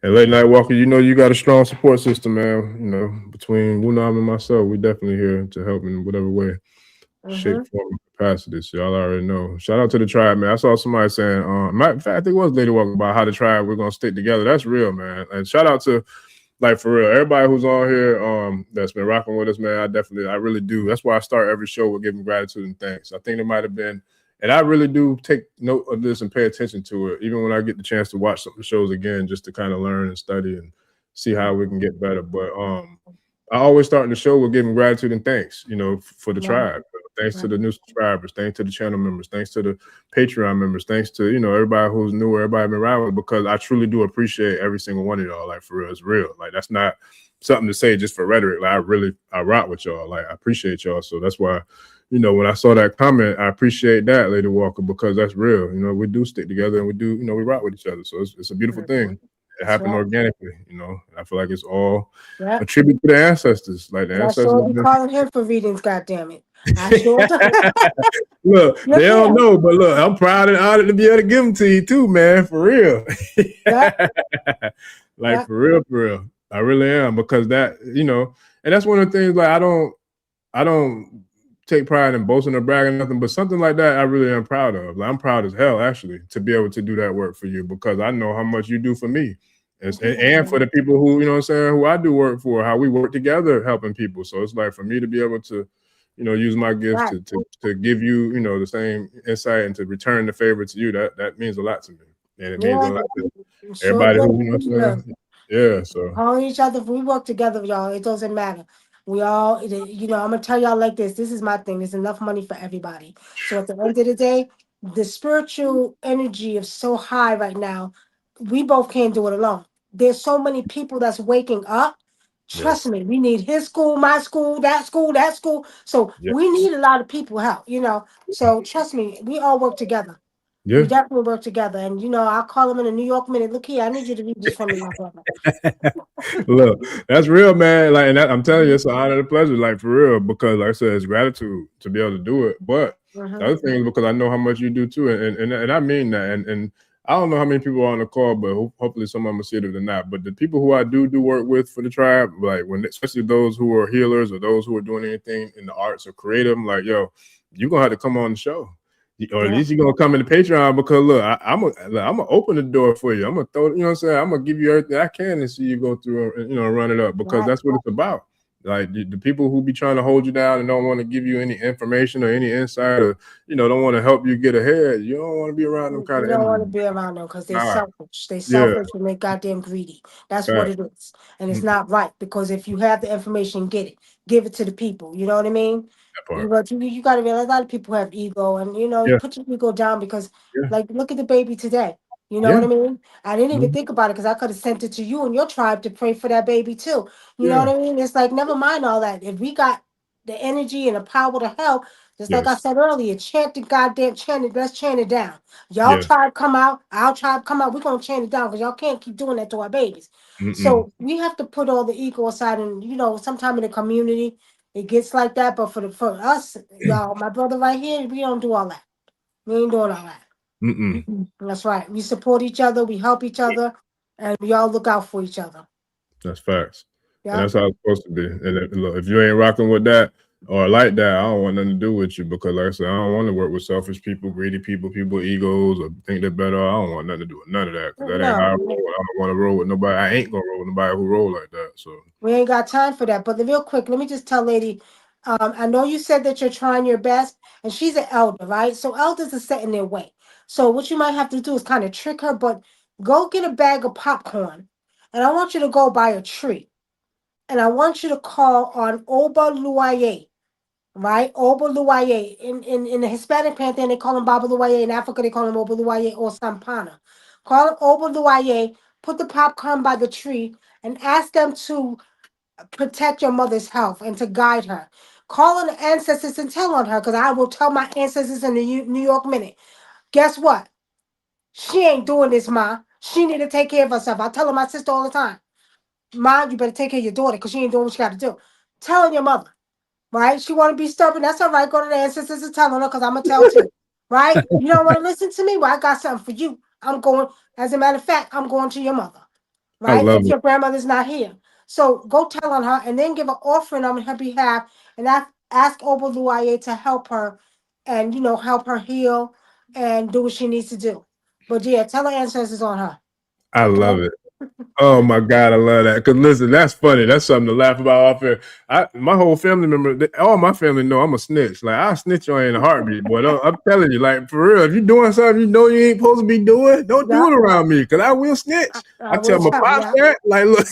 And Late Night Walker, you got a strong support system, man. Between Wunam and myself, we definitely here to help in whatever way, shape, Mm-hmm. form, and capacity. So y'all already know. Shout out to the tribe, man. I saw somebody saying, matter of fact, I think it was Lady Walker, about how the tribe, we're gonna stick together. That's real, man. And shout out to, like, for real, everybody who's on here, that's been rocking with us, man. I really do. That's why I start every show with giving gratitude and thanks. I think there might have been, and I really do take note of this and pay attention to it, even when I get the chance to watch some of the shows again, just to kind of learn and study and see how we can get better. But I always start in the show with giving gratitude and thanks, for the Right. tribe. Thanks to Right. the new subscribers, thanks to the channel members, thanks to the Patreon members, thanks to, everybody who's new, everybody been around with, because I truly do appreciate every single one of y'all. Like, for real, it's real. Like, that's not something to say just for rhetoric. Like, I rock with y'all. Like, I appreciate y'all. So that's why, when I saw that comment, I appreciate that, Lady Walker, because that's real. We do stick together and we do, we rock with each other. So it's a beautiful thing. It That's happened right. organically, and I feel like it's all Yeah. a tribute to the ancestors. Like, the And I ancestors sure have be been. calling him for readings, goddamn it. I sure do. Look, Look they don't here. know, but look, I'm proud and honored to be able to give them to you too, man. For real. Yeah. Like, Yeah. for real. I really am, because and that's one of the things, like, I don't take pride in boasting or bragging or nothing, but something like that I really am proud of. Like, I'm proud as hell, actually, to be able to do that work for you, because I know how much you do for me. And for the people who, what I'm saying, who I do work for, how we work together helping people. So it's like, for me to be able to, use my gifts Right. to give you, the same insight, and to return the favor to you, that means a lot to me. And it means a Yeah. lot to Sure everybody who, do. yeah. So Calling each other, if we work together, y'all, it doesn't matter. We all, I'm gonna tell y'all like this. This is my thing. There's enough money for everybody. So at the end of the day, the spiritual energy is so high right now. We both can't do it alone. There's so many people that's waking up Trust me, we need his school, my school, that school, that school. So Yeah. we need a lot of people help, you know. So trust me, we all work together. Yeah. We definitely work together. And you know, I'll call him in a New York minute. Look here, I need you to read this for me, my brother. Look, that's real, man. Like, and that, I'm telling you, it's an honor and a pleasure, like for real, because like I said, it's gratitude to be able to do it. But the other thing is because I know how much you do too, and I mean that. And I don't know how many people are on the call, but hopefully some of them will see it or not. But the people who I do work with for the tribe, like when, especially those who are healers or those who are doing anything in the arts or creative, I'm like, yo, you're gonna have to come on the show. Or at least you're gonna come in the Patreon because look, I'm gonna open the door for you. I'm gonna throw, you know what I'm saying? I'm gonna give you everything I can and see you go through and, you know, run it up because that's what it's about. Like the people who be trying to hold you down and don't want to give you any information or any insight or, you know, don't want to help you get ahead. You don't want to be around them kind You of don't want to energy. be around them because they're Nah. selfish. They Yeah. selfish and they goddamn greedy. That's what Right. it is. And it's not right because if you have the information, get it. Give it to the people. You know what I mean? You got to realize a lot of people have ego and, you know, you put your ego down because, like, look at the baby today. You know what I mean? I didn't even think about it because I could have sent it to you and your tribe to pray for that baby too. You know what I mean? It's like, never mind all that. If we got the energy and the power to help, just like I said earlier, chant the goddamn chant it. Let's chant it down. Y'all tribe come out, our tribe come out. We're gonna chant it down because y'all can't keep doing that to our babies. So we have to put all the ego aside, and you know, sometime in the community it gets like that. But for us, y'all, my brother right here, we don't do all that. We ain't doing all that. That's right. We support each other, we help each other, and we all look out for each other. That's facts. And that's how it's supposed to be. And look, if you ain't rocking with that or like that, I don't want nothing to do with you because, like I said, I don't want to work with selfish people, greedy people, people egos, or think they're better. I don't want nothing to do with none of that because that ain't how I roll. I don't want to roll with nobody. I ain't gonna roll with nobody who roll like that. So we ain't got time for that. But real quick, let me just tell lady, I know you said that you're trying your best, and she's an elder, right? So elders are set in their way. So what you might have to do is kind of trick her, but go get a bag of popcorn, and I want you to go by a tree, and I want you to call on Oba Luaye, right? Oba Luaye. In the Hispanic pantheon, they call him Baba Luaye. In Africa, they call him Oba Luaye or Sampana. Call him Oba Luaye, put the popcorn by the tree, and ask them to protect your mother's health and to guide her. Call on the ancestors and tell on her, because I will tell my ancestors in the New York minute. Guess what? She ain't doing this, Ma. She need to take care of herself. I tell her my sister all the time, Ma, you better take care of your daughter because she ain't doing what she got to do. Tell on your mother, right? She want to be stubborn. That's all right. Go to the ancestors and tell on her because I'm going to tell too, right? You don't want to listen to me? Well, I got something for you. I'm going, as a matter of fact, I'm going to your mother, right? If your grandmother's not here. So go tell on her and then give an offering on her behalf and ask Obaluaye to help her and, you know, help her heal and do what she needs to do. But yeah, tell her ancestors on her. I love it. Oh my God, I love that. Because listen, that's funny. That's something to laugh about off here. My whole family member, all my family know I'm a snitch. Like I snitch on you in a heartbeat, boy. I'm telling you, like for real, if you're doing something you know you ain't supposed to be doing, don't do it around me because I will snitch. I tell my pops that. Like, look,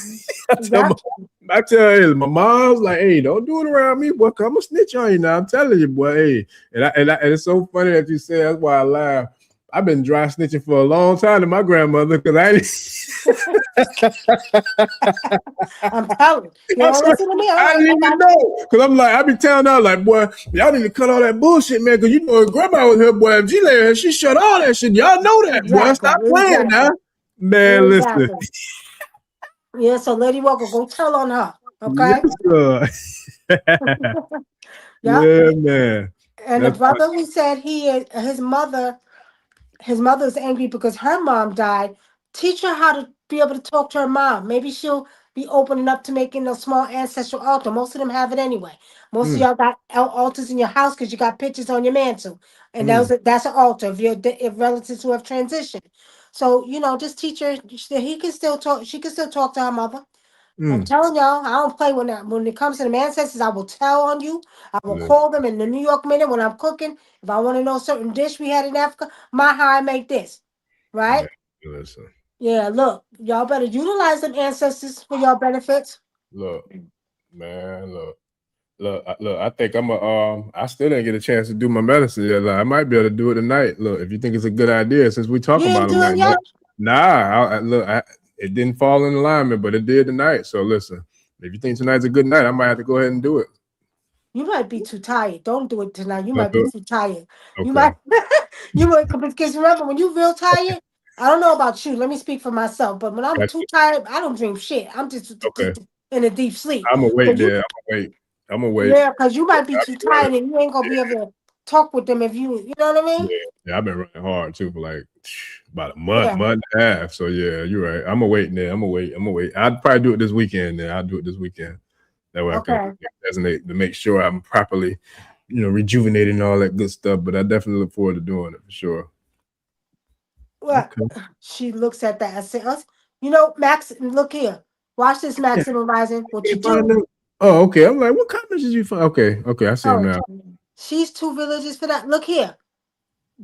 I tell my mom's like, hey, don't do it around me, boy. I'm a snitch on you now. I'm telling you, boy. Hey, and it's so funny that you say that's why I laugh. I've been dry snitching for a long time to my grandmother because I'm telling you. Don't listen to me. I didn't even know. Because I'm like, I be telling her, like, boy, y'all need to cut all that bullshit, man. Because you know, if grandma was here, boy, if she lay here, she shut all that shit. Y'all know that, boy. Stop playing now. Man, listen. Yeah, so Lady Walker, go tell on her. Okay? Yes, yeah, man. And the brother who said his mother is angry because her mom died. Teach her how to be able to talk to her mom. Maybe she'll be opening up to making a small ancestral altar. Most of them have it anyway. Most of y'all got altars in your house because you got pictures on your mantle, and that's an altar if relatives who have transitioned. So you know, just teach her. He can still talk. She can still talk to her mother. I'm telling y'all, I don't play with that. When it comes to the ancestors, I will tell on you. I will call them in the New York minute when I'm cooking. If I want to know a certain dish we had in Africa, how I make this, right? Yeah, look, y'all better utilize them ancestors for your benefits. Look, man, look. I think I still didn't get a chance to do my medicine yet. Like, I might be able to do it tonight. Look, if you think it's a good idea, since we talk about them like that. Nah, it didn't fall in alignment, but it did tonight. So listen, if you think tonight's a good night, I might have to go ahead and do it. You might be too tired. Don't do it tonight. You Don't might do be it? too tired. Okay. You might, because remember, when you real tired, I don't know about you. Let me speak for myself. But when I'm Gotcha. too tired, I don't dream shit. I'm just Okay. in a deep sleep. I'm gonna wait 'Cause you- there. I'm gonna wait. Yeah, because you might be too tired and you ain't gonna be able to talk with them if you know what I mean? Yeah, I've been running hard too for like about a month, Yeah. month and a half. So yeah, you're right. I'm gonna wait there. I'm gonna wait. I'd probably do it this weekend. Then I'll do it this weekend. That way I can designate to make sure I'm properly, rejuvenated and all that good stuff. But I definitely look forward to doing it for sure. Well, she looks at that and says, Max, look here. Watch this, Maximum Rising. What you do? Oh, okay. I'm like, what comments did you find? Okay, I see him now. She's too religious for that. Look here.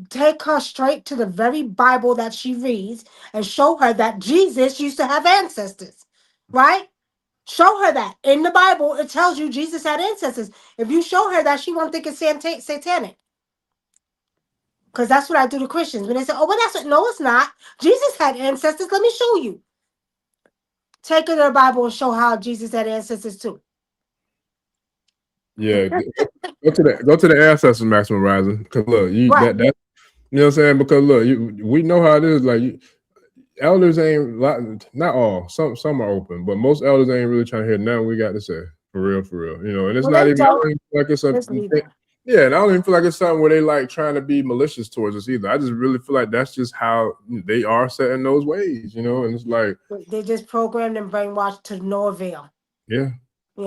Take her straight to the very Bible that she reads and show her that Jesus used to have ancestors, right? Show her that. In the Bible, it tells you Jesus had ancestors. If you show her that, she won't think it's satanic. Because that's what I do to Christians. When they say, oh, well, that's what. No, it's not. Jesus had ancestors. Let me show you. Take her to the Bible and show how Jesus had ancestors too. Yeah, go to the ancestors, Maximum Rising. Because look, that you know what I'm saying? Because look, we know how it is. Like elders ain't not all. Some are open, but most elders ain't really trying to hear nothing we got to say. For real. And it's not even like it's a yeah, and I don't even feel like it's something where they like trying to be malicious towards us either. I just really feel like that's just how they are set in those ways, and it's like they just programmed and brainwashed to no avail. Yeah.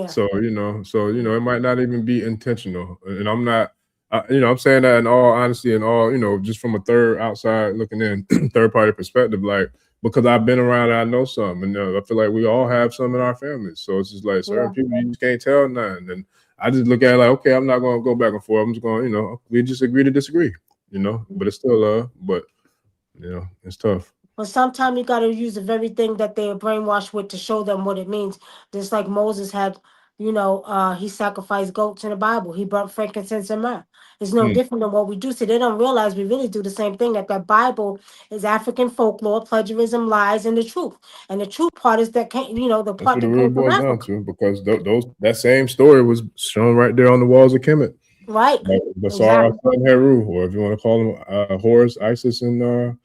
So it might not even be intentional, and I'm not, I'm saying that in all honesty and all, just from a third outside looking in, third party perspective, like because I've been around, and I know some, and I feel like we all have some in our families. So it's just like certain people you just can't tell nothing, and I just look at it like, okay, I'm not going to go back and forth. I'm just going, we just agree to disagree, but it's still love, but it's tough. But sometimes you got to use the very thing that they are brainwashed with to show them what it means. Just like Moses had, he sacrificed goats in the Bible. He burnt frankincense and myrrh. It's no different than what we do. So they don't realize we really do the same thing, that the Bible is African folklore, plagiarism, lies, and the truth. And the truth part is that, the That's part what that it really came from boils down Africa. to, because that same story was shown right there on the walls of Kemet. Right. Basar, Heru, or if you want to call them Horus, Isis, and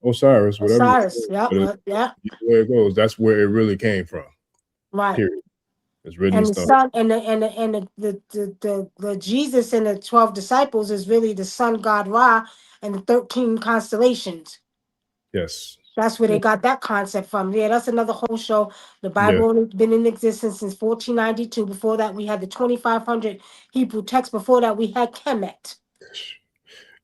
Osiris, whatever. Osiris, yeah. Where it goes, that's where it really came from. Right. Period. It's written And in the stone. son and the Jesus and the 12 disciples is really the sun god Ra and the 13 constellations. Yes. That's where they got that concept from. Yeah, that's another whole show. The Bible only been in existence since 1492. Before that, we had the 2500 Hebrew text. Before that, we had Kemet.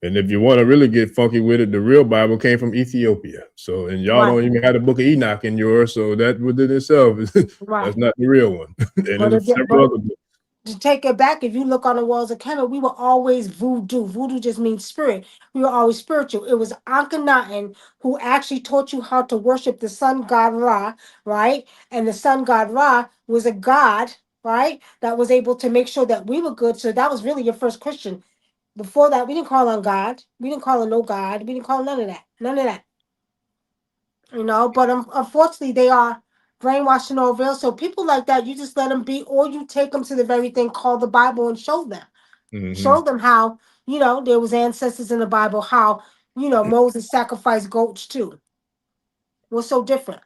And if you want to really get funky with it, the real Bible came from Ethiopia. So, and y'all don't even have the Book of Enoch in yours. So that within itself, that's not the real one. And there's several other books. To take it back, if you look on the walls of Kemet, we were always voodoo. Voodoo just means spirit. We were always spiritual. It was Akhenaten who actually taught you how to worship the sun god Ra, right? And the sun god Ra was a god, right, that was able to make sure that we were good. So that was really your first Christian. Before that, we didn't call on God. We didn't call on no God. We didn't call none of that. None of that. But unfortunately, they are brainwashing or veil. So people like that, you just let them be, or you take them to the very thing called the Bible and show them. Show them how, there was ancestors in the Bible, how, Moses sacrificed goats too. What's so different?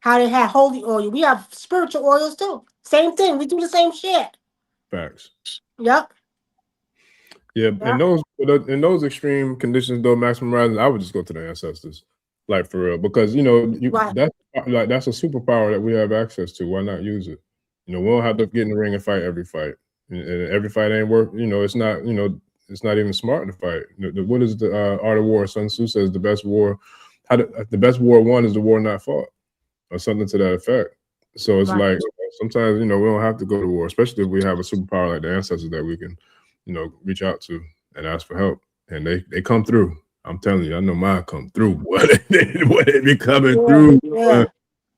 How they had holy oil. We have spiritual oils too. Same thing. We do the same shit. Facts. Yep. Yeah, in those extreme conditions, though, Maximum Rising, I would just go to the ancestors, like for real, because that's a superpower that we have access to. Why not use it? We don't have to get in the ring and fight every fight, and every fight ain't work. It's not. It's not even smart to fight. What is the art of war? Sun Tzu says the best war won is the war not fought, or something to that effect. So it's like sometimes we don't have to go to war, especially if we have a superpower like the ancestors that we can. Reach out to and ask for help, and they come through. I'm telling you, I know mine come through. What they be coming through?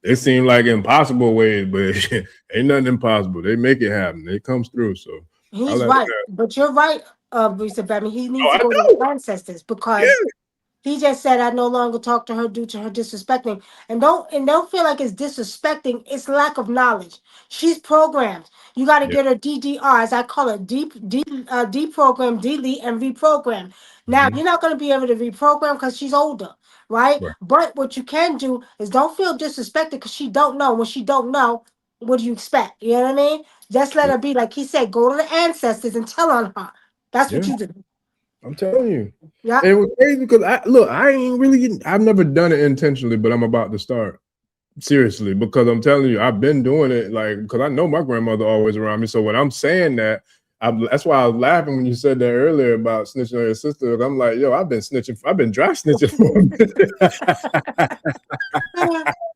It seemed like impossible ways, but ain't nothing impossible. They make it happen. It comes through. So he's right, but you're right, Orisha Gbemi. He needs to go to the ancestors because He just said I no longer talk to her due to her disrespecting. And don't feel like it's disrespecting. It's lack of knowledge. She's programmed. You got to Yeah. get her DDR, as I call it, deprogram, delete, and reprogram. Now Mhm. you're not going to be able to reprogram because she's older, right? Right. But what you can do is don't feel disrespected because she don't know. When she don't know, what do you expect? You know what I mean? Just let Yeah. her be. Like he said, go to the ancestors and tell on her. That's what Yeah. you do. I'm telling you. Yeah. And it was crazy because I've never done it intentionally, but I'm about to start. Seriously, because I'm telling you, I've been doing it like because I know my grandmother always around me. So when I'm saying that, that's why I was laughing when you said that earlier about snitching on your sister. I'm like, yo, I've been snitching. I've been dry snitching for a minute.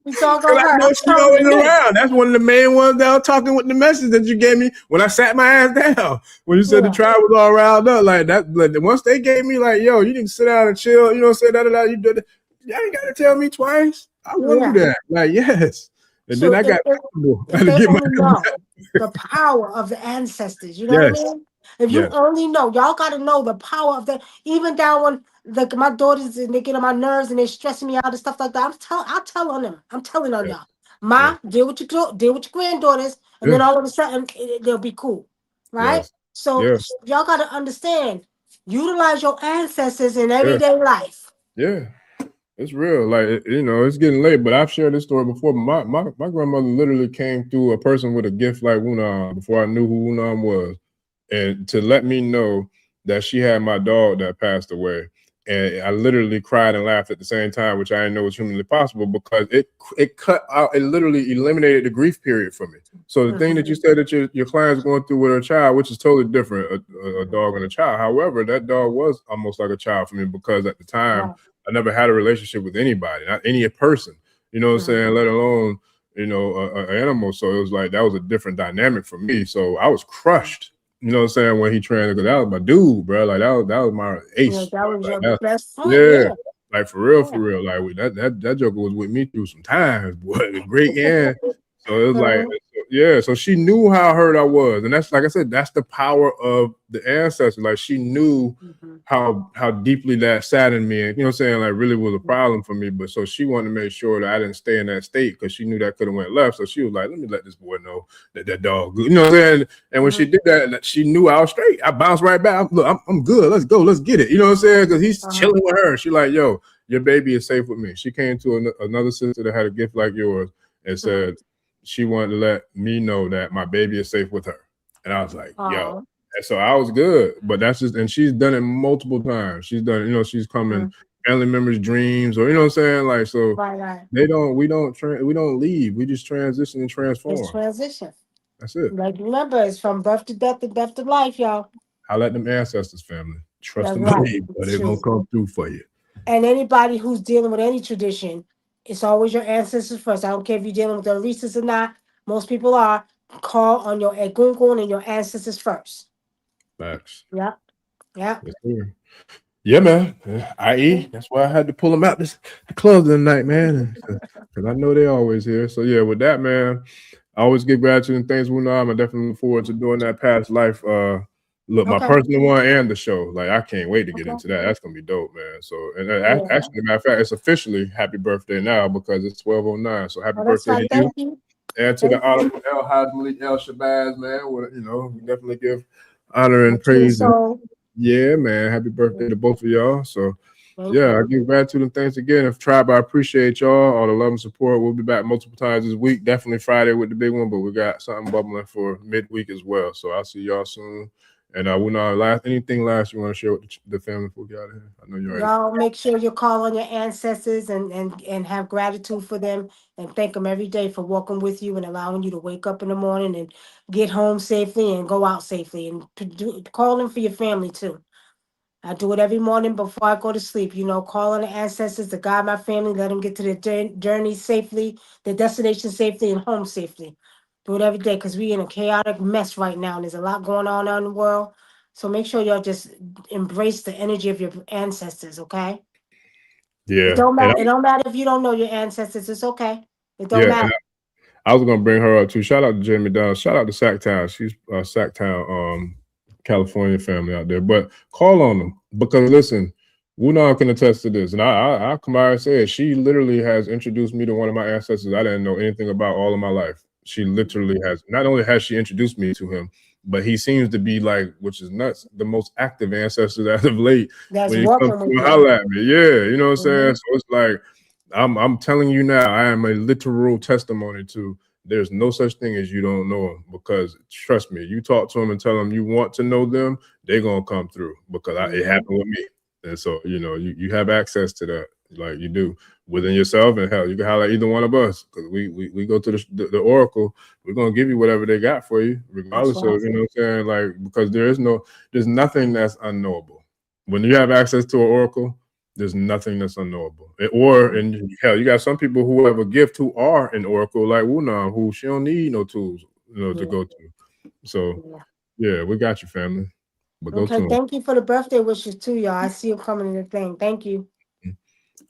We talk Because on I her. know I'm she telling always you. around. That's one of the main ones that was talking with the message that you gave me when I sat my ass down. When you said the Yeah. tribe was all riled up, like that. Like, once they gave me like, yo, you need to sit down and chill. You know, say that. You did. You ain't got to tell me twice. I will do Yeah. that. Like, yes. And then So I got comfortable. I if had to they get my only know the power of the ancestors, you know what I yes, mean? If you yes, only know, y'all got to know the power of the. Even down when my daughters and they get on my nerves and they're stressing me out and stuff like that. I'll tell on them. I'm telling on yes, y'all. Ma, yes, deal with your granddaughters, and then yes, all of a sudden they'll be cool, right? yes, So yeah, y'all got to understand, utilize your ancestors in yeah, everyday life. yeah. It's real. Like, it's getting late, but I've shared this story before. My grandmother literally came through a person with a gift like Wunam before I knew who Wunam was, and to let me know that she had my dog that passed away. And I literally cried and laughed at the same time, which I didn't know was humanly possible because it cut out, it literally eliminated the grief period for me. So the thing that you said that your client's going through with her child, which is totally different, a dog and a child. However, that dog was almost like a child for me because at the time, Right. I never had a relationship with anybody, not any person, you know what I'm saying, let alone, an animal. So it was like, that was a different dynamic for me. So I was crushed, you know what I'm saying, when he trained, because that was my dude, bro. Like that was my Yeah, ace. that was your Like, best friend. yeah. Yeah. Like for real, Yeah. that joker was with me through some times, boy. The great end. So it was like, Mhm. yeah. So she knew how hurt I was, and that's like I said, that's the power of the ancestors. Like she knew Mhm. how deeply that saddened me, and you know what I'm saying, like really was a problem for me. But so she wanted to make sure that I didn't stay in that state because she knew that could have went left. So she was like, let me let this boy know that dog good. You know what I'm saying? And when she did that, she knew I was straight. I bounced right back. I'm good. Let's go. Let's get it. You know what I'm saying? Because he's Uh-huh. chilling with her. She like, yo, your baby is safe with me. She came to another sister that had a gift like yours and said she wanted to let me know that my baby is safe with her. And I was like, yo. Oh. And so I was good, but that's just, and she's done it multiple times. She's done, she's come in family members' dreams, or you know what I'm saying, like so. Right. We don't leave. We just transition and It's transform. transition. That's it. Like remember, it's from birth to death and death to life, y'all. I let them ancestors, family. Trust That's and right. believe, but they're gonna True. come through for you. And anybody who's dealing with any tradition, it's always your ancestors first. I don't care if you're dealing with the Orisas or not. Most people are. Call on your Egungun and your ancestors first. Facts. Yeah. Yeah. Yes, sir. Yeah, man. I.e., that's why I had to pull them out the club tonight, man. Because I know they always here. So yeah, with that, man, I always give gratitude and thanks, Wunam. I definitely look forward to doing that past life. Look, my Okay. personal one and the show. Like, I can't wait to get Okay. into that. That's gonna be dope, man. So, and Yeah. actually, matter of fact, it's officially happy birthday now because it's 12:09. So, happy Oh, that's birthday right. to you Thank you. and to the Thank you. honorable El Haj Malik El Shabazz, man. We definitely give honor and Thank you. praise. And So yeah, man, happy birthday to both of y'all. So. thank Yeah, I you. give gratitude and thanks again. If Tribe, I appreciate y'all, all the love and support. We'll be back multiple times this week. Definitely Friday with the big one, but we got something bubbling for midweek as well. So I'll see y'all soon. And we're not anything last you want to share with the family before we get out of here? I know you already. Y'all make sure you call on your ancestors and have gratitude for them and thank them every day for walking with you and allowing you to wake up in the morning and get home safely and go out safely and call them for your family too. I do it every morning before I go to sleep. Call on the ancestors to guide my family, let them get to their journey safely, their destination safely, and home safely. Do it every day because we in a chaotic mess right now. And there's a lot going on in the world. So make sure y'all just embrace the energy of your ancestors, okay? It Yeah, don't and matter. It don't matter if you don't know your ancestors. It's okay. It don't yeah, and matter. I was gonna bring her up too. Shout out to Jamie Donald. Shout out to Sacktown. She's Sacktown, California family out there. But call on them because listen. Wunam can attest to this, and I come out and say it. She literally has introduced me to one of my ancestors I didn't know anything about all of my life. She literally has. Not only has she introduced me to him, but he seems to be like, which is nuts, the most active ancestors as of late. That's When he comes welcome with to you. holler at me, yeah, you know what I'm saying. So it's like I'm telling you now, I am a literal testimony to. There's no such thing as you don't know them, because trust me, you talk to them and tell them you want to know them, they're gonna come through, because it happened with me. And so, you know, you have access to that, like you do within yourself, and hell, you can highlight either one of us, because we go to the oracle. We're gonna give you whatever they got for you, regardless of, you know what I'm saying, like, because there's nothing that's unknowable. When you have access to an oracle, there's nothing that's unknowable. And hell, you got some people who have a gift who are an oracle, like Wunam, who she don't need no tools, you know, to go to. So yeah, we got you, family. But go to Okay, them. thank you for the birthday wishes too, y'all. I see you coming in the thing. Thank you.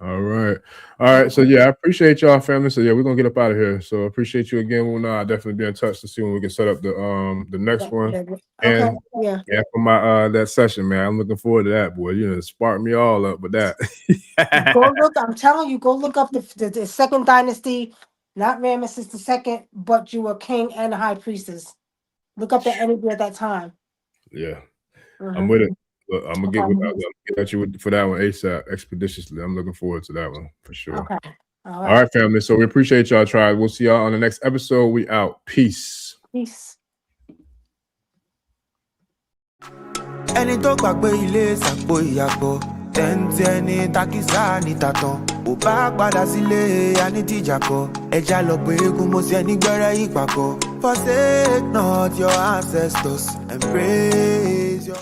All right. So yeah, I appreciate y'all, family. So yeah, we're gonna get up out of here. So I appreciate you again, Wunam. I'll definitely be in touch to see when we can set up the next one. Okay, And yeah, for my that session, man. I'm looking forward to that, boy. You know, spark me all up with that. Go look. I'm telling you, go look up the second dynasty, not Ramesses the second, but you were king and high priestess. Look up the energy at that time. Yeah, I'm with it. Look, I'm gonna get at you for that one ASAP, expeditiously. I'm looking forward to that one for sure. Okay. All right, family. So we appreciate y'all, tribe. We'll see y'all on the next episode. We out. Peace. Ẹni tó gbàgbé ilé sàpò ìyàgbọ́, tẹ́ǹtì ẹni takísà ní tàtàn, ò bá padà sílé anítìjàkọ, ẹja lọ pé eégún mo sí ẹni gbẹ́rẹ́ ìpàkọ́. Forsake not your ancestors and praise your